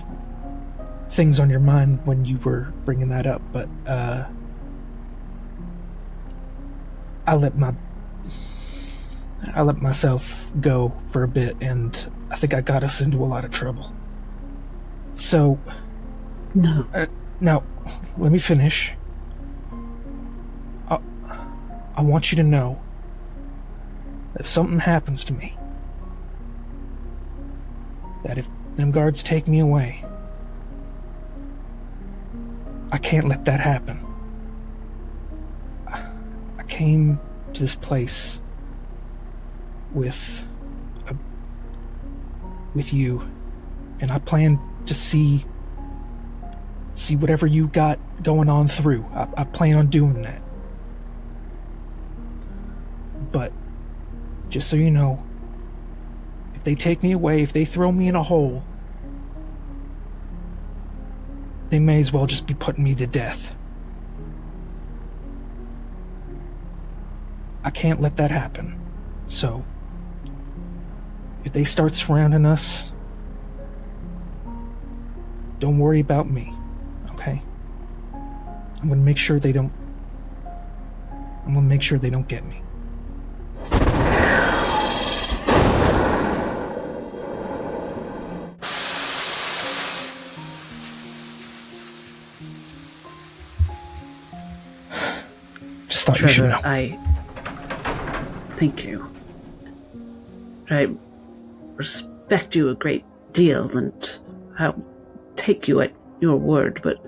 things on your mind when you were bringing that up, but I let myself go for a bit, and I think I got us into a lot of trouble. So, No. now, let me finish. I want you to know that if something happens to me, that if them guards take me away, I can't let that happen. I came to this place with you, and I plan to see whatever you got going on through. I plan on doing that. But just so you know, if they take me away, if they throw me in a hole, they may as well just be putting me to death. I can't let that happen. So, if they start surrounding us, don't worry about me, okay? I'm gonna make sure they don't get me. Just thought you should Trevor, know. Thank you. I respect you a great deal, and I'll take you at your word, but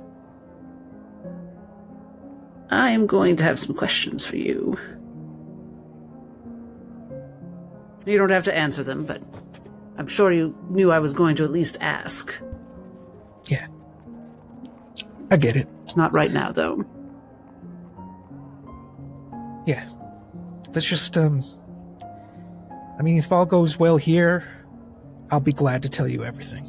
I am going to have some questions for you. You don't have to answer them, but I'm sure you knew I was going to at least ask. Yeah. I get it. Not right now, though. Yeah. Let's just, I mean, if all goes well here, I'll be glad to tell you everything.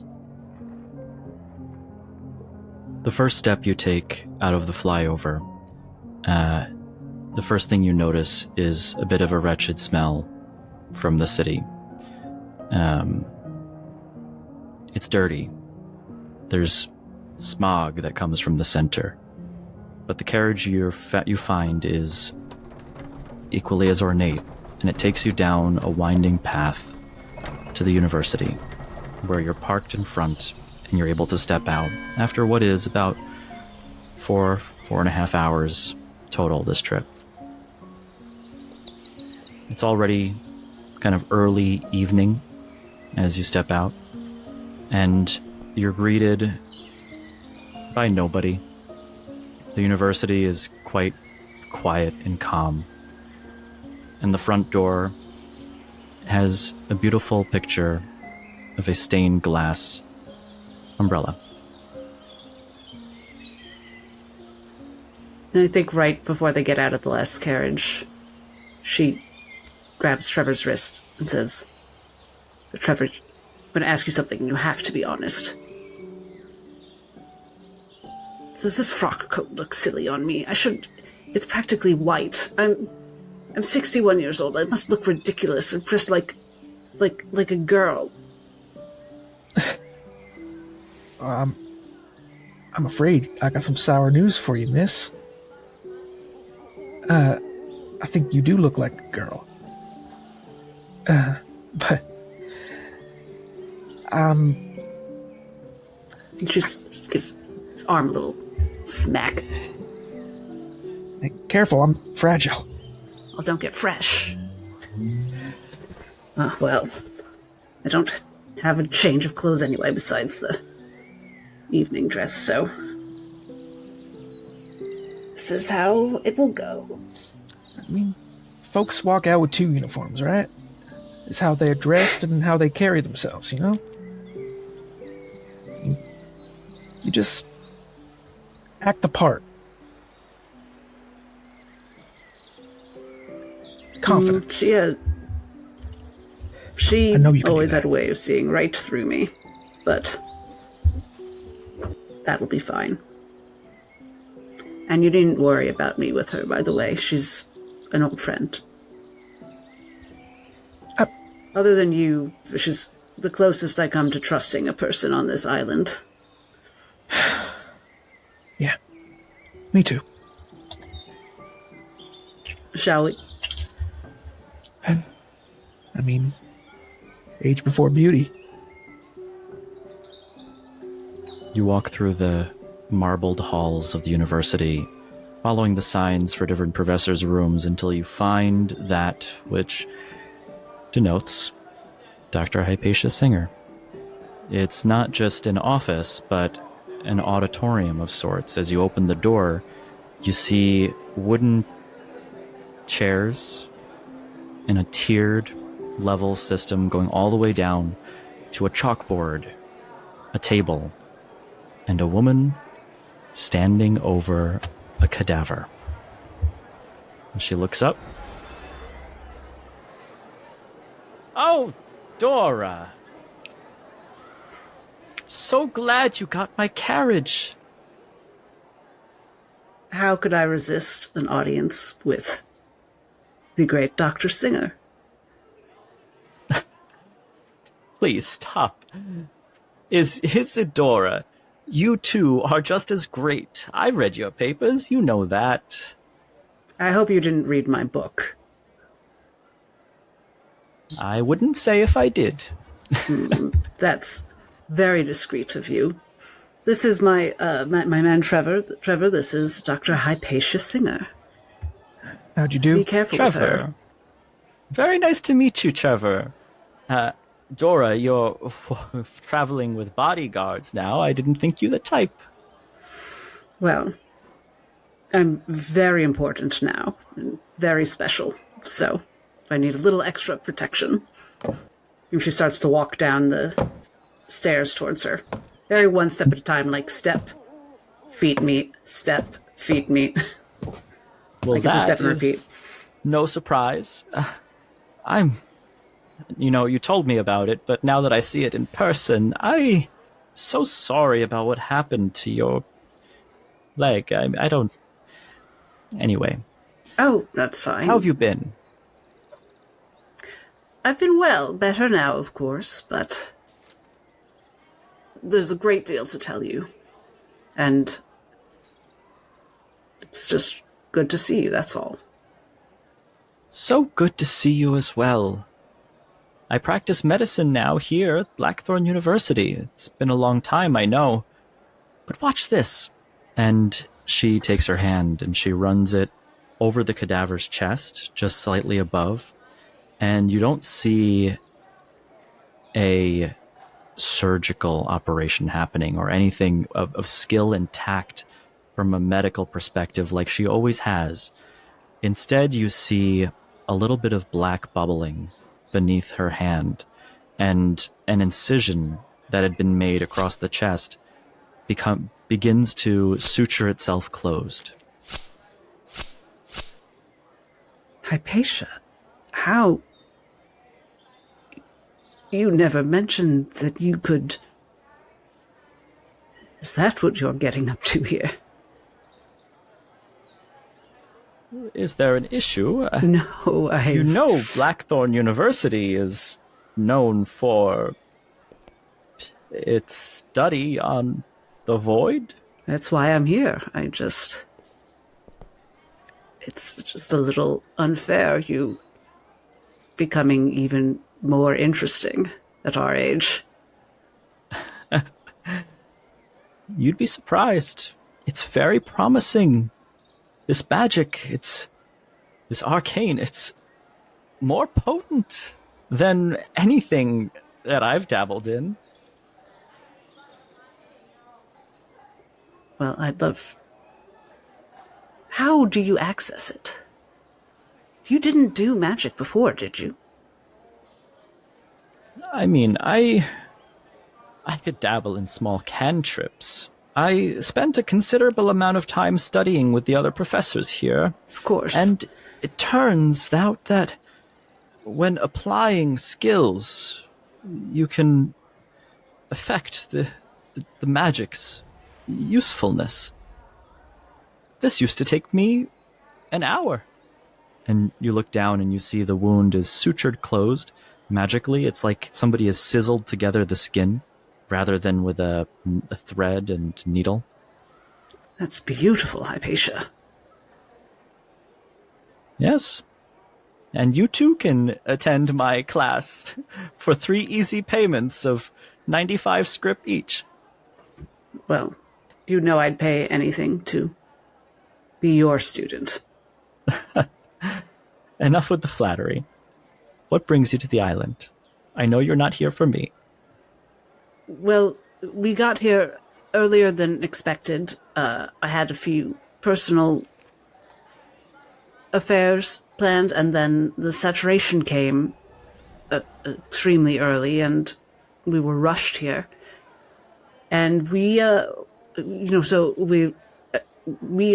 The first step you take out of the flyover, the first thing you notice is a bit of a wretched smell from the city. It's dirty. There's smog that comes from the center. But the carriage you find is equally as ornate, and it takes you down a winding path to the university, where you're parked in front and you're able to step out after what is about 4.5 hours total this trip. It's already kind of early evening as you step out, and you're greeted by nobody. The university is quite quiet and calm, and the front door has a beautiful picture of a stained glass umbrella. And I think right before they get out of the last carriage, she grabs Trevor's wrist and says, Trevor, I'm going to ask you something, and you have to be honest. Does this frock coat look silly on me? It's practically white. I'm 61 years old. I must look ridiculous and dressed like a girl. I'm afraid I got some sour news for you, miss. I think you do look like a girl. But He just gives his arm a little smack. hey, careful, I'm fragile. Well, don't get fresh. Well, I don't have a change of clothes anyway besides the evening dress, so this is how it will go. I mean, folks walk out with 2 uniforms, right? It's how they're dressed and how they carry themselves, you know? You just act the part. Confidence. She I know you can do always that. had a way of seeing right through me, but that will be fine. And you didn't worry about me with her, by the way. She's an old friend. Other than you, she's the closest I come to trusting a person on this island. Yeah. Me too. Shall we? I mean, age before beauty. You walk through the marbled halls of the university, following the signs for different professors' rooms until you find that which denotes Dr. Hypatia Singer. It's not just an office, but an auditorium of sorts. As you open the door, you see wooden chairs in a tiered level system going all the way down to a chalkboard, a table, and a woman standing over a cadaver. And she looks up. Oh, Dora! So glad you got my carriage. How could I resist an audience with the great Dr. Singer? Please stop. Isadora, you two are just as great. I read your papers, you know that. I hope you didn't read my book. I wouldn't say if I did. That's very discreet of you. This is my man Trevor. Trevor, this is Dr. Hypatia Singer. How'd you do? Be careful with her. Trevor. Very nice to meet you, Trevor. Dora, you're traveling with bodyguards now. I didn't think you the type. Well, I'm very important now, and very special, so I need a little extra protection. And she starts to walk down the stairs towards her. Very one step at a time, like step, feet meet, step, feet meet. Well, Like it's a step and is repeat. no surprise. You told me about it, but now that I see it in person, I'm so sorry about what happened to your leg. I don't... Anyway, Oh, that's fine. how have you been? I've been well, better now, of course, but there's a great deal to tell you. And it's just good to see you, that's all. So good to see you as well. I practice medicine now here at Blackthorn University. It's been a long time, I know. But watch this. And She takes her hand and she runs it over the cadaver's chest, just slightly above, and you don't see a surgical operation happening or anything of skill and tact from a medical perspective like she always has. Instead, you see a little bit of black bubbling beneath her hand, and an incision that had been made across the chest begins to suture itself closed. Hypatia, how? You never mentioned that you could... Is that what you're getting up to here? Is there an issue? No, You know Blackthorn University is known for its study on the void? That's why I'm here. It's just a little unfair, you becoming even more interesting at our age. You'd be surprised. It's very promising. This magic, this arcane, it's more potent than anything that I've dabbled in. Well, I'd love... How do you access it? You didn't do magic before, did you? I mean, I could dabble in small cantrips. I spent a considerable amount of time studying with the other professors here. Of course. And it turns out that when applying skills, you can affect the magic's usefulness. This used to take me an hour. And you look down and you see the wound is sutured closed. Magically, it's like somebody has sizzled together the skin rather than with a thread and needle. That's beautiful, Hypatia. Yes. And you too can attend my class for 3 easy payments of 95 scrip each. Well, you know I'd pay anything to be your student. Enough with the flattery. What brings you to the island? I know you're not here for me. Well, we got here earlier than expected. I had a few personal affairs planned, and then the saturation came extremely early, and we were rushed here. And we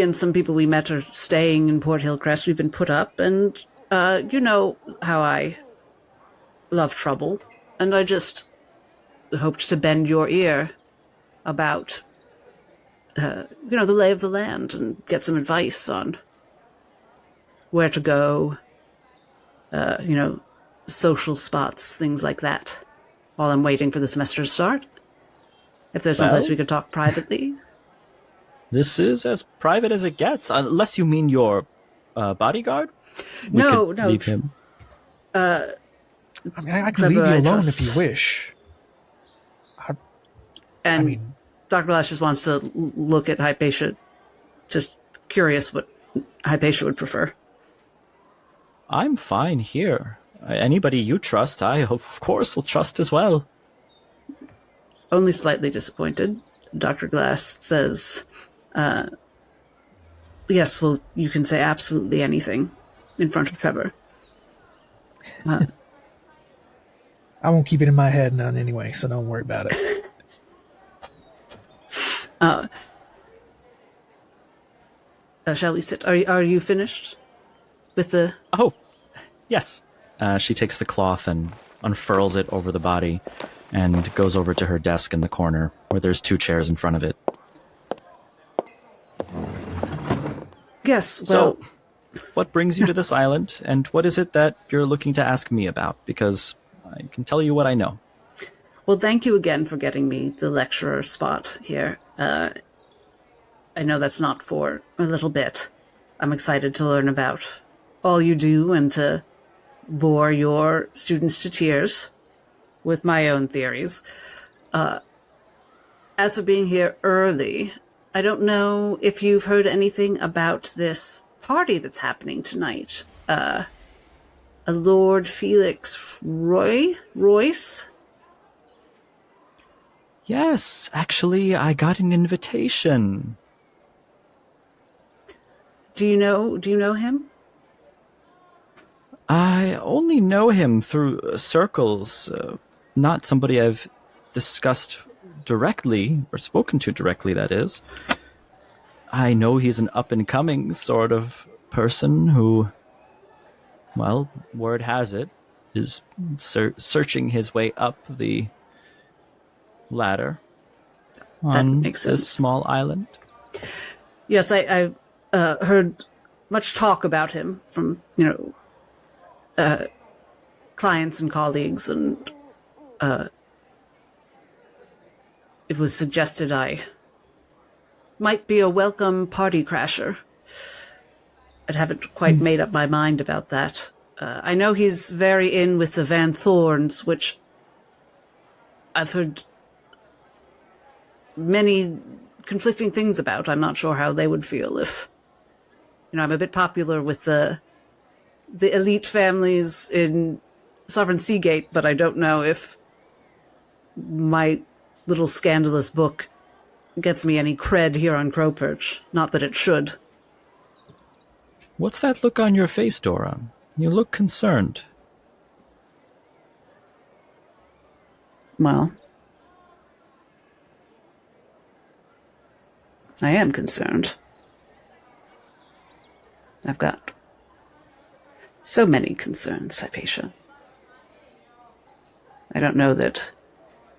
and some people we met are staying in Port Hillcrest. We've been put up, and you know how I love trouble, and I just hoped to bend your ear about, the lay of the land and get some advice on where to go, social spots, things like that, while I'm waiting for the semester to start. If there's some place we could talk privately. This is as private as it gets, unless you mean your bodyguard. We No. could leave him. I mean, I can Trevor, leave you I alone trust- if you wish. And I mean, Dr. Glass just wants to look at Hypatia, just curious what Hypatia would prefer. I'm fine here. Anybody you trust, I of course will trust as well. Only slightly disappointed. Dr. Glass says, yes, well, you can say absolutely anything in front of Trevor. I won't keep it in my head none anyway, so don't worry about it. Shall we sit? Are you finished with the... Oh, yes. She takes the cloth and unfurls it over the body and goes over to her desk in the corner where there's 2 chairs in front of it. Yes, well... So, what brings you to this island, and what is it that you're looking to ask me about? Because I can tell you what I know. Well, thank you again for getting me the lecturer spot here. I know that's not for a little bit. I'm excited to learn about all you do and to bore your students to tears with my own theories. As for being here early, I don't know if you've heard anything about this party that's happening tonight. A Lord Felix Royce? Yes, actually, I got an invitation. Do you know him? I only know him through circles, not somebody I've discussed directly, or spoken to directly, that is. I know he's an up-and-coming sort of person who, well, word has it, is searching his way up the ladder on makes this sense. small island. Yes, I heard much talk about him from, clients and colleagues, and it was suggested I might be a welcome party crasher. I haven't quite made up my mind about that. I know he's very in with the Van Thorns, which I've heard many conflicting things about. I'm not sure how they would feel if, I'm a bit popular with the elite families in Sovereign Seagate, but I don't know if my little scandalous book gets me any cred here on Crowperch. Not that it should. What's that look on your face, Dora? You look concerned. Well, I am concerned. I've got so many concerns, Hypatia. I don't know that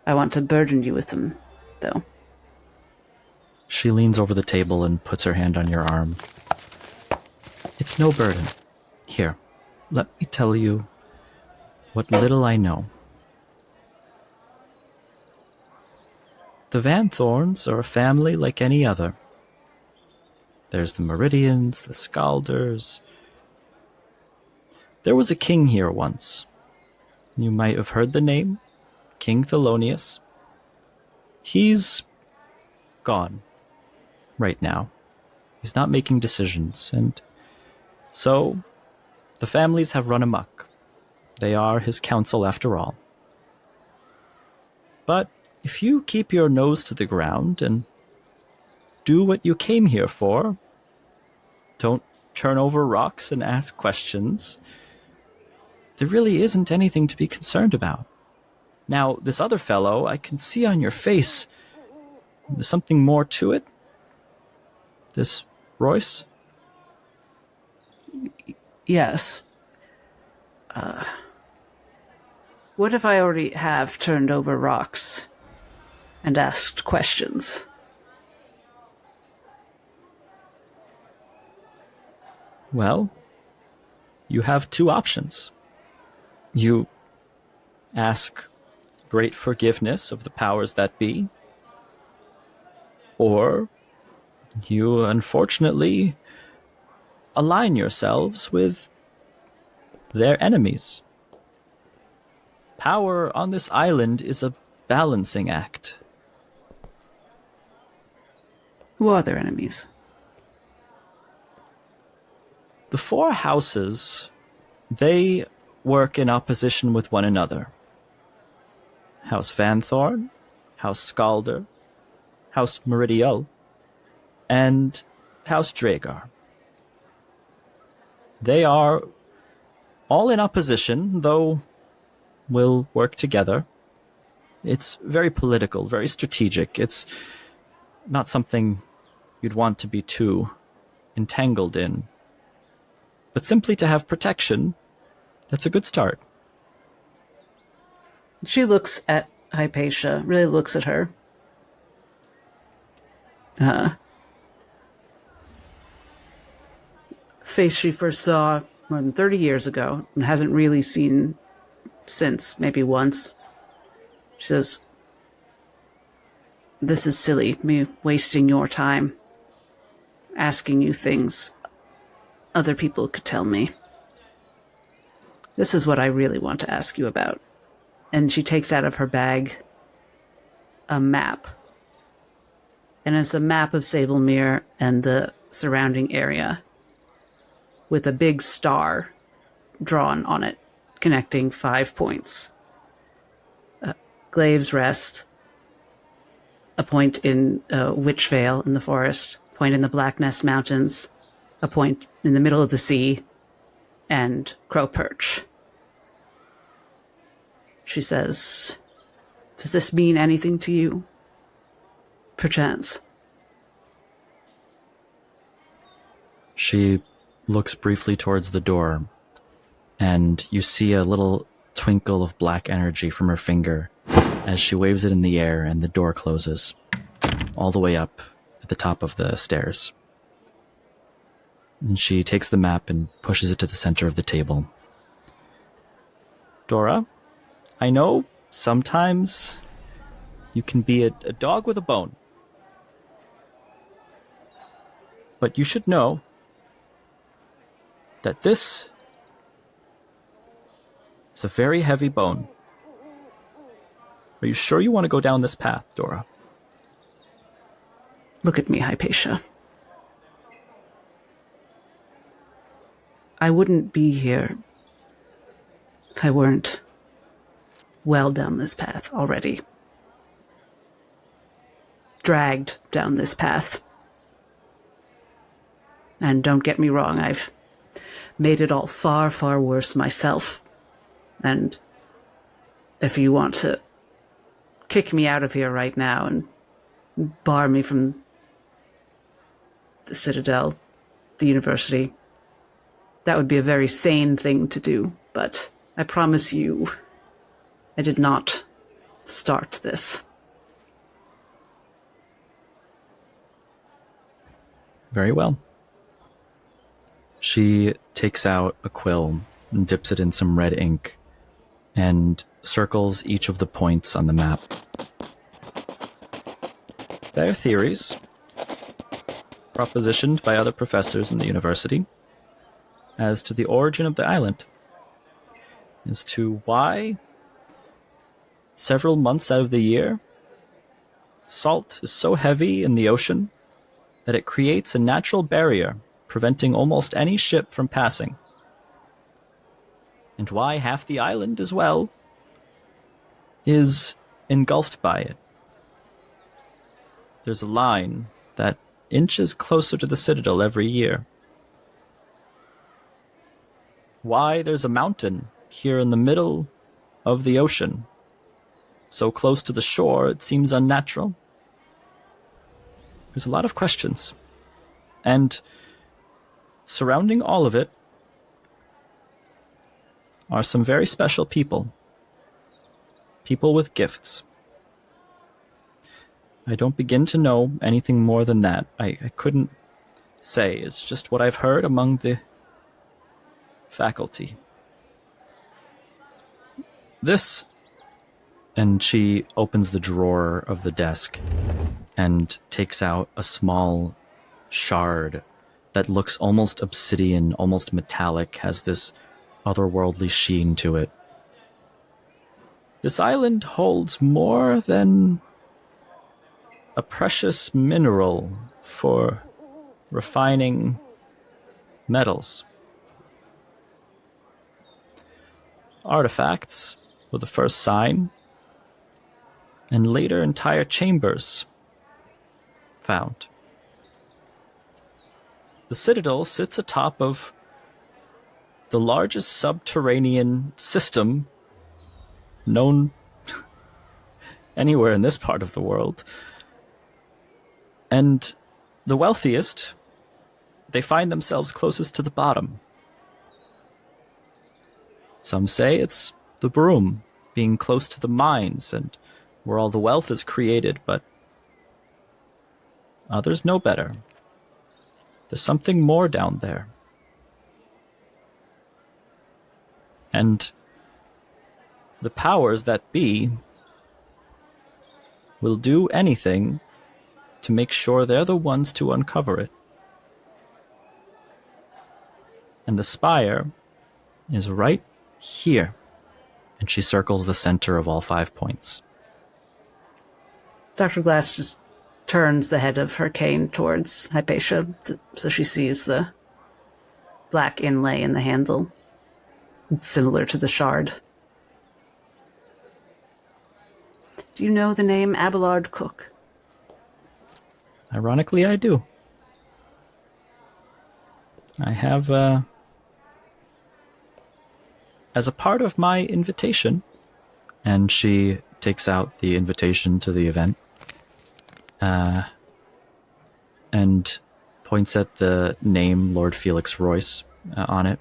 I want to burden you with them, though. She leans over the table and puts her hand on your arm. It's no burden. Here, let me tell you what little I know. The Van Thorns are a family like any other. There's the Meridians, the Scalders. There was a king here once. You might have heard the name, King Thelonious. He's gone right now. He's not making decisions, and so the families have run amok. They are his council after all. But if you keep your nose to the ground and do what you came here for, don't turn over rocks and ask questions, there really isn't anything to be concerned about. Now, this other fellow, I can see on your face, there's something more to it? This Royce? Yes. What if I already have turned over rocks and asked questions? Well, you have two options. You ask great forgiveness of the powers that be, or you unfortunately align yourselves with their enemies. Power on this island is a balancing act. Who are their enemies? The four houses, they work in opposition with one another. House Vanthorn, House Scalder, House Meridiel, and House Dragar. They are all in opposition, though will work together. It's very political, very strategic. It's not something you'd want to be too entangled in. But simply to have protection, that's a good start. She looks at Hypatia, really looks at her. Face she first saw more than 30 years ago and hasn't really seen since, maybe once. She says, "This is silly, me wasting your time, asking you things other people could tell me. This is what I really want to ask you about." And she takes out of her bag a map And it's a map of Sablemere and the surrounding area with a big star drawn on it, connecting 5 points. Glave's Rest, a point in Witchvale in the forest, a point in the Black Nest Mountains, a point in the middle of the sea, and Crow Perch. She says, "Does this mean anything to you? Perchance." She looks briefly towards the door, and you see a little twinkle of black energy from her finger as she waves it in the air and the door closes, all the way up at the top of the stairs. And she takes the map and pushes it to the center of the table. Dora, I know sometimes you can be a dog with a bone. But you should know that this is a very heavy bone. Are you sure you want to go down this path, Dora? Look at me, Hypatia. I wouldn't be here if I weren't well down this path already. Dragged down this path. And don't get me wrong, I've made it all far, far worse myself. And if you want to kick me out of here right now and bar me from the Citadel, the university, that would be a very sane thing to do. But I promise you, I did not start this. Very well. She takes out a quill and dips it in some red ink and circles each of the points on the map. They are theories propositioned by other professors in the university as to the origin of the island, as to why several months out of the year salt is so heavy in the ocean that it creates a natural barrier preventing almost any ship from passing, and why half the island as well is engulfed by it. There's a line that inches closer to the Citadel every year. Why there's a mountain here in the middle of the ocean, so close to the shore it seems unnatural. There's a lot of questions, and surrounding all of it are some very special people. People with gifts. I don't begin to know anything more than that. I couldn't say. It's just what I've heard among the faculty. This, and she opens the drawer of the desk and takes out a small shard that looks almost obsidian, almost metallic, has this otherworldly sheen to it. This island holds more than a precious mineral for refining metals. Artifacts were the first sign, and later entire chambers found. The Citadel sits atop of the largest subterranean system known anywhere in this part of the world. And the wealthiest, they find themselves closest to the bottom. Some say it's the Broom, being close to the mines and where all the wealth is created, but others know better. There's something more down there. And the powers that be will do anything to make sure they're the ones to uncover it. And the spire is right here. And she circles the center of all 5 points. Dr. Glass just turns the head of her cane towards Hypatia, so she sees the black inlay in the handle. It's similar to the shard. Do you know the name Abelard Cook? Ironically, I do. I have, as a part of my invitation, and she takes out the invitation to the event, and points at the name Lord Felix Royce on it.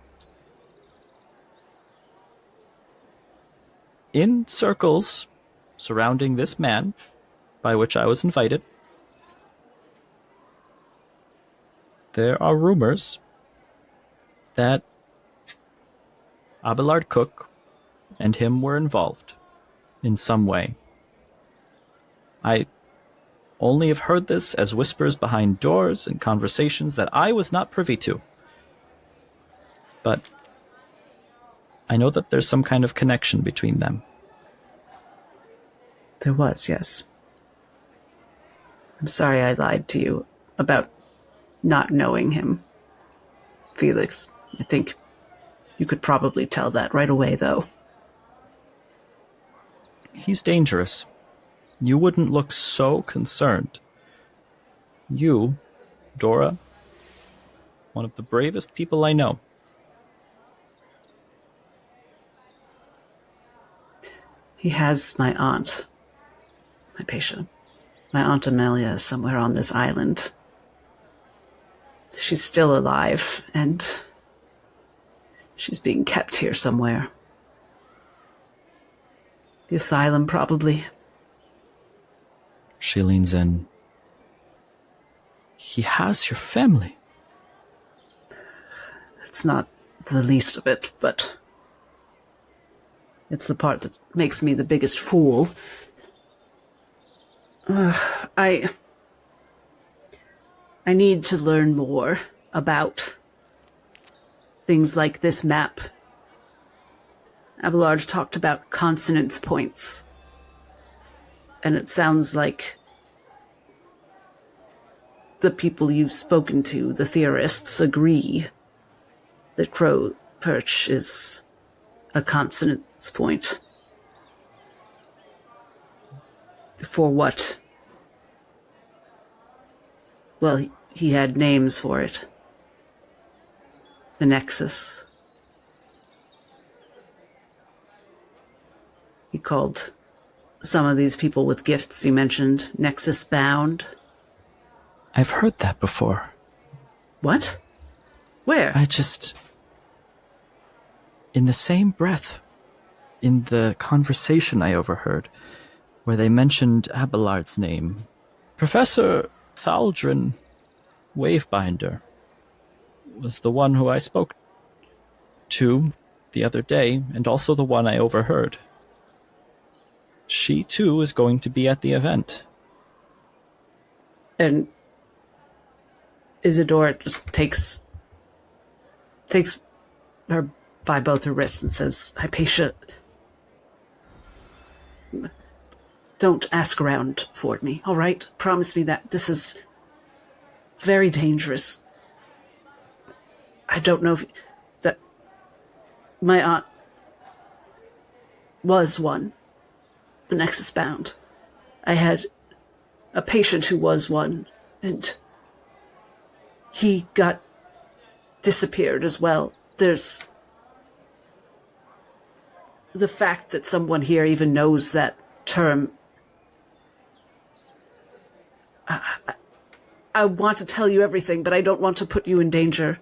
In circles surrounding this man, by which I was invited, there are rumors that Abelard Cook and him were involved in some way. I only have heard this as whispers behind doors and conversations that I was not privy to. But I know that there's some kind of connection between them. There was, yes. I'm sorry I lied to you about not knowing him, Felix. I think you could probably tell that right away, though. He's dangerous. You wouldn't look so concerned. You, Dora, one of the bravest people I know. He has my aunt, my patient. My Aunt Amelia is somewhere on this island. She's still alive, and she's being kept here somewhere. The asylum, probably. She leans in. He has your family. It's not the least of it, but it's the part that makes me the biggest fool. I need to learn more about things like this map. Abelard talked about consonance points, and it sounds like the people you've spoken to, the theorists, agree that Crow Perch is a consonance point. For what? Well, he had names for it. The Nexus. He called some of these people with gifts he mentioned Nexus bound. I've heard that before. What? Where? In the same breath, in the conversation I overheard, where they mentioned Abelard's name, Professor Thaldrin Wavebinder was the one who I spoke to the other day, and also the one I overheard. She, too, is going to be at the event. And Isadora just takes her by both her wrists and says, Hypatia, don't ask around for me, all right? Promise me that this is very dangerous. I don't know if that my aunt was one, the Nexus bound. I had a patient who was one, and he got disappeared as well. There's the fact that someone here even knows that term. I want to tell you everything, but I don't want to put you in danger.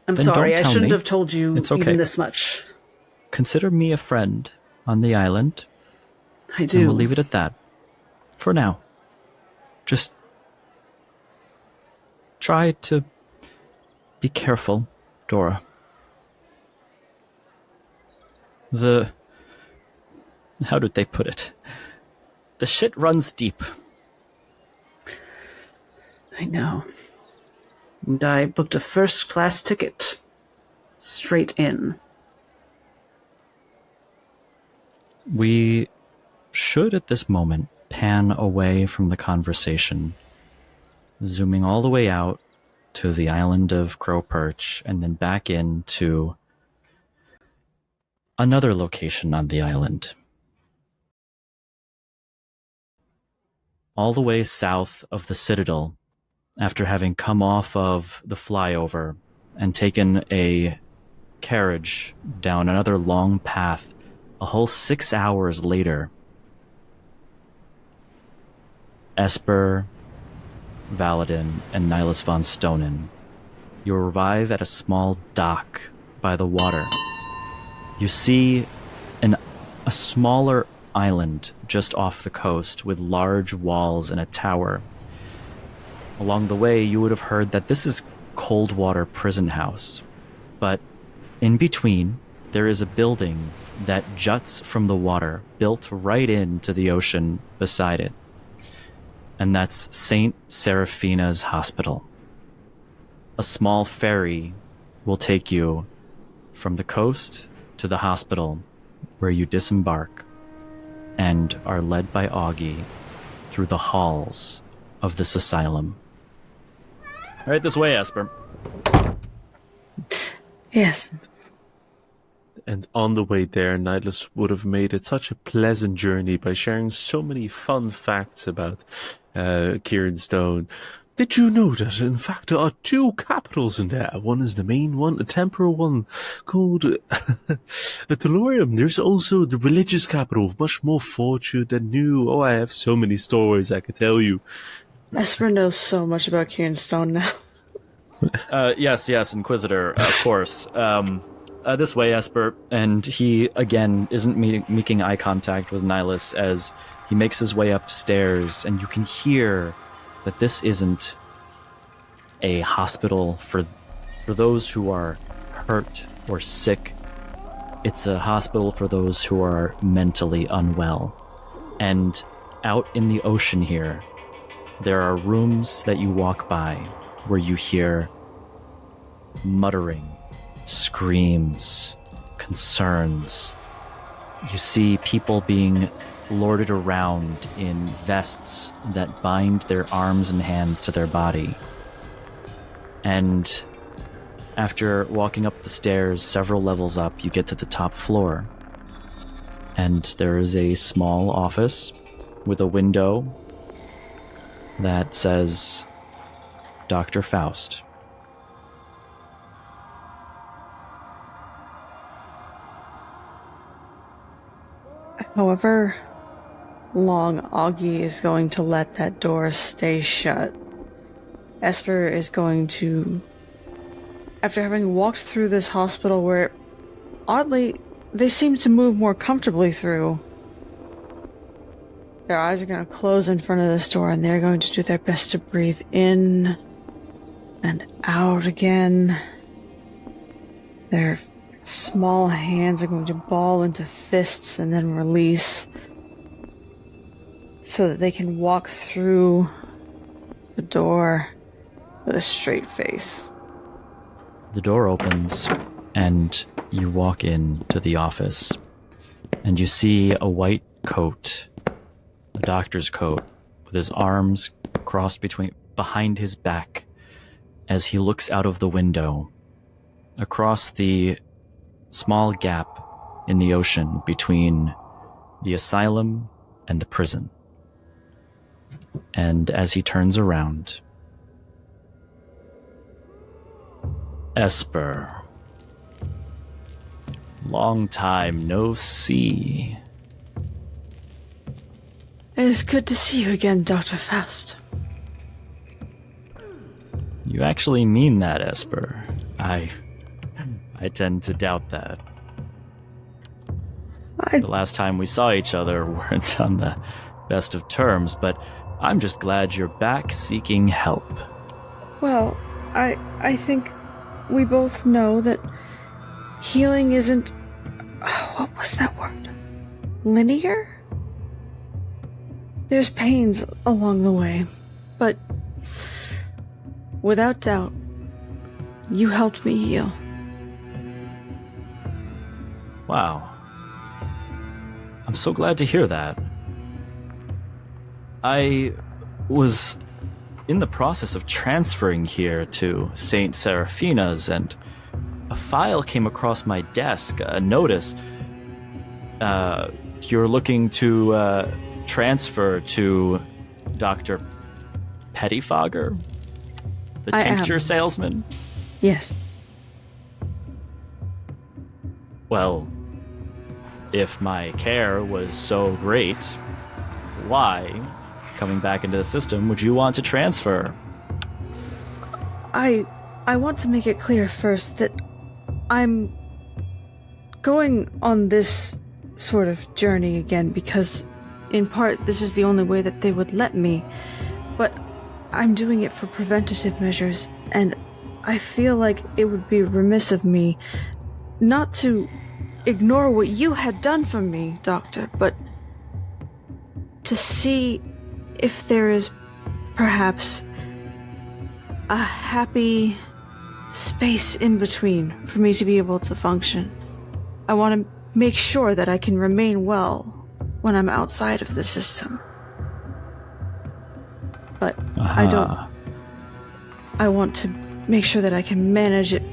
I'm Then sorry, don't I tell shouldn't me. have told you It's okay. even this much. Consider me a friend on the island, I do. and we'll leave it at that. For now. Just try to be careful, Dora. How did they put it? The shit runs deep. I know. And I booked a first-class ticket. Straight in. We should, at this moment, pay pan away from the conversation, zooming all the way out to the island of Crow Perch and then back into another location on the island. All the way south of the Citadel, after having come off of the flyover and taken a carriage down another long path, a whole 6 hours later, Esper, Valadin, and Nihilus von Stonen, you arrive at a small dock by the water. You see a smaller island just off the coast with large walls and a tower. Along the way, you would have heard that this is Coldwater Prison House, but in between, there is a building that juts from the water, built right into the ocean beside it. And that's St. Seraphina's Hospital. A small ferry will take you from the coast to the hospital, where you disembark and are led by Augie through the halls of this asylum. Right this way, Esper. Yes. And on the way there, Nihilus would have made it such a pleasant journey by sharing so many fun facts about Kieran Stone. Did you know that, in fact, there are two capitals in there? One is the main one, a temporal one called a Tellurium. There's also the religious capital, much more fortune than new. Oh, I have so many stories I could tell you. Esper knows so much about Kieran Stone now. Yes, Inquisitor, of course. This way, Esper. And he, again, isn't making eye contact with Nihilus as he makes his way upstairs, and you can hear that this isn't a hospital for those who are hurt or sick. It's a hospital for those who are mentally unwell. And out in the ocean here, there are rooms that you walk by where you hear muttering, screams, concerns. You see people being lorded around in vests that bind their arms and hands to their body. And after walking up the stairs several levels up, you get to the top floor. And there is a small office with a window that says Dr. Faust. However long Augie is going to let that door stay shut, Esper is going to, after having walked through this hospital where, oddly, they seem to move more comfortably through, their eyes are going to close in front of this door and they're going to do their best to breathe in and out again. Their small hands are going to ball into fists and then release, so that they can walk through the door with a straight face. The door opens and you walk into the office, and you see a white coat, a doctor's coat, with his arms crossed behind his back as he looks out of the window across the small gap in the ocean between the asylum and the prison. And as he turns around, Esper, long time no see. It is good to see you again, Dr. Faust. You actually mean that, Esper. I tend to doubt that. The last time we saw each other weren't on the best of terms, but I'm just glad you're back seeking help. Well, I think we both know that healing isn't... what was that word? Linear? There's pains along the way, but without doubt, you helped me heal. Wow. I'm so glad to hear that. I was in the process of transferring here to St. Seraphina's, and a file came across my desk, a notice. You're looking to transfer to Dr. Pettifogger, the I tincture am. salesman? Yes. Well, if my care was so great, why, coming back into the system, would you want to transfer? I want to make it clear first that I'm going on this sort of journey again because, in part, this is the only way that they would let me. But I'm doing it for preventative measures, and I feel like it would be remiss of me not to ignore what you had done for me, Doctor, but to see if there is perhaps a happy space in between for me to be able to function. I want to make sure that I can remain well when I'm outside of the system. But I don't. I want to make sure that I can manage it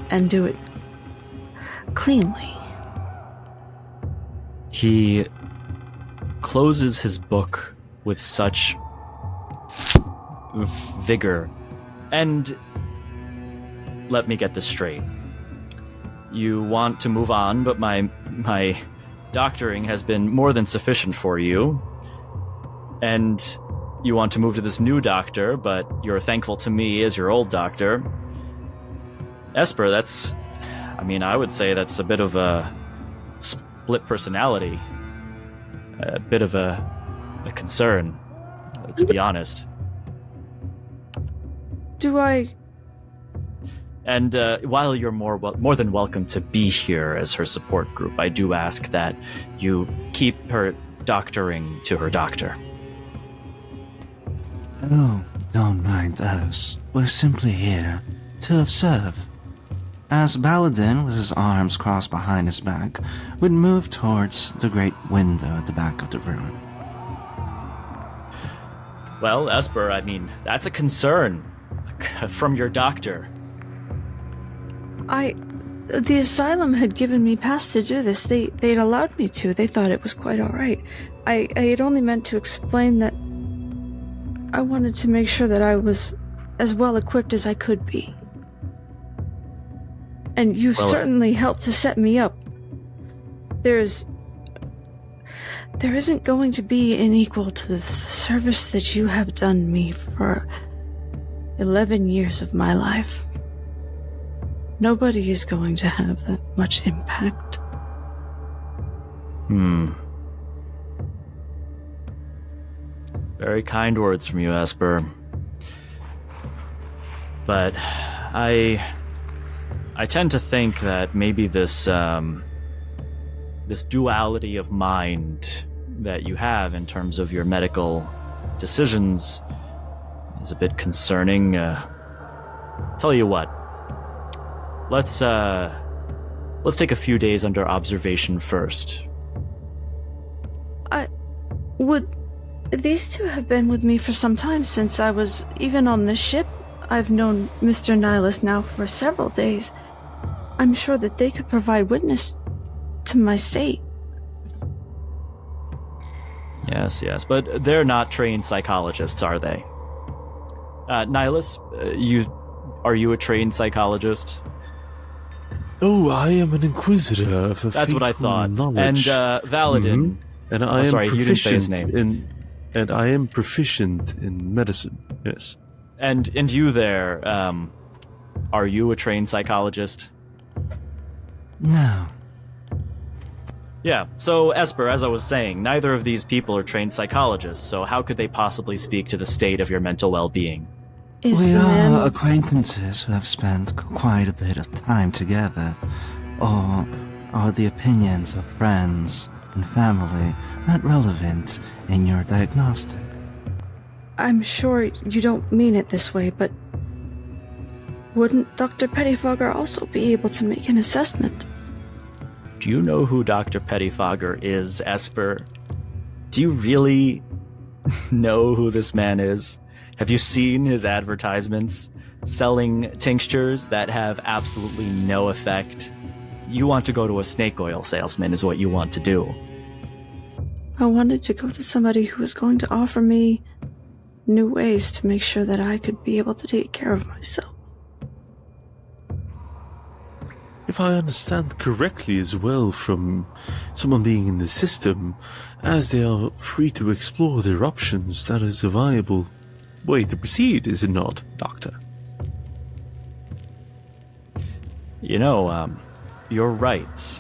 and do it cleanly. He closes his book with such vigor. And let me get this straight. You want to move on, but my doctoring has been more than sufficient for you. And you want to move to this new doctor, but you're thankful to me as your old doctor. Esper, I would say that's a bit of a split personality. A bit of a concern, to be honest. Do I? And while you're more than welcome to be here as her support group, I do ask that you keep her doctoring to her doctor. Oh, don't mind us. We're simply here to observe. As Baladin, with his arms crossed behind his back, would move towards the great window at the back of the room. Well, Esper, that's a concern from your doctor. The asylum had given me pass to do this. They'd allowed me to. They thought it was quite all right. I had only meant to explain that I wanted to make sure that I was as well equipped as I could be. And you've certainly helped to set me up. There isn't going to be an equal to the service that you have done me for 11 years of my life. Nobody is going to have that much impact. Very kind words from you, Esper. But I tend to think that maybe this duality of mind that you have in terms of your medical decisions is a bit concerning. Tell you what, let's take a few days under observation first. These two have been with me for some time, since I was even on the ship. I've known Mr. Nihilus now for several days. I'm sure that they could provide witness to my state. Yes, but they're not trained psychologists, are they? Nihilus, are you a trained psychologist? Oh, I am an inquisitor of a That's what I fateful thought. knowledge. And Valadin. And I am sorry, you didn't say his proficient name. and I am proficient in medicine. Yes. And you there, are you a trained psychologist? No. Yeah, so Esper, as I was saying, neither of these people are trained psychologists, so how could they possibly speak to the state of your mental well-being? Is We the man... are acquaintances who have spent quite a bit of time together, or are the opinions of friends and family not relevant in your diagnostic? I'm sure you don't mean it this way, but wouldn't Dr. Pettifogger also be able to make an assessment? Do you know who Dr. Pettifogger is, Esper? Do you really know who this man is? Have you seen his advertisements selling tinctures that have absolutely no effect? You want to go to a snake oil salesman is what you want to do. I wanted to go to somebody who was going to offer me new ways to make sure that I could be able to take care of myself. If I understand correctly as well from someone being in the system, as they are free to explore their options, that is a viable way to proceed, is it not, Doctor? You know, you're right.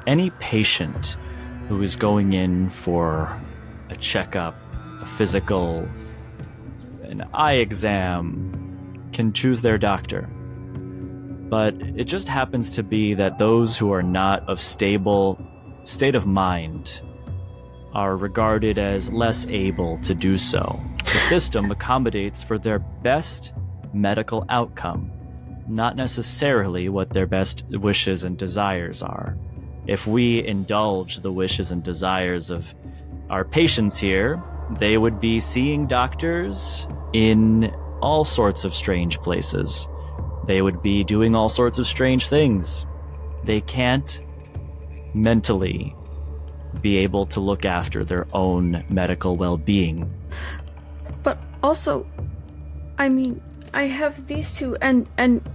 Any patient who is going in for a checkup, a physical, an eye exam, can choose their doctor. But it just happens to be that those who are not of stable state of mind are regarded as less able to do so. The system accommodates for their best medical outcome, not necessarily what their best wishes and desires are. If we indulge the wishes and desires of our patients here, they would be seeing doctors in all sorts of strange places. They would be doing all sorts of strange things. They can't mentally be able to look after their own medical well-being. But also, I mean, I have these two, and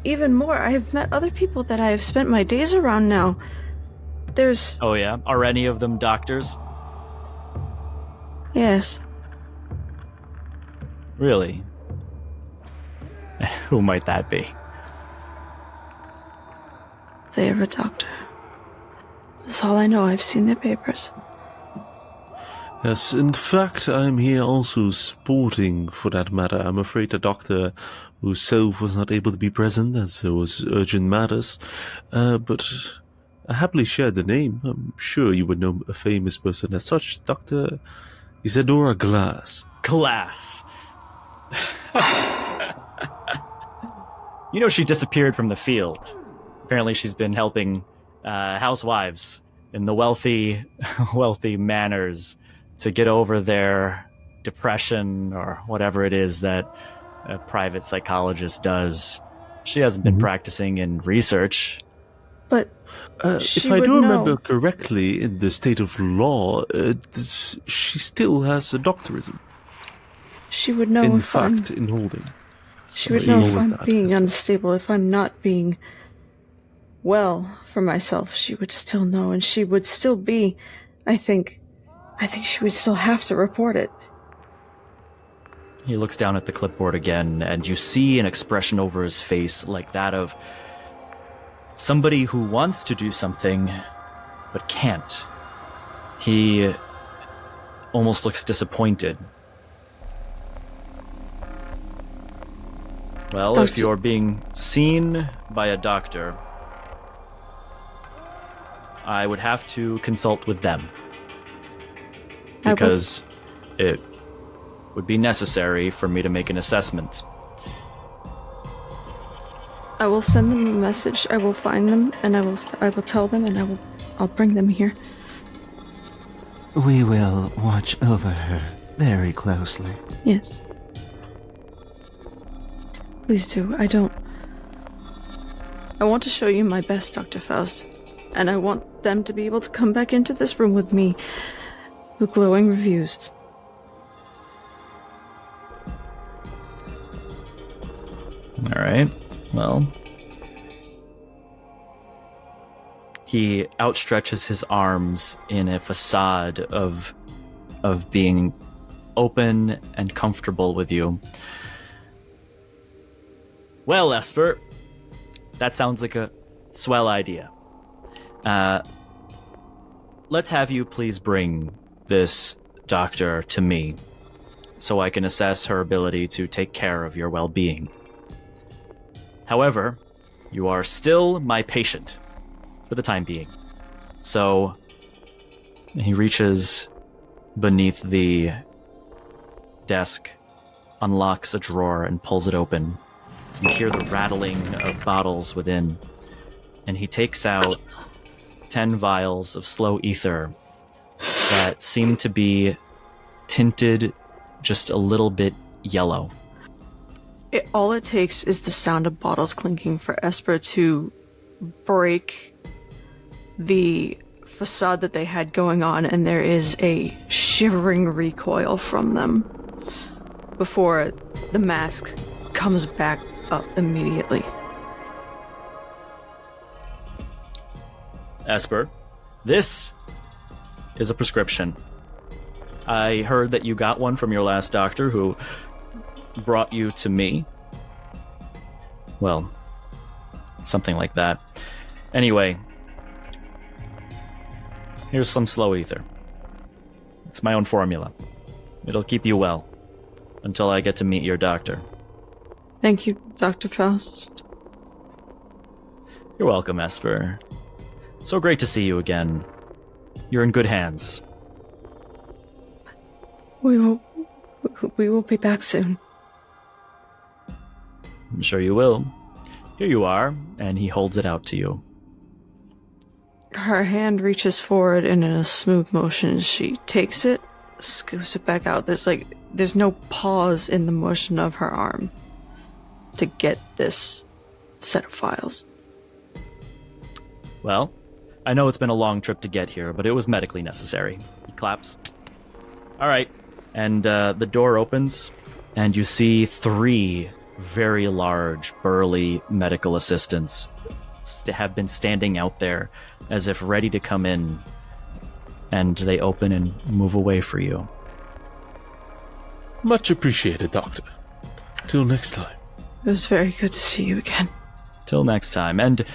even more. I have met other people that I have spent my days around now. There's... Oh yeah? Are any of them doctors? Yes. Really? Who might that be? They are a doctor. That's all I know. I've seen their papers. Yes, in fact, I'm here also sporting, for that matter. I'm afraid the doctor whose was not able to be present, as there was urgent matters, but I happily shared the name. I'm sure you would know a famous person as such, Dr. Isadora Glass. Glass. You know, she disappeared from the field. Apparently she's been helping housewives in the wealthy manors to get over their depression or whatever it is that a private psychologist does. She hasn't been practicing in research. But if I do remember correctly, in the state of law, she still has a doctorism. She would know in if fact, in holding. She would know if I'm being unstable, if I'm not being well for myself. She would still know, and she would still be, I think she would still have to report it. He looks down at the clipboard again, and you see an expression over his face like that of somebody who wants to do something, but can't. He almost looks disappointed. Well, if you're being seen by a doctor, I would have to consult with them. Because it would be necessary for me to make an assessment. I will send them a message. I will find them, and I will tell them, and I'll bring them here. We will watch over her very closely. Yes. Please do. I want to show you my best, Dr. Faust. And I want them to be able to come back into this room with me with glowing reviews. All right. Well, he outstretches his arms in a facade of being open and comfortable with you. Well, Esper, that sounds like a swell idea. Let's have you please bring this doctor to me so I can assess her ability to take care of your well-being. However, you are still my patient for the time being. So he reaches beneath the desk, unlocks a drawer, and pulls it open. You hear the rattling of bottles within, and he takes out 10 vials of slow ether that seem to be tinted just a little bit yellow. All it takes is the sound of bottles clinking for Esper to break the facade that they had going on, and there is a shivering recoil from them before the mask comes back up immediately. Esper, this is a prescription. I heard that you got one from your last doctor who brought you to me. Well, something like that. Anyway, here's some slow ether. It's my own formula. It'll keep you well until I get to meet your doctor. Thank you, Dr. Faust. You're welcome, Esper. So great to see you again. You're in good hands. We will be back soon. I'm sure you will. Here you are, and he holds it out to you. Her hand reaches forward and in a smooth motion she takes it, scoops it back out. There's no pause in the motion of her arm to get this set of files. Well, I know it's been a long trip to get here, but it was medically necessary. He claps. All right. And the door opens, and you see 3 very large, burly medical assistants have been standing out there as if ready to come in. And they open and move away for you. Much appreciated, Doctor. Till next time. It was very good to see you again. Till next time. And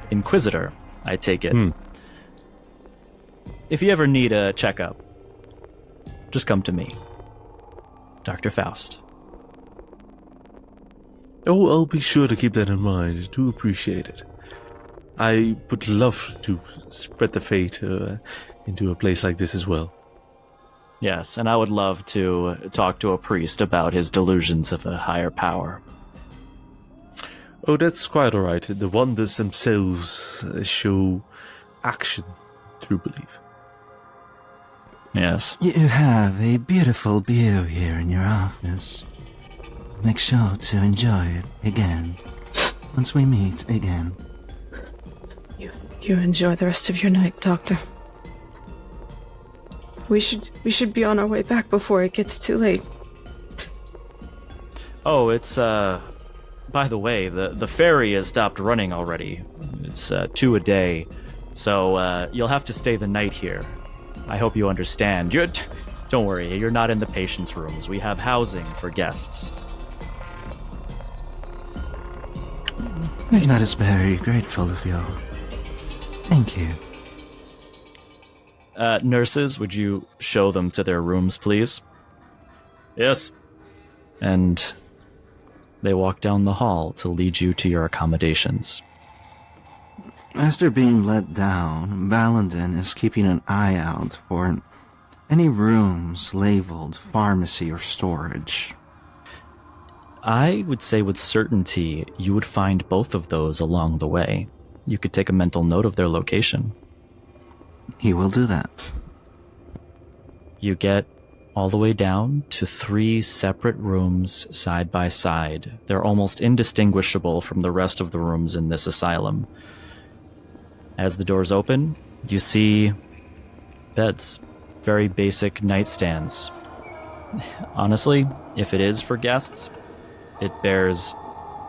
Inquisitor, I take it. If you ever need a checkup, just come to me. Dr. Faust. Oh, I'll be sure to keep that in mind. I do appreciate it. I would love to spread the fate into a place like this as well. Yes, and I would love to talk to a priest about his delusions of a higher power. Oh, that's quite alright. The wonders themselves show action through belief. Yes. You have a beautiful view here in your office. Make sure to enjoy it again once we meet again. You enjoy the rest of your night, Doctor. We should be on our way back before it gets too late. Oh, it's, by the way, the ferry has stopped running already. It's 2 a day, so you'll have to stay the night here. I hope you understand. Don't worry, you're not in the patients' rooms. We have housing for guests. That is very grateful of you. Thank you. Nurses, would you show them to their rooms, please? Yes. And they walk down the hall to lead you to your accommodations. As they're being let down, Balandin is keeping an eye out for any rooms labeled pharmacy or storage. I would say with certainty you would find both of those along the way. You could take a mental note of their location. He will do that. You get all the way down to 3 separate rooms side by side. They're almost indistinguishable from the rest of the rooms in this asylum. As the doors open, you see beds. Very basic nightstands. Honestly, if it is for guests, it bears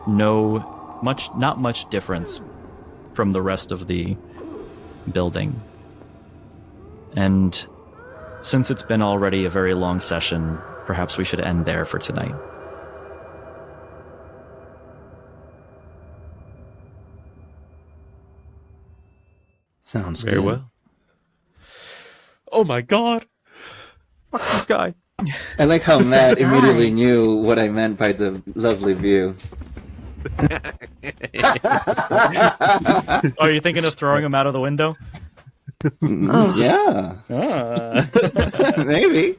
not much difference from the rest of the building. And since it's been already a very long session, perhaps we should end there for tonight. Sounds Very good. well. Oh my god! Fuck this guy. I like how Matt immediately knew what I meant by the lovely view. Are you thinking of throwing him out of the window? Yeah. Maybe.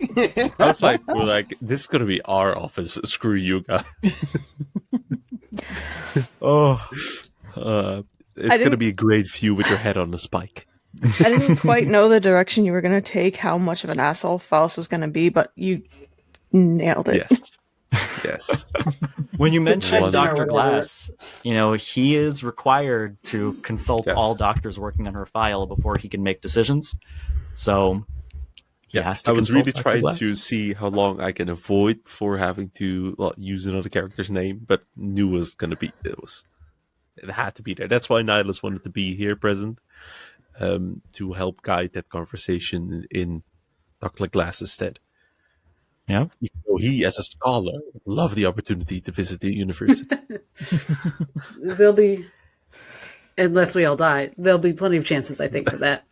I was like, this is gonna be our office. Screw you guys. Oh. It's gonna be a great view with your head on a spike. I didn't quite know the direction you were going to take, how much of an asshole Faust was going to be, but you nailed it. Yes. Yes. When you mentioned One- Dr. Glass, he is required to consult Yes. all doctors working on her file before he can make decisions. So he has to I was consult really Dr. trying Glass. to see how long I can avoid before having to use another character's name, but knew was going to be it had to be there. That's why Nihilus wanted to be here present, to help guide that conversation in Dr. Glass's stead. Yeah. Even though he, as a scholar, would love the opportunity to visit the university. There'll be, unless we all die, there'll be plenty of chances, I think, for that.